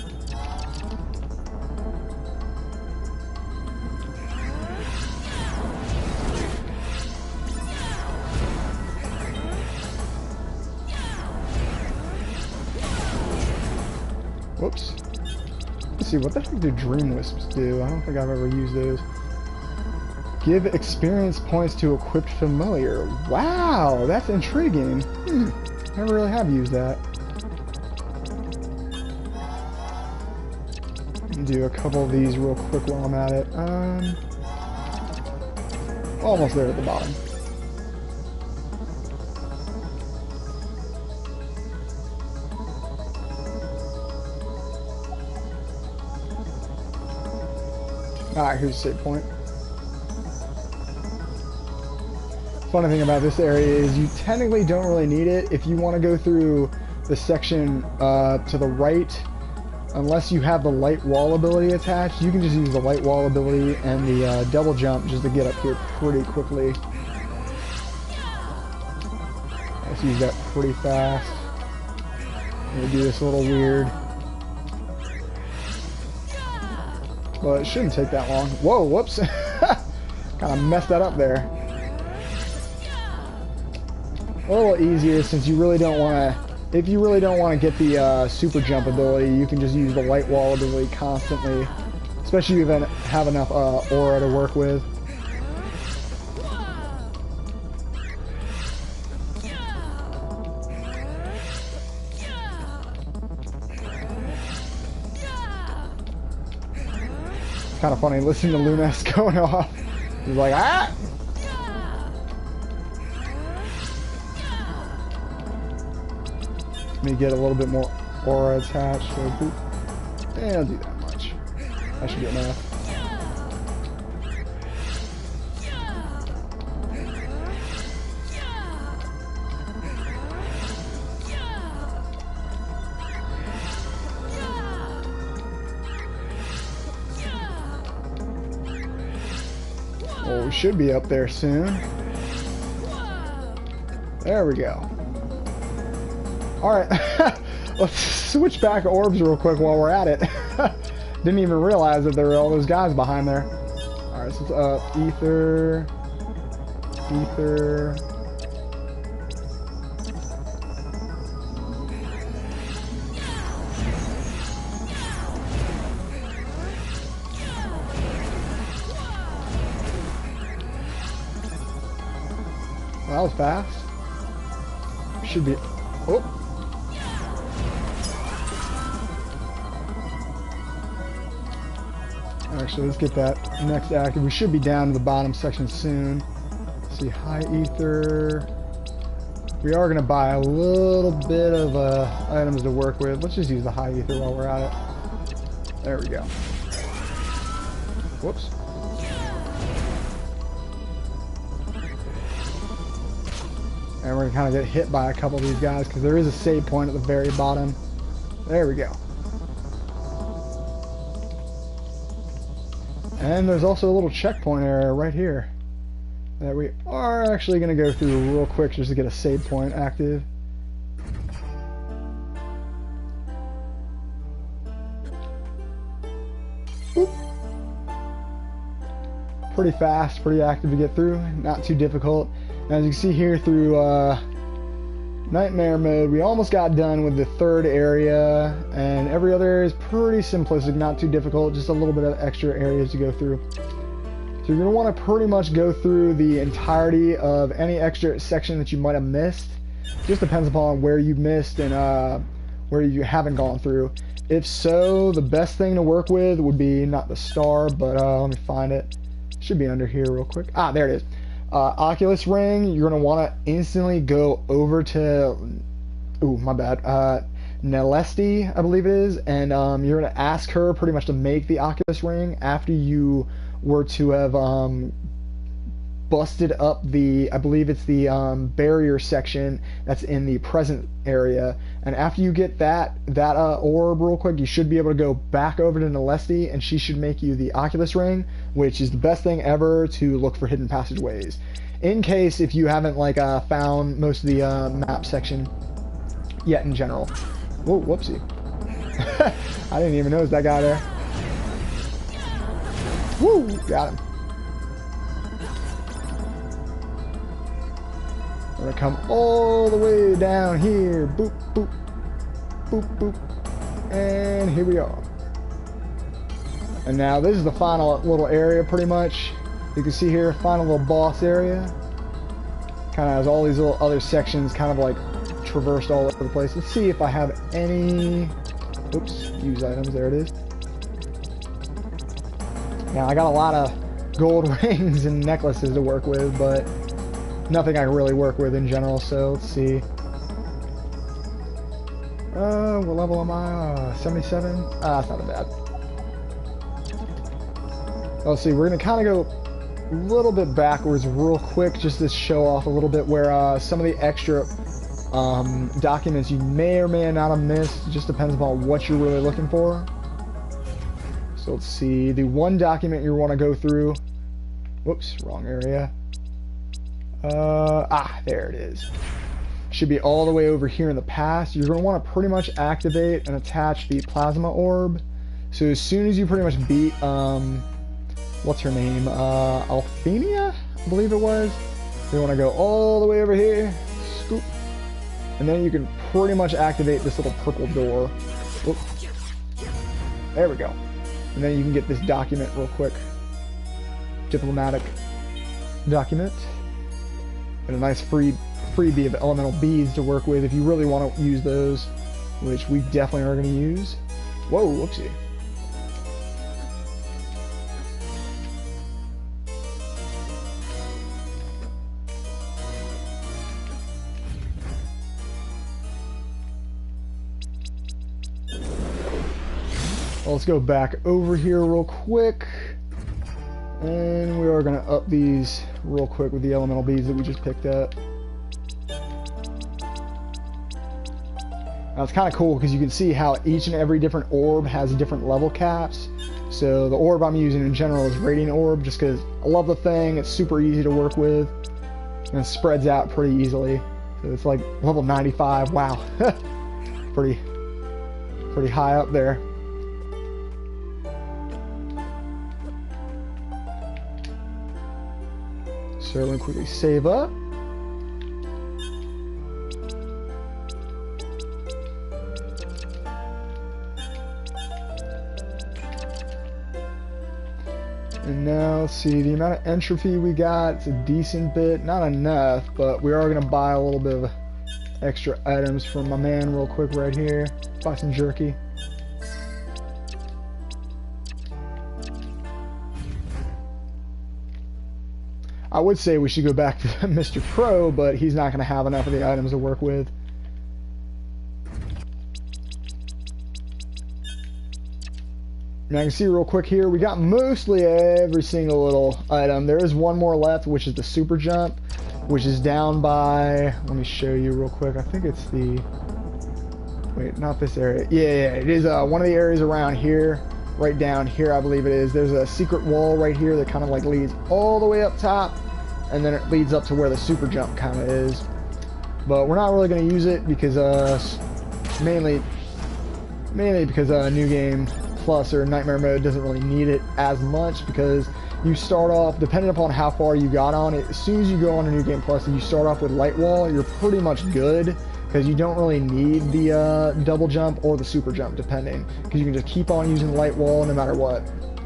Whoops. Let's see, what the heck do Dream Wisps do? I don't think I've ever used those. Give experience points to equipped familiar. Wow, that's intriguing. Never really have used that. Do a couple of these real quick while I'm at it. Almost there at the bottom. Alright, here's a save point. Funny thing about this area is you technically don't really need it if you want to go through the section to the right. Unless you have the light wall ability attached, you can just use the light wall ability and the double jump just to get up here pretty quickly. Let's use that pretty fast. I'm gonna do this a little weird. Well, it shouldn't take that long. Whoa, whoops. Kind of messed that up there. A little easier since you really don't want to... If you really don't want to get the super jump ability, you can just use the light wall ability constantly. Especially if you have enough aura to work with. Kind of funny listening to Lunas going off. He's like, ah! Let me get a little bit more aura attached. So boop. Eh, I'll do that much. I should get enough. Well, we should be up there soon. There we go. Alright, let's switch back orbs real quick while we're at it. Didn't even realize that there were all those guys behind there. Alright, so it's ether. Ether. Well, that was fast. Should be... Oh! Actually, let's get that next active. We should be down to the bottom section soon. Let's see, high ether. We are going to buy a little bit of items to work with. Let's just use the high ether while we're at it. There we go. Whoops. And we're going to kind of get hit by a couple of these guys because there is a save point at the very bottom. There we go. And there's also a little checkpoint area right here that we are actually going to go through real quick just to get a save point active. Boop. Pretty fast, pretty active to get through, not too difficult. And as you can see here through Nightmare mode, we almost got done with the third area, and every other area is pretty simplistic, not too difficult, just a little bit of extra areas to go through. So you're going to want to pretty much go through the entirety of any extra section that you might have missed Just depends upon where you missed and where you haven't gone through. If so, the best thing to work with would be not the star, but let me find it. Should be under here real quick. Ah, there it is. Oculus ring, you're going to want to instantly go over to, ooh, my bad, Nelesti, I believe it is, and you're going to ask her pretty much to make the Oculus ring after you were to have busted up the, I believe it's the barrier section that's in the present area. And after you get that orb real quick, you should be able to go back over to Nelesti, and she should make you the Oculus ring, which is the best thing ever to look for hidden passageways. In case if you haven't found most of the map section yet in general. Whoa, whoopsie. I didn't even notice that guy there. Woo, got him. We're gonna come all the way down here. Boop, boop, boop, boop. And here we are. And now this is the final little area pretty much. You can see here, final little boss area. Kind of has all these little other sections kind of like traversed all over the place. Let's see if I have any, oops, use items, there it is. Now I got a lot of gold rings and necklaces to work with, but nothing I can really work with in general, so let's see. What level am I? 77? That's not bad. Let's see, we're going to kind of go a little bit backwards real quick just to show off a little bit where some of the extra documents you may or may not have missed. It just depends upon what you're really looking for. So let's see, the one document you want to go through, whoops, wrong area. There it is. Should be all the way over here in the past. You're going to want to pretty much activate and attach the plasma orb. So as soon as you pretty much beat, what's her name? Alphenia, I believe it was. You want to go all the way over here, scoop, and then you can pretty much activate this little purple door. Whoop. There we go. And then you can get this document real quick. Diplomatic document. And a nice freebie of elemental beads to work with if you really want to use those, which we definitely are going to use. Whoa, whoopsie. Well, let's go back over here real quick. And we are going to up these real quick with the elemental beads that we just picked up. Now it's kind of cool because you can see how each and every different orb has different level caps. So the orb I'm using in general is Radiant Orb just because I love the thing. It's super easy to work with. And it spreads out pretty easily. So it's like level 95. Wow. pretty high up there. So we're going to quickly save up. And now, let's see, the amount of entropy we got, it's a decent bit. Not enough, but we are going to buy a little bit of extra items from my man real quick right here. Buy some jerky. I would say we should go back to Mr. Pro, but he's not going to have enough of the items to work with. Now you can see real quick here, we got mostly every single little item. There is one more left, which is the super jump, which is down by, let me show you real quick. I think it's the, wait, not this area. Yeah, it is one of the areas around here. Right down here, I believe it is. There's a secret wall right here that kind of like leads all the way up top, and then it leads up to where the super jump kind of is. But we're not really going to use it because mainly because New Game Plus or Nightmare Mode doesn't really need it as much, because you start off, depending upon how far you got on it, as soon as you go on a New Game Plus and you start off with Light Wall, you're pretty much good. Because you don't really need the double jump or the super jump, depending. Because you can just keep on using the light wall no matter what.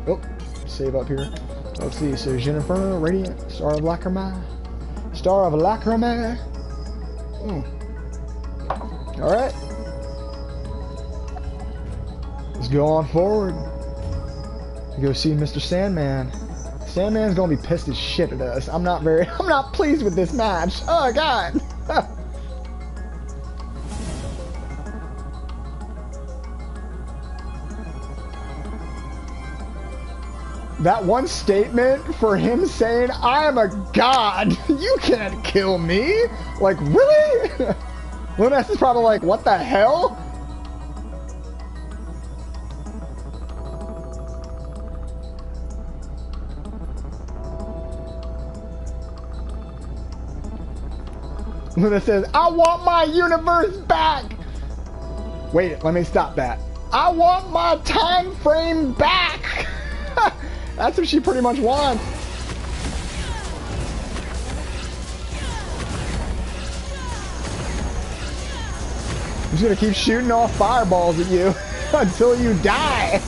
Oh, save up here. Let's see, so Jennifer, Radiant, Star of Lacrima. Star of Lacrima. Alright. Let's go on forward. Go see Mr. Sandman. Sandman's gonna be pissed as shit at us. I'm not pleased with this match. Oh god. That one statement for him saying, I am a god, you can't kill me? Like, really? Lunas is probably like, what the hell? Luna says, I want my universe back! Wait, let me stop that. I want my time frame back! That's what she pretty much wants. I'm just gonna keep shooting off fireballs at you until you die.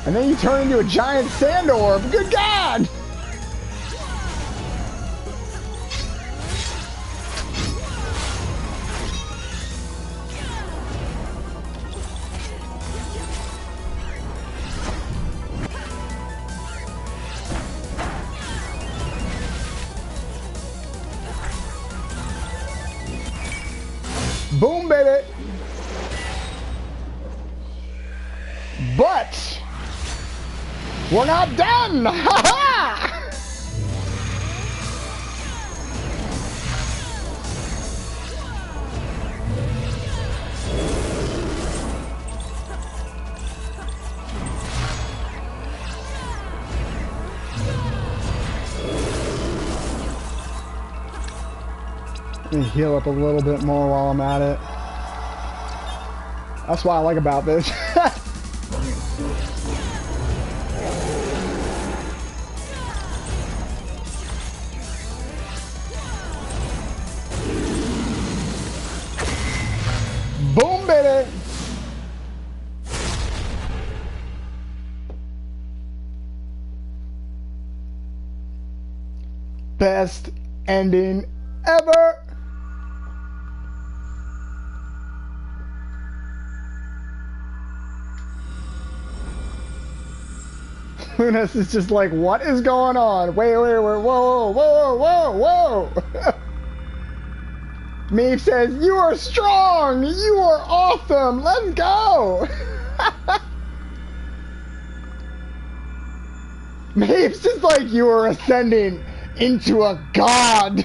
And then you turn into a giant sand orb. Good God! Boom, baby! But we're not done! Ha ha! Let me heal up a little bit more while I'm at it. That's what I like about this. Boom, baby! Best ending ever! Lunas is just like, what is going on? Wait, whoa, whoa, whoa, whoa! Meep says, you are strong! You are awesome! Let's go! Meep's just like, you are ascending into a god!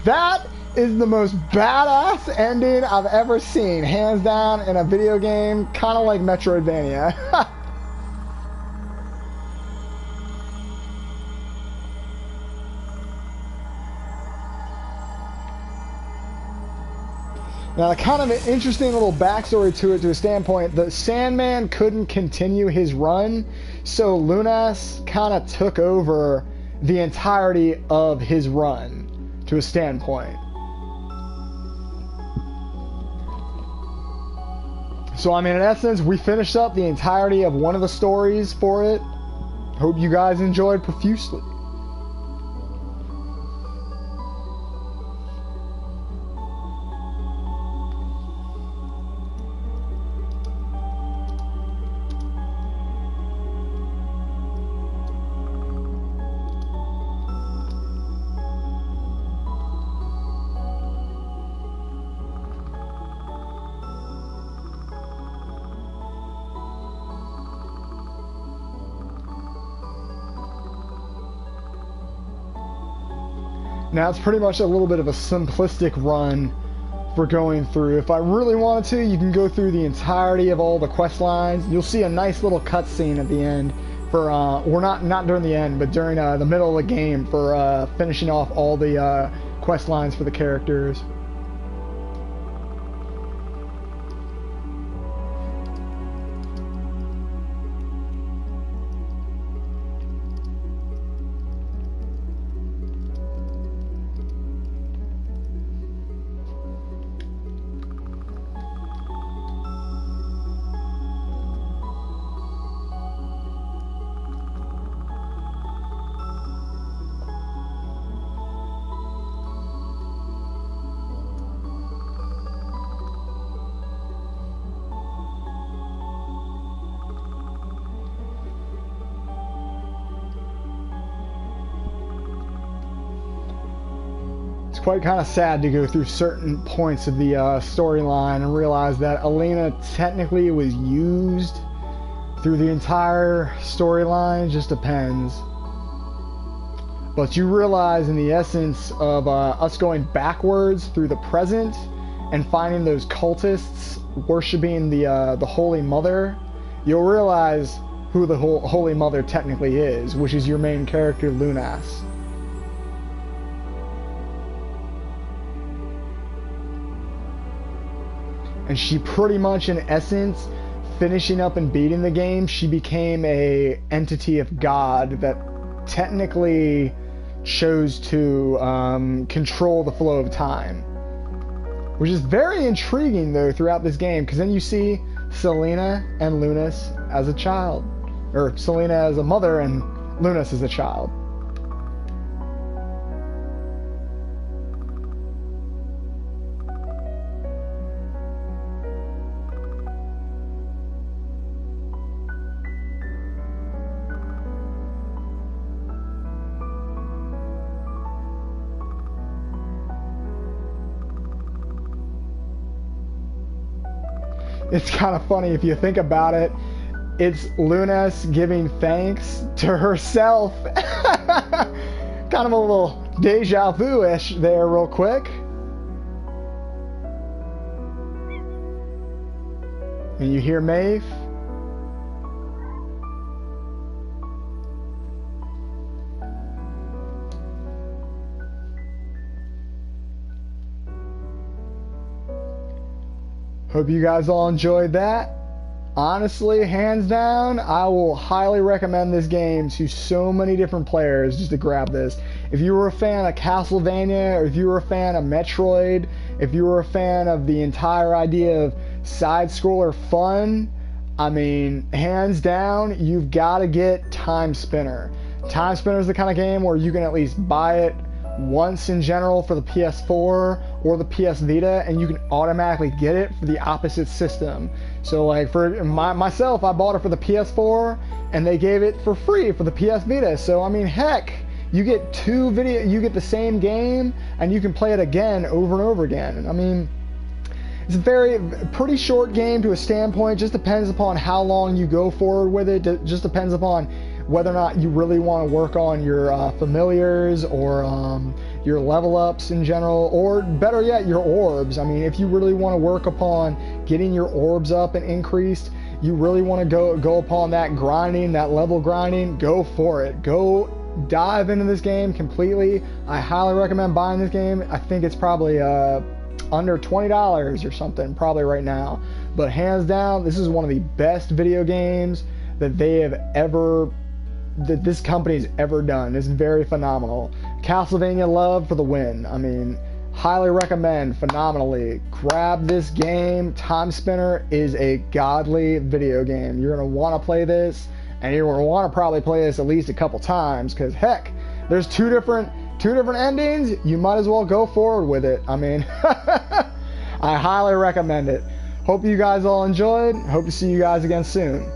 That is the most badass ending I've ever seen. Hands down in a video game, kind of like Metroidvania. Now, kind of an interesting little backstory to it, to a standpoint. The Sandman couldn't continue his run, so Lunas kind of took over the entirety of his run, to a standpoint. So, I mean, in essence, we finished up the entirety of one of the stories for it. Hope you guys enjoyed profusely. Now it's pretty much a little bit of a simplistic run for going through. If I really wanted to, you can go through the entirety of all the quest lines. You'll see a nice little cutscene at the end for, or not during the end, but during the middle of the game for finishing off all the quest lines for the characters. quite kind of sad to go through certain points of the storyline and realize that Elena technically was used through the entire storyline. Just depends. But you realize in the essence of us going backwards through the present and finding those cultists worshiping the Holy Mother, you'll realize who the Holy Mother technically is, which is your main character, Lunas. And she pretty much, in essence, finishing up and beating the game, she became a entity of God that technically chose to control the flow of time. Which is very intriguing, though, throughout this game, because then you see Selena and Lunas as a child. Or Selena as a mother and Lunas as a child. It's kind of funny if you think about it. It's Lunas giving thanks to herself. Kind of a little deja vu-ish there real quick. And you hear Maeve. Hope you guys all enjoyed that. Honestly, hands down, I will highly recommend this game to so many different players just to grab this. If you were a fan of Castlevania, or if you were a fan of Metroid, if you were a fan of the entire idea of side-scroller fun, I mean, hands down, you've got to get Timespinner. Timespinner is the kind of game where you can at least buy it once in general for the PS4 or the PS Vita, and you can automatically get it for the opposite system. So like for myself, I bought it for the PS4 and they gave it for free for the PS Vita. So I mean, heck, you get you get the same game and you can play it again over and over again. I mean, it's a pretty short game to a standpoint. Just depends upon how long you go forward with it. It just depends upon whether or not you really want to work on your familiars or your level ups in general, or better yet, your orbs. I mean, if you really want to work upon getting your orbs up and increased, you really want to go upon that grinding, that level grinding, go for it. Go dive into this game completely. I highly recommend buying this game. I think it's probably under $20 or something probably right now. But hands down, this is one of the best video games that they have ever, that this company's ever done. It's very phenomenal. Castlevania love for the win. I mean, highly recommend phenomenally. Grab this game. Timespinner is a godly video game. You're going to want to play this, and you're going to want to probably play this at least a couple times, because heck, there's two different endings. You might as well go forward with it. I mean, I highly recommend it. Hope you guys all enjoyed. Hope to see you guys again soon.